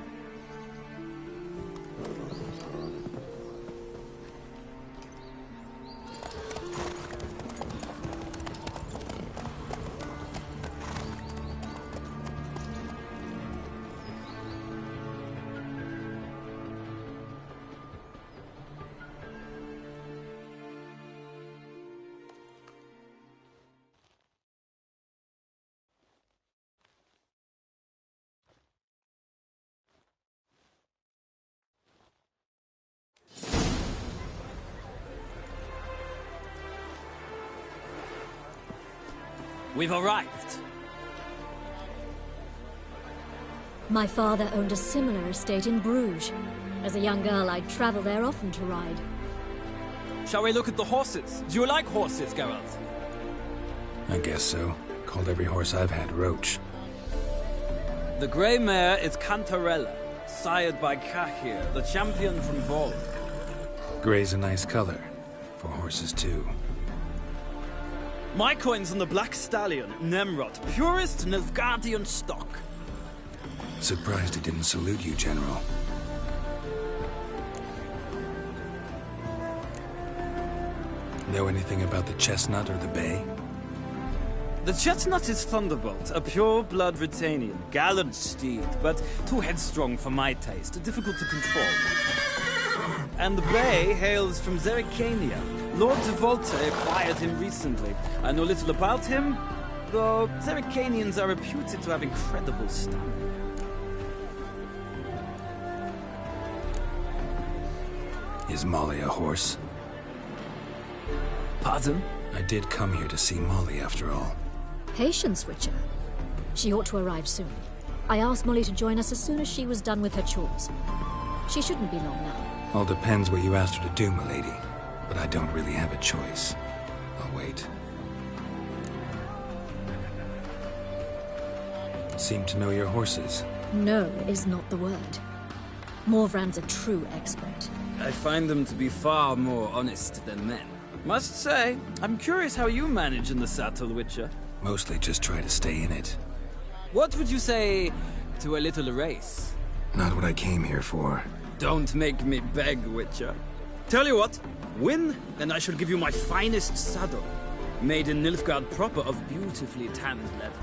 We've arrived. My father owned a similar estate in Bruges. As a young girl, I'd travel there often to ride. Shall we look at the horses? Do you like horses, Geralt? I guess so. Called every horse I've had Roach. The grey mare is Cantarella, sired by Cahir, the champion from Vol. Grey's a nice color. For horses, too. My coin's on the Black Stallion, Nemrod, purest Nilfgaardian stock. Surprised he didn't salute you, General. Know anything about the chestnut or the bay? The chestnut is Thunderbolt, a pure-blood Britannian, gallant steed, but too headstrong for my taste, difficult to control. And the bay hails from Zerrikania. Lord de Volta acquired him recently. I know little about him, though Zerrikanians are reputed to have incredible stamina. Is Molly a horse? Pardon? I did come here to see Molly, after all. Patience, Witcher. She ought to arrive soon. I asked Molly to join us as soon as she was done with her chores. She shouldn't be long now. All depends what you asked her to do, milady. But I don't really have a choice. I'll wait. Seem to know your horses. No is not the word. Morvran's a true expert. I find them to be far more honest than men. Must say, I'm curious how you manage in the saddle, Witcher. Mostly just try to stay in it. What would you say to a little race? Not what I came here for. Don't make me beg, Witcher. Tell you what, win, and I shall give you my finest saddle. Made in Nilfgaard proper of beautifully tanned leather.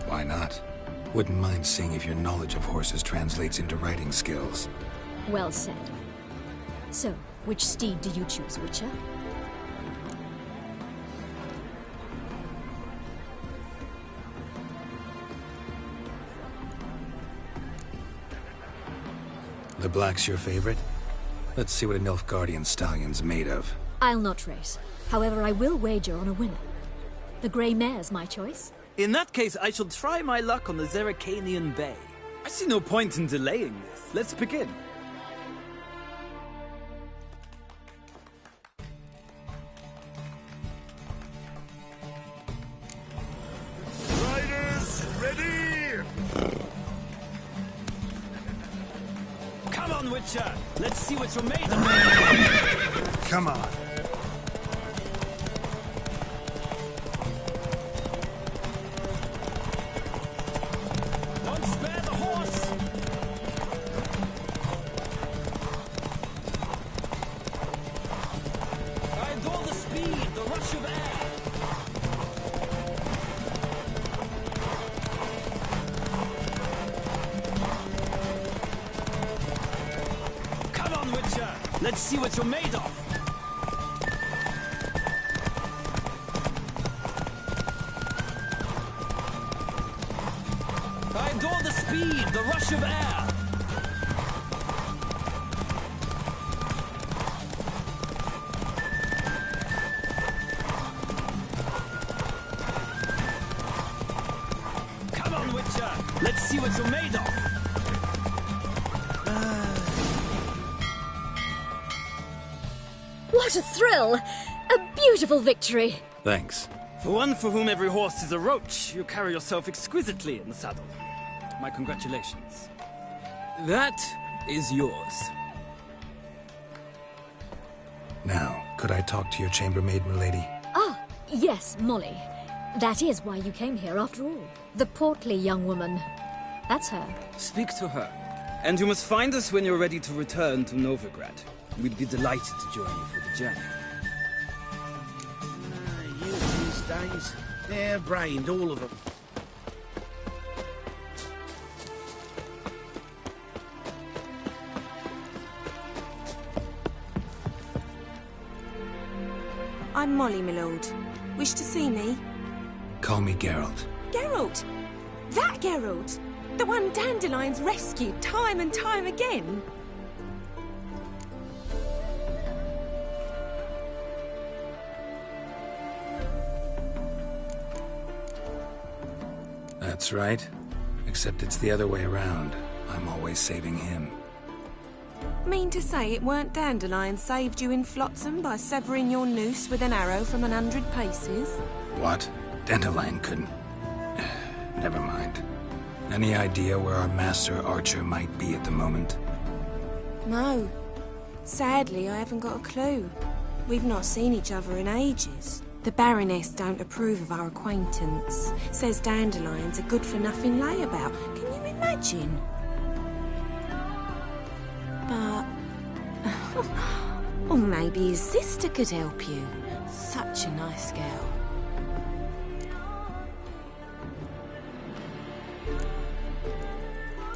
Why not? Wouldn't mind seeing if your knowledge of horses translates into riding skills. Well said. So, which steed do you choose, Witcher? The black's your favorite? Let's see what a Nilfgaardian stallion's made of. I'll not race. However, I will wager on a winner. The grey mare's my choice. In that case, I shall try my luck on the Zerrikanian Bay. I see no point in delaying this. Let's begin. Witcher! Let's see what you're made of! Come on. Don't spare the horse! I adore the speed, the rush of air! Come on, Witcher! Let's see what you're made of! I adore the speed, the rush of air! Come on, Witcher! Let's see what you're made of! What a thrill! A beautiful victory! Thanks. For one for whom every horse is a roach, you carry yourself exquisitely in the saddle. My congratulations. That is yours. Now, could I talk to your chambermaid, milady? Ah, yes, Molly. That is why you came here after all. The portly young woman. That's her. Speak to her. And you must find us when you're ready to return to Novigrad. We'd be delighted to join you for the journey. Youth these days, they're brained, all of them. I'm Molly, my lord. Wish to see me? Call me Geralt. Geralt! That Geralt! The one Dandelion's rescued time and time again! That's right. Except it's the other way around. I'm always saving him. Mean to say it weren't Dandelion saved you in Flotsam by severing your noose with an arrow from 100 paces? What? Dandelion couldn't... Never mind. Any idea where our master archer might be at the moment? No. Sadly, I haven't got a clue. We've not seen each other in ages. The Baroness don't approve of our acquaintance. Says Dandelion's a good-for-nothing layabout. Can you imagine? But... or maybe his sister could help you. Such a nice girl.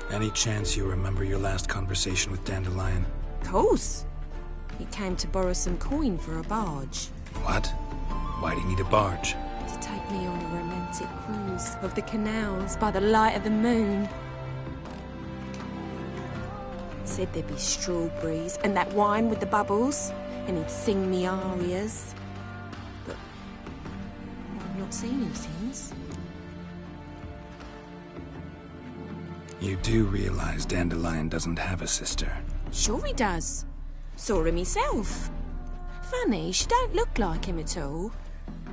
Any chance you remember your last conversation with Dandelion? Of course. He came to borrow some coin for a barge. What? Why do you need a barge? To take me on a romantic cruise of the canals by the light of the moon. Said there'd be strawberries and that wine with the bubbles, and he'd sing me arias. But I've not seen him since. You do realize Dandelion doesn't have a sister? Sure he does. Saw him myself. Funny, she don't look like him at all.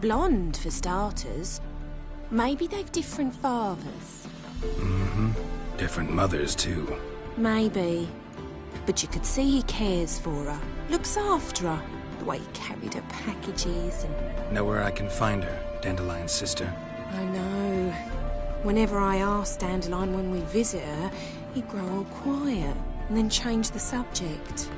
Blonde, for starters. Maybe they've different fathers. Mm-hmm. Different mothers, too. Maybe. But you could see he cares for her. Looks after her. The way he carried her packages and... Know where I can find her, Dandelion's sister? I know. Whenever I ask Dandelion when we visit her, he'd grow all quiet and then change the subject.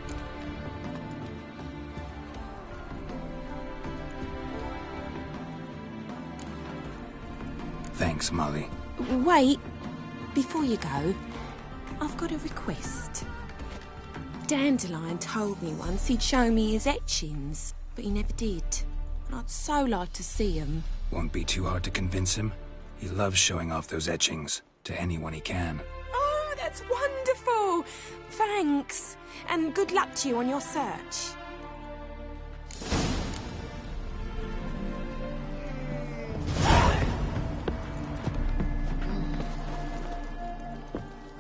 Thanks, Molly. Wait. Before you go, I've got a request. Dandelion told me once he'd show me his etchings, but he never did. And I'd so like to see them. Won't be too hard to convince him. He loves showing off those etchings to anyone he can. Oh, that's wonderful! Thanks. And good luck to you on your search.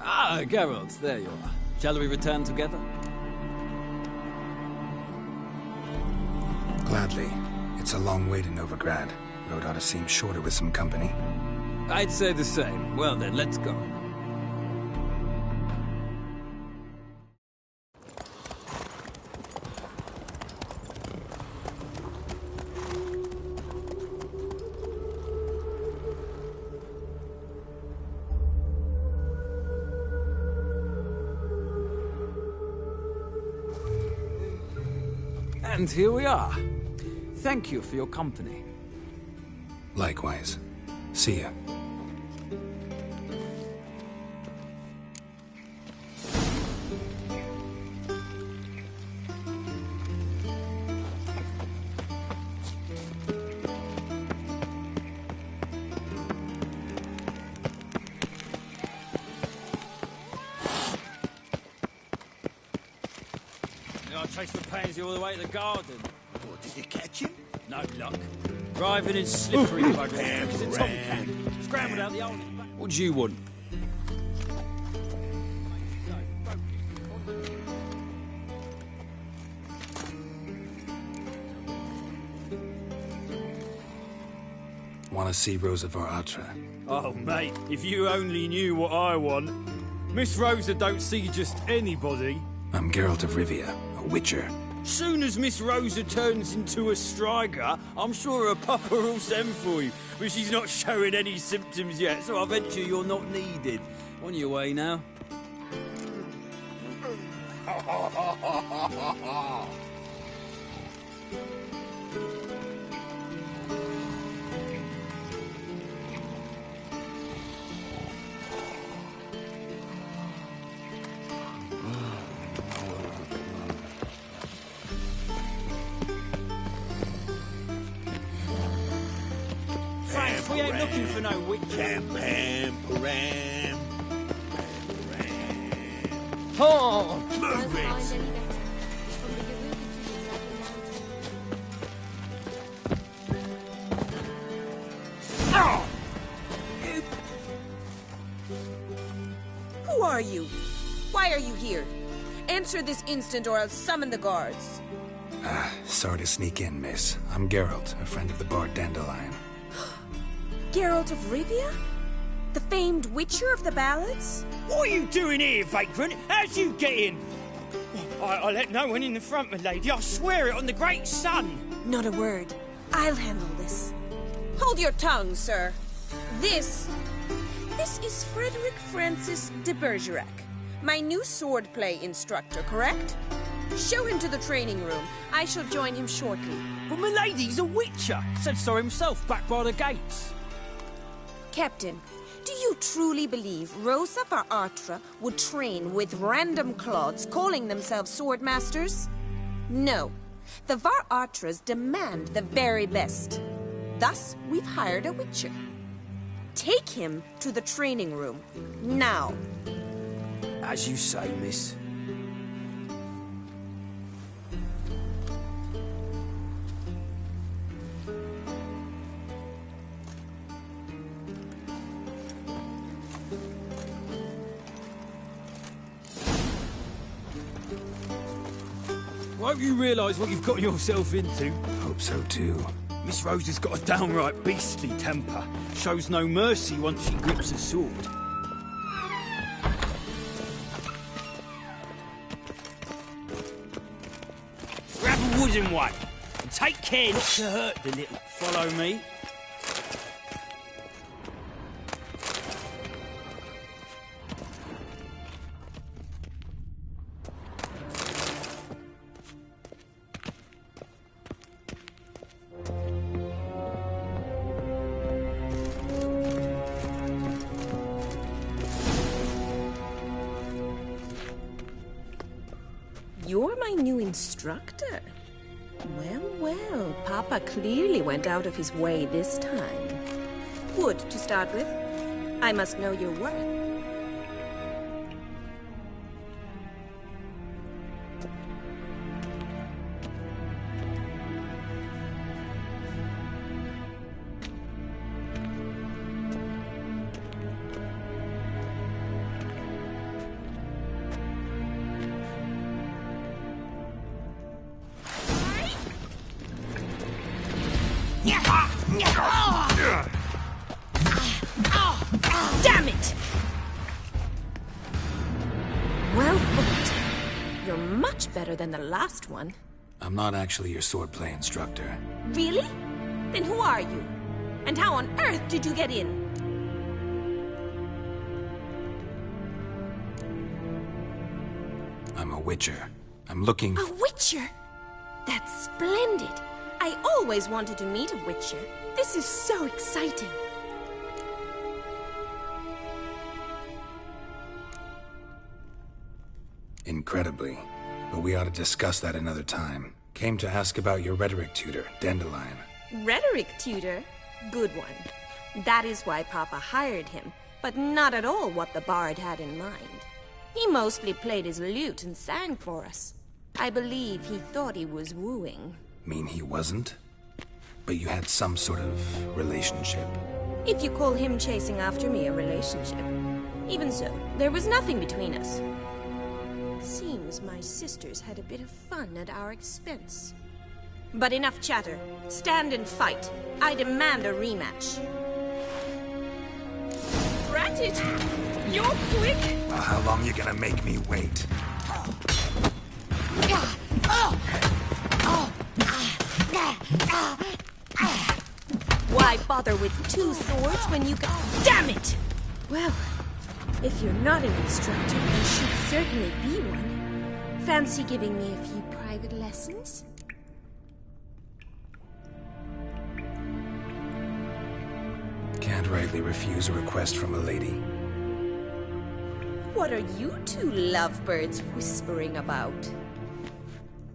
Ah, Geralt, there you are. Shall we return together? Gladly. It's a long way to Novigrad. Road ought to seem shorter with some company. I'd say the same. Well then, let's go. And here we are. Thank you for your company. Likewise. See ya. I chased the pansy all the way to the garden. What, did you catch him? No luck. Driving in slippery buggers. He's a tomcat. Scrambled out the old... What do you want? Want to see Rosa var Atra? Oh, mate, if you only knew what I want. Miss Rosa don't see just anybody. I'm Geralt of Rivia, a witcher. Soon as Miss Rosa turns into a striker, I'm sure her papa will send for you. But she's not showing any symptoms yet, so I venture you're not needed. On your way now. Frank, we ain't looking for no witch. Oh! Move it! Who are you? Why are you here? Answer this instant or I'll summon the guards. Sorry to sneak in, miss. I'm Geralt, a friend of the bard Dandelion. Geralt of Rivia? The famed witcher of the ballads? What are you doing here, vagrant? How'd you get in? I let no one in the front, my lady. I swear it on the great sun. Not a word. I'll handle this. Hold your tongue, sir. This is Frederick Francis de Bergerac, my new swordplay instructor, correct? Show him to the training room. I shall join him shortly. But my lady's a witcher. Said so himself back by the gates. Captain, do you truly believe Rosa var Atra would train with random clods calling themselves swordmasters? No. The var Atras demand the very best. Thus, we've hired a witcher. Take him to the training room. Now. As you say, miss. Hope you realise what you've got yourself into. Hope so too. Miss Rosa's got a downright beastly temper. Shows no mercy once she grips a sword. Grab a wooden one. And take care not to hurt the little... Follow me. You're my new instructor. Well, well, Papa clearly went out of his way this time. Wood, to start with. I must know your worth. Damn it! Well fought. You're much better than the last one. I'm not actually your swordplay instructor. Really? Then who are you? And how on earth did you get in? I'm a witcher. I'm looking... A witcher? That's splendid. I always wanted to meet a Witcher. This is so exciting. Incredibly. But we ought to discuss that another time. Came to ask about your rhetoric tutor, Dandelion. Rhetoric tutor? Good one. That is why Papa hired him, but not at all what the bard had in mind. He mostly played his lute and sang for us. I believe he thought he was wooing. Mean he wasn't? But you had some sort of relationship. If you call him chasing after me a relationship. Even so, there was nothing between us. Seems my sisters had a bit of fun at our expense. But enough chatter. Stand and fight. I demand a rematch. Drat it! You're quick! Well, how long you gonna make me wait? Why bother with two swords when you can... Damn it! Well, if you're not an instructor, you should certainly be one. Fancy giving me a few private lessons? Can't rightly refuse a request from a lady. What are you two lovebirds whispering about?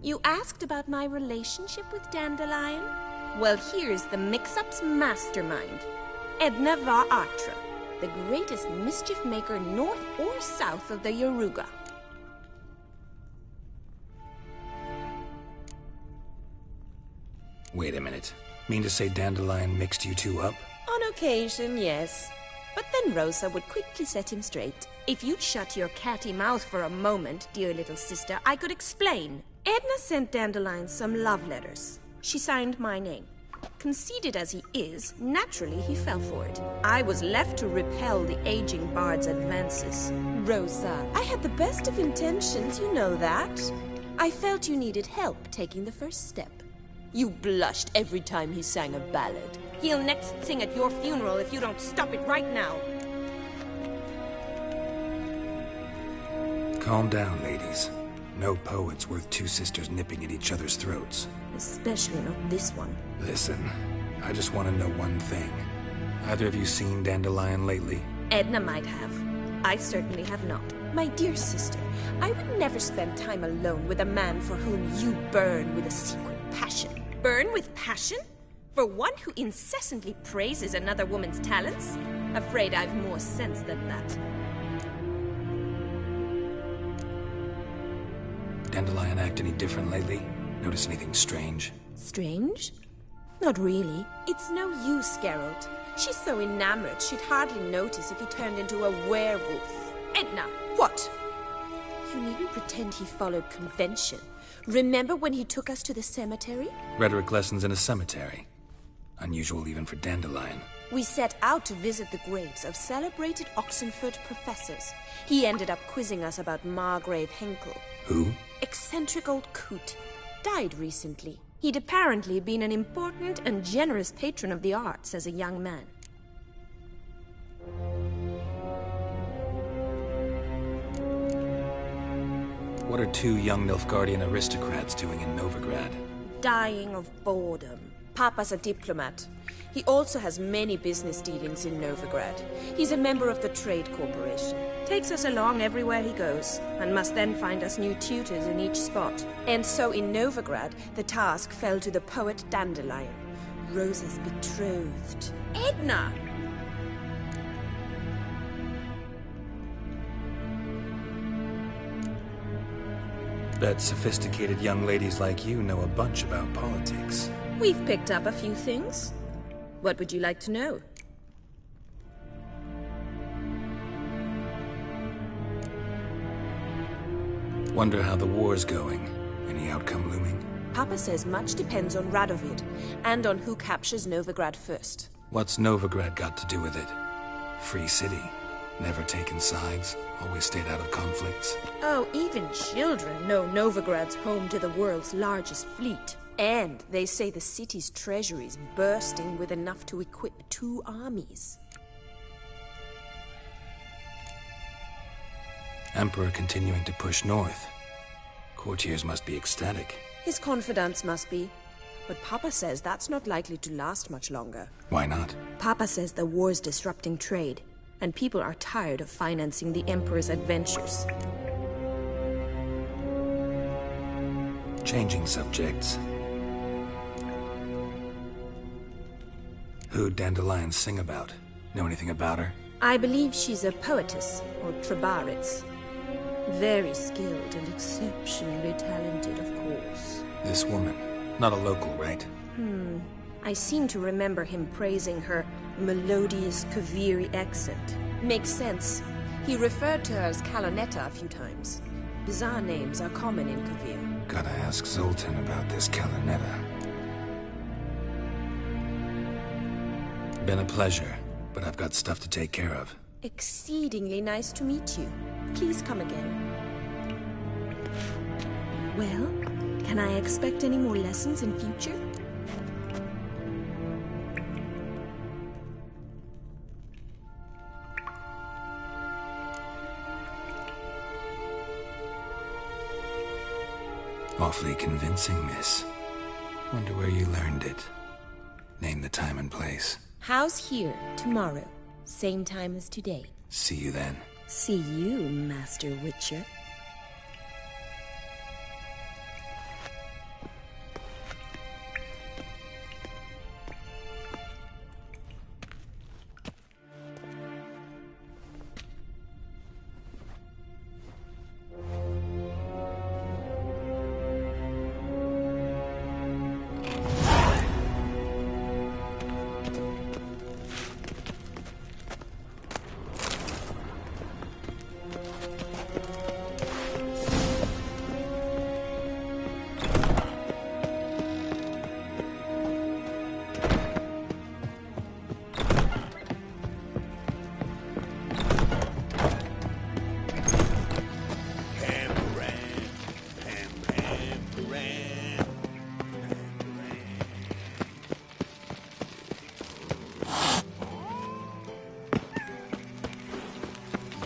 You asked about my relationship with Dandelion? Well, here's the mix-up's mastermind. Edna var Atra, the greatest mischief maker north or south of the Yaruga. Wait a minute. Mean to say Dandelion mixed you two up? On occasion, yes. But then Rosa would quickly set him straight. If you'd shut your catty mouth for a moment, dear little sister, I could explain. Edna sent Dandelion some love letters. She signed my name. Conceited as he is, naturally he fell for it. I was left to repel the aging bard's advances. Rosa, I had the best of intentions, you know that. I felt you needed help taking the first step. You blushed every time he sang a ballad. He'll next sing at your funeral if you don't stop it right now. Calm down, ladies. No poet's worth two sisters nipping at each other's throats. Especially not this one. Listen, I just want to know one thing. Either of you seen Dandelion lately? Edna might have. I certainly have not. My dear sister, I would never spend time alone with a man for whom you burn with a secret passion. Burn with passion? For one who incessantly praises another woman's talents? Afraid I've more sense than that. Dandelion act any different lately? Notice anything strange? Strange? Not really. It's no use, Geralt. She's so enamored she'd hardly notice if he turned into a werewolf. Edna, what? You needn't pretend he followed convention. Remember when he took us to the cemetery? Rhetoric lessons in a cemetery. Unusual even for Dandelion. We set out to visit the graves of celebrated Oxenford professors. He ended up quizzing us about Margrave Henkel. Who? Eccentric old coot. Died recently. He'd apparently been an important and generous patron of the arts as a young man. What are two young Nilfgaardian aristocrats doing in Novigrad? Dying of boredom. Papa's a diplomat. He also has many business dealings in Novigrad. He's a member of the Trade Corporation. Takes us along everywhere he goes, and must then find us new tutors in each spot. And so in Novigrad, the task fell to the poet Dandelion, Rosa's betrothed. Edna! Bet sophisticated young ladies like you know a bunch about politics. We've picked up a few things. What would you like to know? Wonder how the war's going. Any outcome looming? Papa says much depends on Radovid, and on who captures Novigrad first. What's Novigrad got to do with it? Free city. Never taken sides. Always stayed out of conflicts. Oh, even children know Novigrad's home to the world's largest fleet. And they say the city's treasury's bursting with enough to equip 2 armies. Emperor continuing to push north. Courtiers must be ecstatic. His confidants must be. But Papa says that's not likely to last much longer. Why not? Papa says the war's disrupting trade, and people are tired of financing the Emperor's adventures. Changing subjects. Who'd Dandelion sing about? Know anything about her? I believe she's a poetess, or trabaritz. Very skilled and exceptionally talented, of course. This woman. Not a local, right? I seem to remember him praising her melodious Kaviri accent. Makes sense. He referred to her as Kalonetta a few times. Bizarre names are common in Kavir. Gotta ask Zoltan about this Kalonetta. Been a pleasure, but I've got stuff to take care of. Exceedingly nice to meet you. Please come again. Well, can I expect any more lessons in future? Awfully convincing, miss. Wonder where you learned it. Name the time and place. House here, tomorrow. Same time as today. See you then. See you, Master Witcher.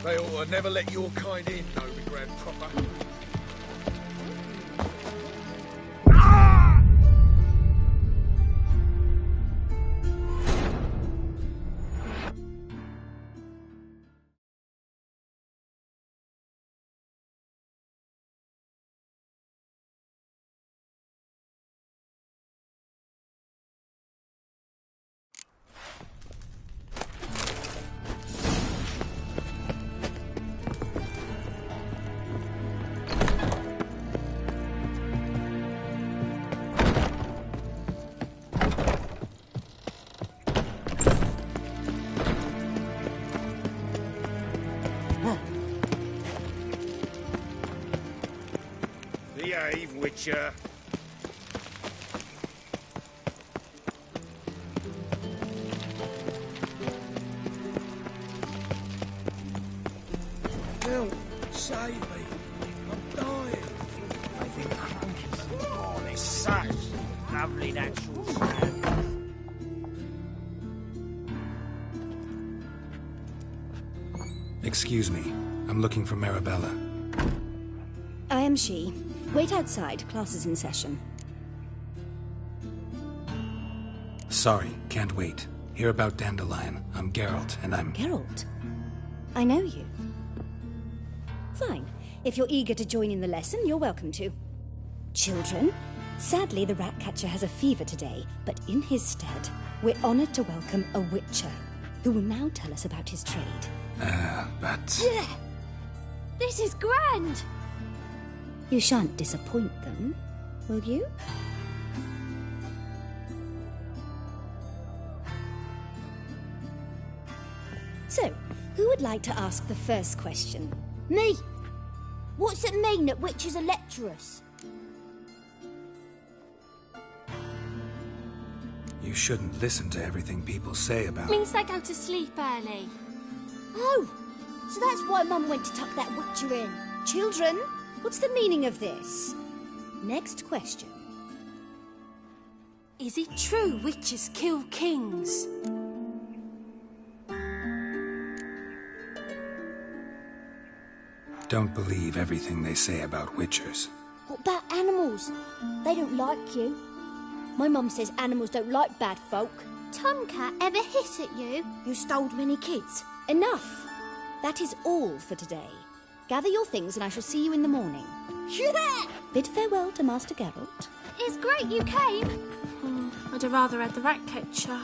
They ought to never let your kind in, no regret proper. Behave, Witcher. Help! Save me! I'm dying! I think oh, there's such lovely natural sound. Excuse me. I'm looking for Marabella. I am she. Wait outside. Class is in session. Sorry, can't wait. Hear about Dandelion. I'm Geralt, and I'm... Geralt? I know you. Fine. If you're eager to join in the lesson, you're welcome to. Children, sadly the Ratcatcher has a fever today, but in his stead, we're honored to welcome a Witcher, who will now tell us about his trade. But... Yeah. This is grand! You shan't disappoint them, will you? So, who would like to ask the first question? Me! What's it mean that witches are lecturers? You shouldn't listen to everything people say about... Means they go to sleep early. Oh! So that's why Mum went to tuck that witcher in. Children, what's the meaning of this? Next question. Is it true witches kill kings? Don't believe everything they say about witchers. What about animals? animals. They don't like you. My mum says animals don't like bad folk. Tomcat ever hiss at you? You stole many kids. Enough. That is all for today. Gather your things and I shall see you in the morning. Yeah! Bid farewell to Master Geralt. It's great you came. Oh, I'd have rather had the rat catcher.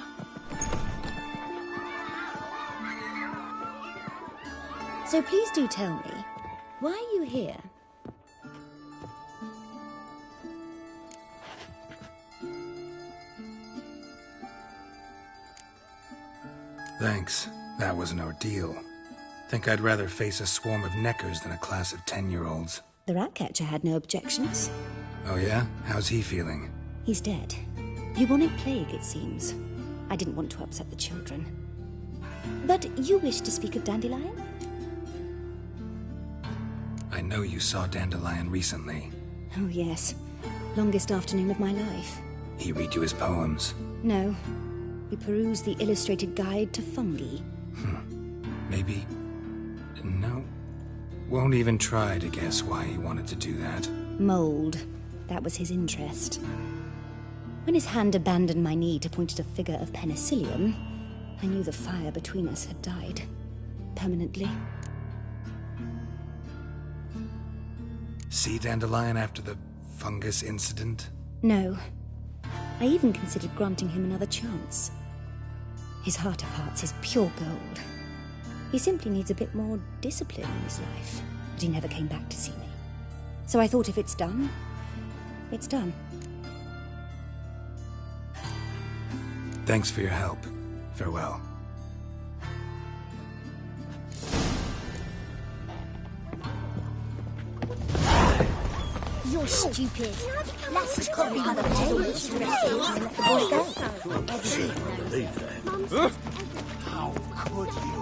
So please do tell me, why are you here? Thanks. That was an ordeal. Think I'd rather face a swarm of neckers than a class of 10-year-olds. The rat catcher had no objections. Oh yeah? How's he feeling? He's dead. Bubonic plague, it seems. I didn't want to upset the children. But you wish to speak of Dandelion? I know you saw Dandelion recently. Oh, yes. Longest afternoon of my life. He read you his poems? No. We perused the illustrated guide to fungi. Maybe... No. Won't even try to guess why he wanted to do that. Mold. That was his interest. When his hand abandoned my knee to point at a figure of penicillium, I knew the fire between us had died. Permanently. See Dandelion after the fungus incident? No. I even considered granting him another chance. His heart of hearts is pure gold. He simply needs a bit more discipline in his life. But he never came back to see me. So I thought if it's done, it's done. Thanks for your help. Farewell. You're stupid. Lassie can't be other dresses. Believe that. How could you?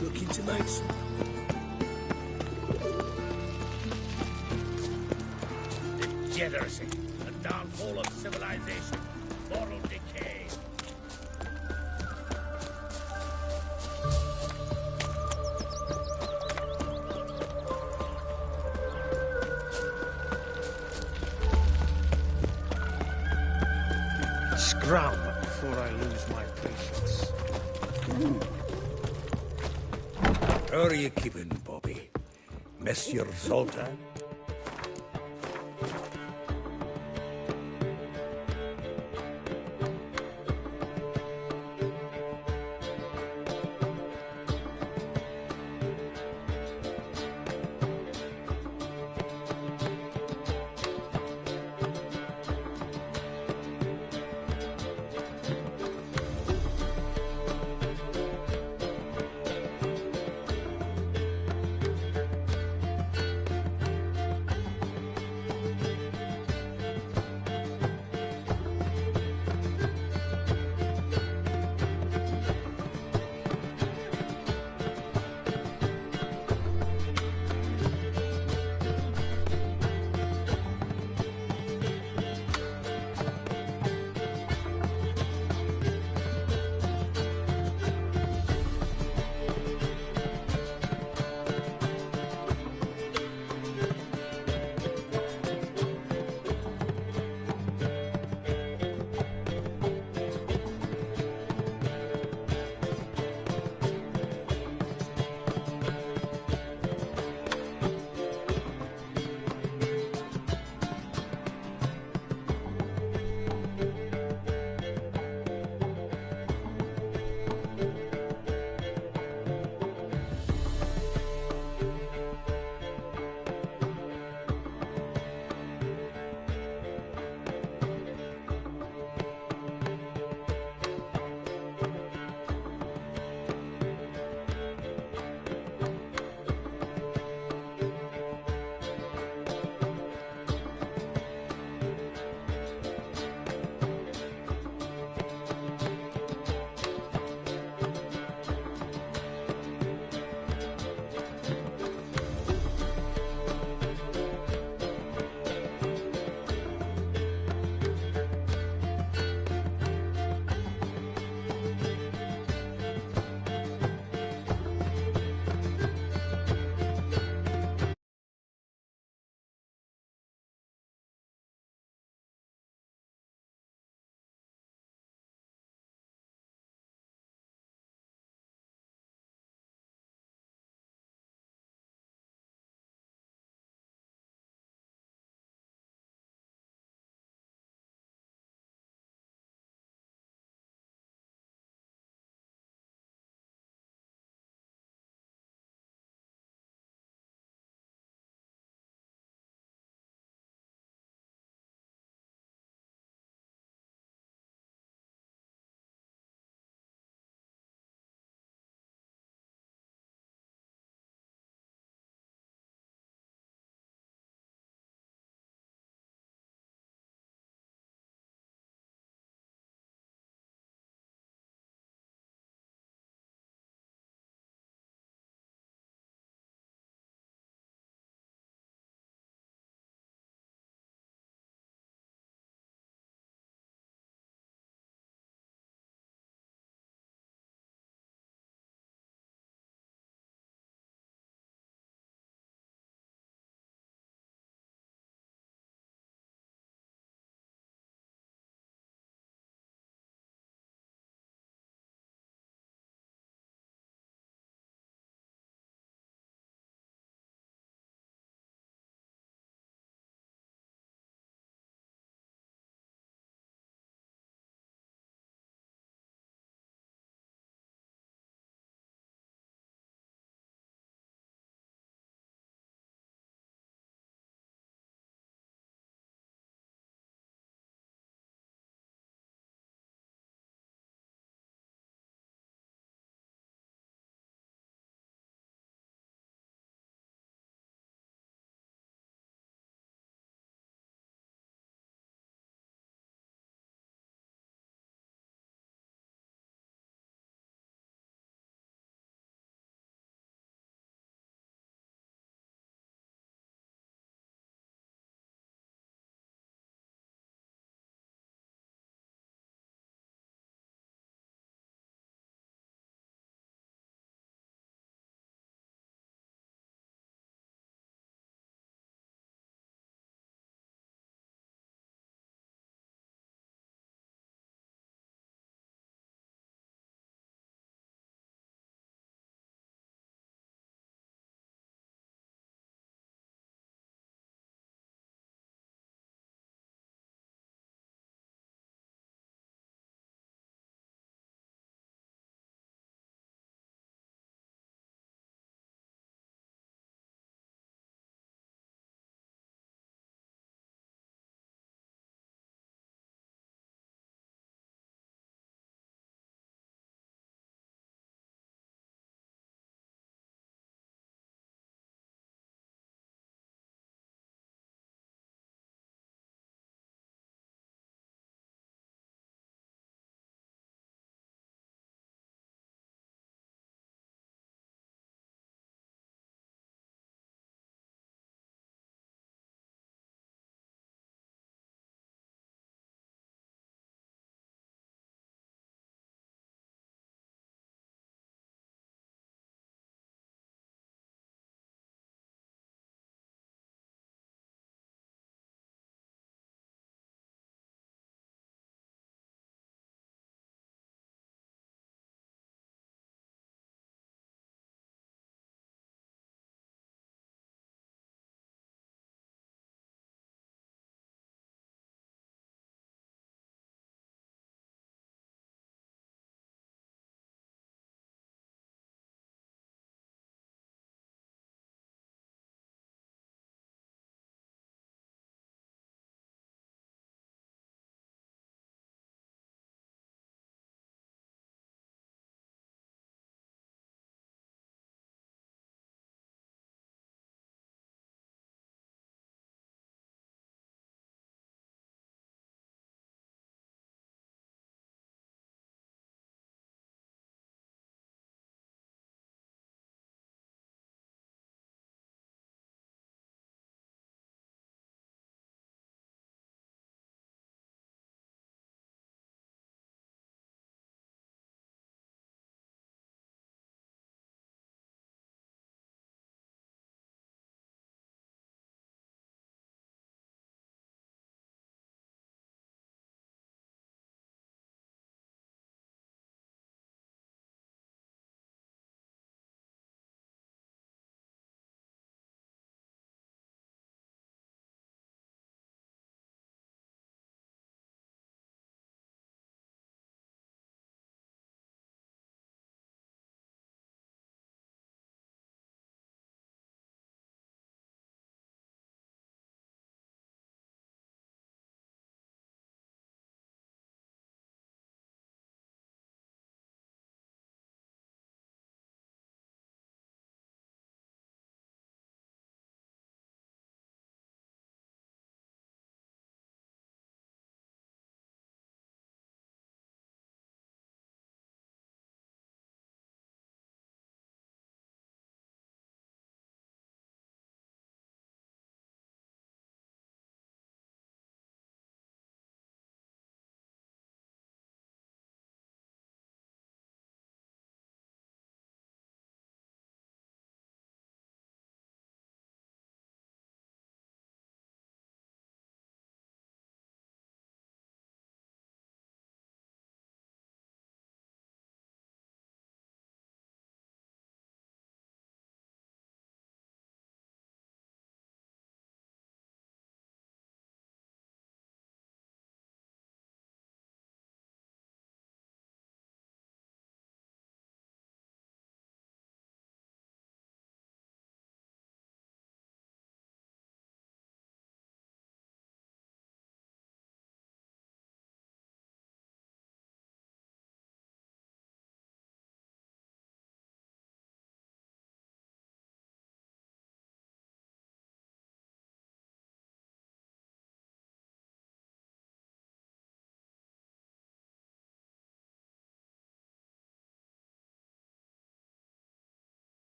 Looking to make some. Degeneracy, the downfall of civilization, moral decay. Scram before I lose my patience. How are you keeping, Bobby? Monsieur Zoltan?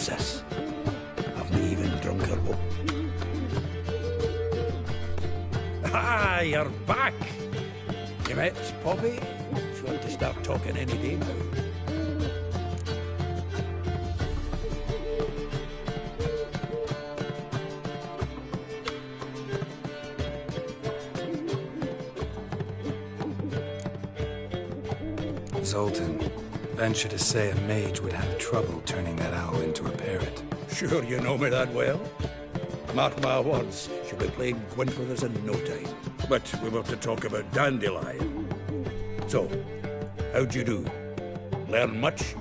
princess. Have me even drunk her up. Ah, you're back! You met Poppy? She's going to start talking any day now. Zoltan, venture to say a mage would have trouble turning that owl into a parrot. Sure you know me that well? Mark my words, she'll be playing Gwent with us in no time. But we were to talk about Dandelion. So, how'd you do? Learn much?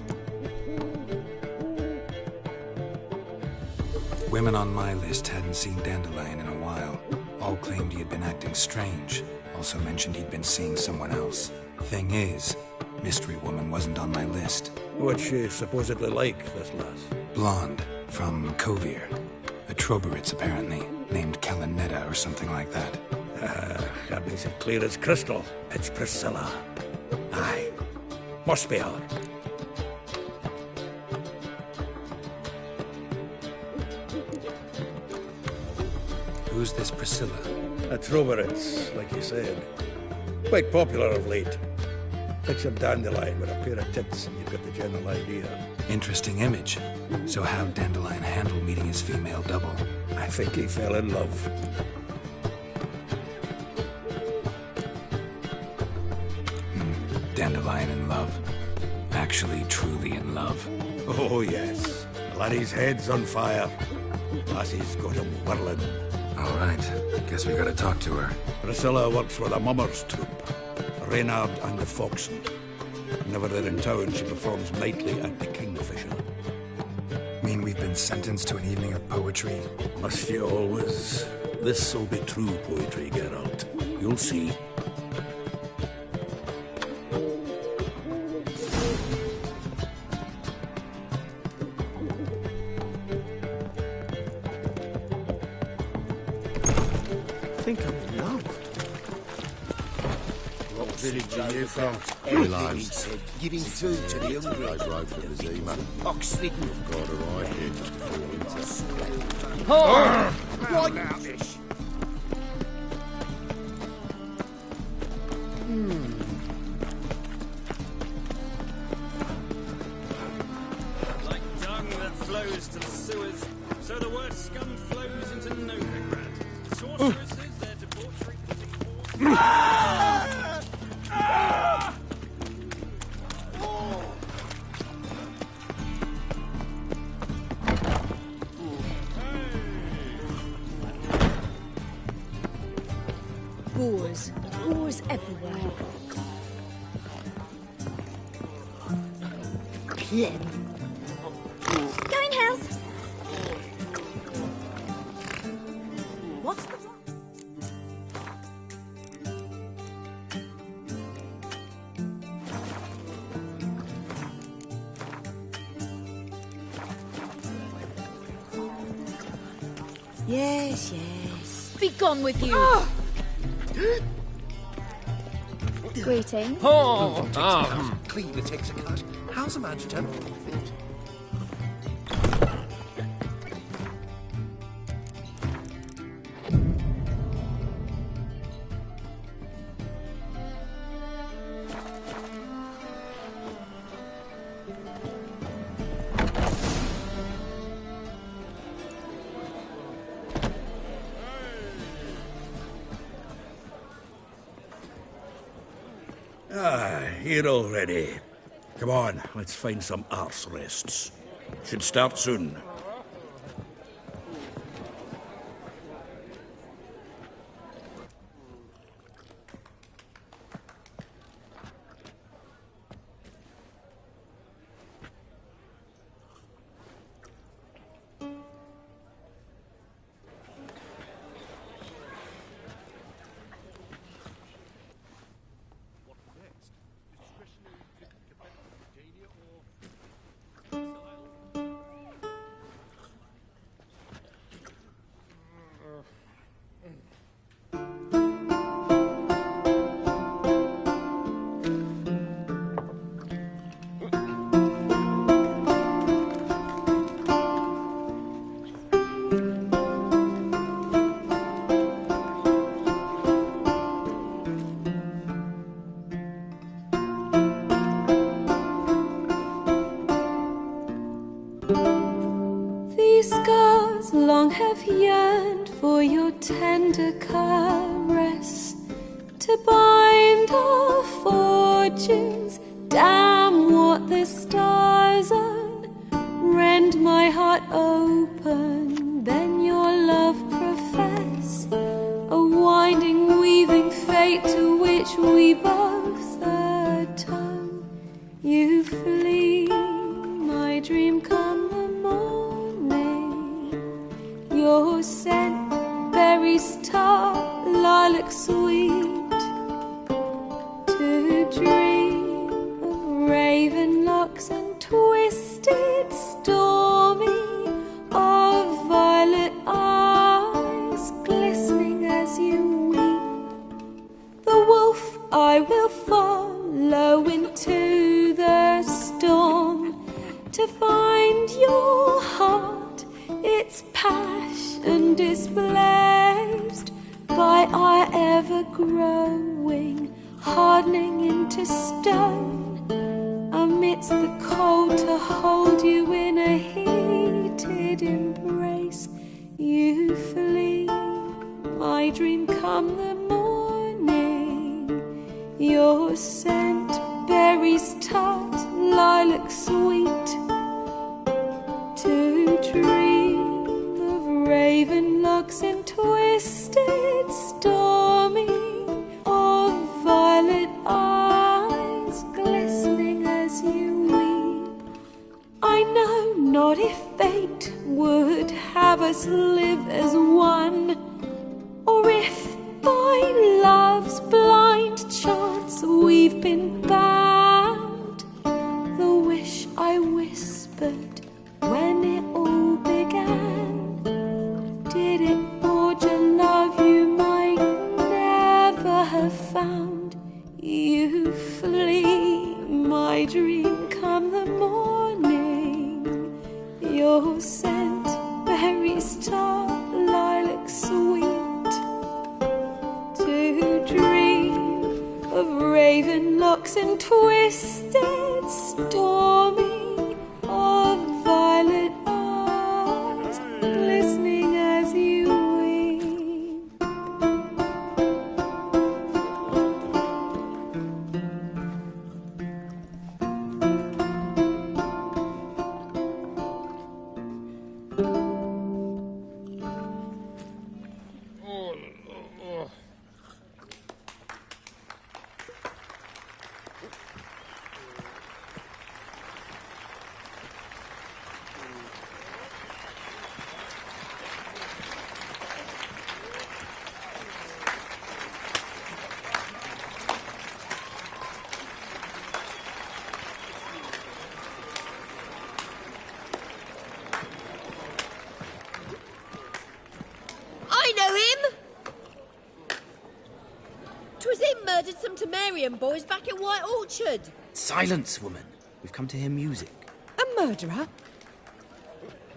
Women on my list hadn't seen Dandelion in a while. All claimed he had been acting strange. Also mentioned he'd been seeing someone else. Thing is, Mystery Woman wasn't on my list. What's she supposedly like, this lass? Blonde, from Kovir. A Troberitz, apparently, named Kalinetta or something like that. That makes it clear as crystal. It's Priscilla. Aye. Must be her. Who's this Priscilla? A Troberitz, like you said. Quite popular of late. Picture Dandelion with a pair of tits and you've got the general idea. Interesting image. So how'd Dandelion handle meeting his female double? I think he fell in love. Dandelion in love. Actually, truly in love. Oh, yes. Laddie's head's on fire. Lassie's got him whirling. All right. Guess we gotta talk to her. Priscilla works with a mummers troupe. Reynard and the Foxen. Whenever they're in town, she performs nightly at the Kingfisher. Mean we've been sentenced to an evening of poetry? Must you always? This'll be true poetry, Geralt. You'll see. Think I'm in love. What village are you from? Everything, he said. Giving food to the hungry. I rode from the Zima. Oxford. I've got a ride here just before winter. Oh! Right now, this. Like dung that flows to the sewers, so the word scum flows into Novigrad. Sorceresses, their debauchery Boars. Boars everywhere. Pleb. Go in health. What's the... Yes, yes. Be gone with you! Greetings. Cleaner takes a cut. How's a man to turn off the feet? Here already. Come on, let's find some arse rests. Should start soon. These scars long have yearned for your tender caress, to bind our fortunes. Damn what the stars own. Rend my heart open, then your love profess. A winding, weaving fate to which we both atone. You flee, my dream come the morning. Your scent, berries tart, lilac sweet. To dream of raven locks and twisted stormy, of violet eyes glistening as you weep. The wolf I will follow into the storm, to find your heart, its passion displaced by our ever-growing, hardening into stone. Amidst the cold, to hold you in a heated embrace. You flee, my dream come the morning. Your scent, berries tart, lilac sweet. To dream of raven locks and twisted stormy, of violet eyes glistening as you weep. I know not if fate would have us live as one, or if by love's blind chance we've been bound. The wish I whispered when it all began, did it forge a love you might never have found? You flee, my dream come the morning. Your scent, berries tart, lilac sweet. To dream of raven locks and twisted stormy, of violet eyes glistening as you weep. I know him! 'Twas him murdered some Temerian boys back at White Orchard. Silence, woman. We've come to hear music. A murderer?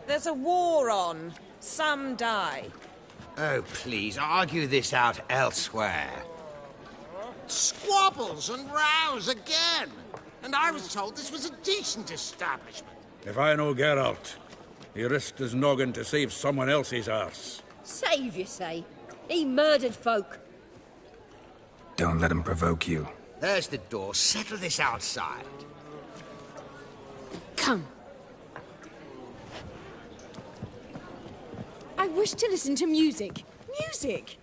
There's a war on. Some die. Oh, please, argue this out elsewhere. Squabbles and rows again. And I was told this was a decent establishment. If I know Geralt, he risked his noggin to save someone else's arse. Save, you say? He murdered folk. Don't let him provoke you. There's the door. Settle this outside. Come. I wish to listen to music. Music!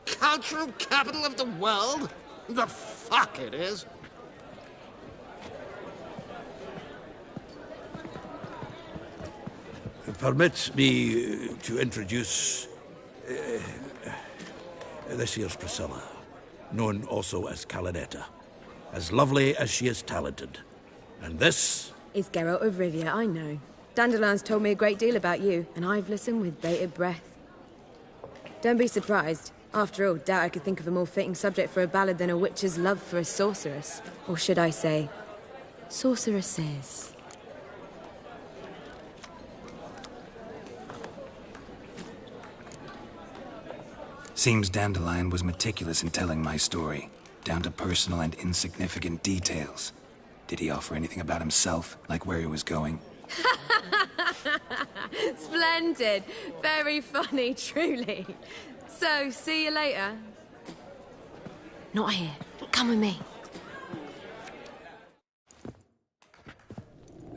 Cultural capital of the world? The fuck it is. Permit me to introduce... this here's Priscilla, known also as Calinetta. As lovely as she is talented. And this... Is Geralt of Rivia, I know. Dandelion's told me a great deal about you, and I've listened with bated breath. Don't be surprised. After all, doubt I could think of a more fitting subject for a ballad than a witch's love for a sorceress. Or should I say, sorceresses. Seems Dandelion was meticulous in telling my story, down to personal and insignificant details. Did he offer anything about himself, like where he was going? Splendid. Very funny, truly. So, see you later. Not here. Come with me.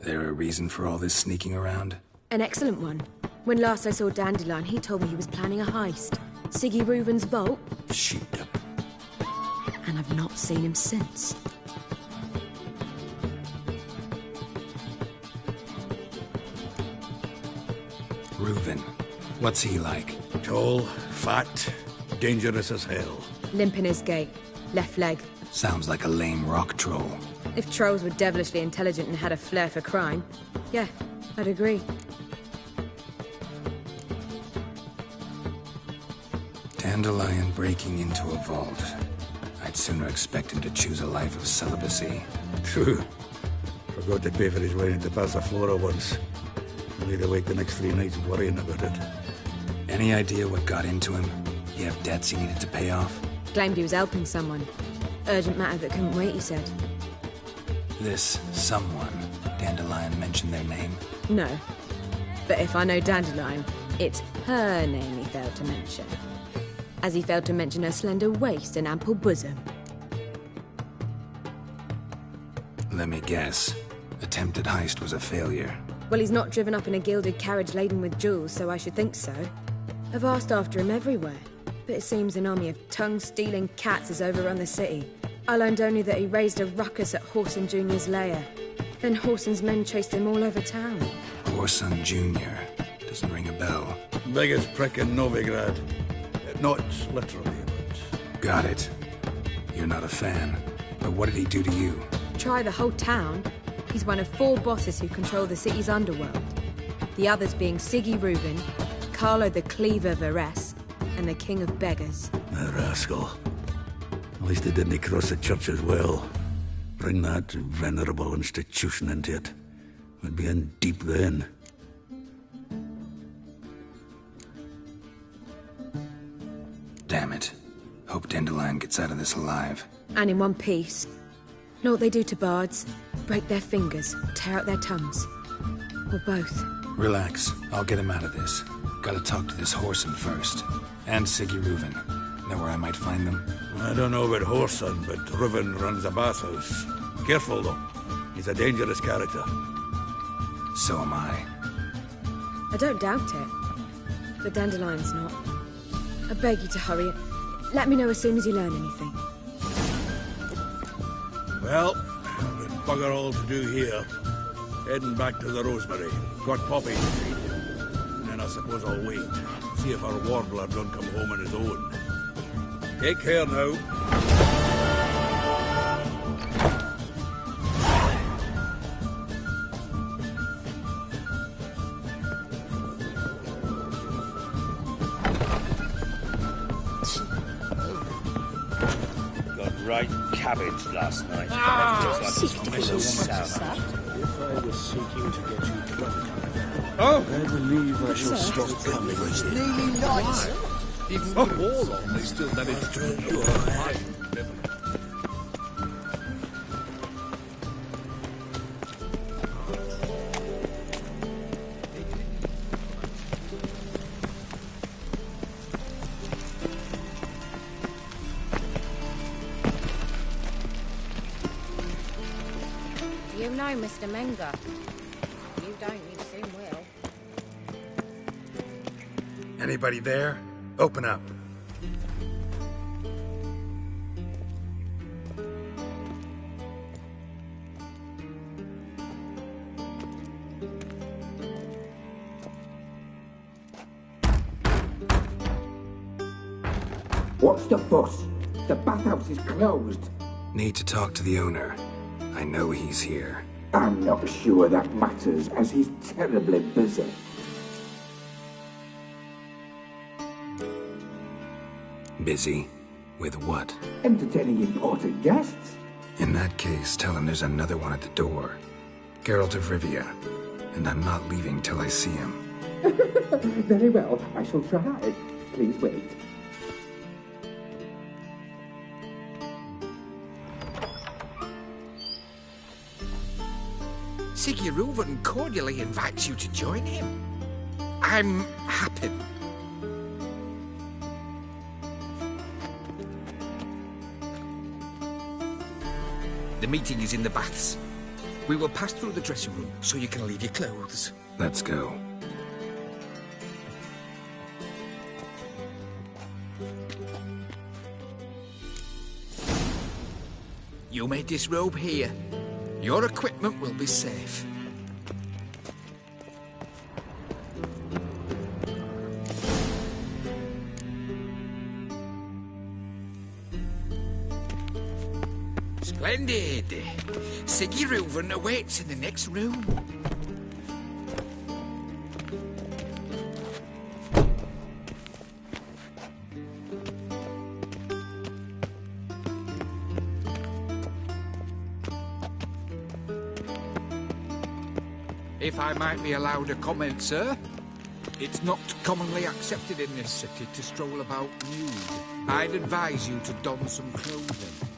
There a reason for all this sneaking around? An excellent one. When last I saw Dandelion, he told me he was planning a heist. Siggy Reuven's vault. Shoot him. And I've not seen him since. Reuven. What's he like? Tall, fat, dangerous as hell. Limp in his gait. Left leg. Sounds like a lame rock troll. If trolls were devilishly intelligent and had a flair for crime, yeah, I'd agree. Dandelion breaking into a vault. I'd sooner expect him to choose a life of celibacy. True. Forgot to pay for his way into Passaflora once. Laid awake the next 3 nights worrying about it. Any idea what got into him? He have debts he needed to pay off? Claimed he was helping someone. Urgent matter that couldn't wait, he said. This someone, Dandelion mentioned their name? No. But if I know Dandelion, it's her name he failed to mention. As he failed to mention her slender waist and ample bosom. Let me guess. Attempted heist was a failure. Well, he's not driven up in a gilded carriage laden with jewels, so I should think so. I've asked after him everywhere, but it seems an army of tongue-stealing cats has overrun the city. I learned only that he raised a ruckus at Whoreson Jr.'s lair. Then Whoreson's men chased him all over town. Whoreson Jr. Doesn't ring a bell. Biggest prick in Novigrad. Not literally, but... Got it. You're not a fan. But what did he do to you? Try the whole town. He's one of 4 bosses who control the city's underworld. The others being Siggy Reuven, Carlo the Cleaver Varese, and the King of Beggars. A rascal. At least he didn't cross the church as well. Bring that venerable institution into it. We'd be in deep then. Damn it. Hope Dandelion gets out of this alive. And in one piece. Know what they do to bards? Break their fingers, tear out their tongues. Or both. Relax. I'll get him out of this. Gotta talk to this Whoreson first. And Siggy Reuven. Know where I might find them? I don't know about Whoreson, but Reuven runs a bathhouse. Careful, though. He's a dangerous character. So am I. I don't doubt it. But Dandelion's not. I beg you to hurry. Let me know as soon as you learn anything. Well, we've bugger all to do here. Heading back to the Rosemary. Got Poppy to feed. And then I suppose I'll wait. See if our warbler don't come home on his own. Take care now. Right cabbage last night. If I was seeking to get you drunk, I believe I shall stop coming with you. Even with the war on, they still managed to endure life. You know, Mr. Menger. You don't, you soon will. Anybody there? Open up. What's the fuss? The bathhouse is closed. Need to talk to the owner. I know he's here. I'm not sure that matters, as he's terribly busy. Busy? With what? Entertaining important guests. In that case, tell him there's another one at the door. Geralt of Rivia. And I'm not leaving till I see him. Very well, I shall try. Please wait. Siggy Reuven cordially invites you to join him. I'm happy. The meeting is in the baths. We will pass through the dressing room so you can leave your clothes. Let's go. You may disrobe here. Your equipment will be safe. Splendid. Siggy Reuven awaits in the next room. If I might be allowed a comment, sir. It's not commonly accepted in this city to stroll about nude. I'd advise you to don some clothing.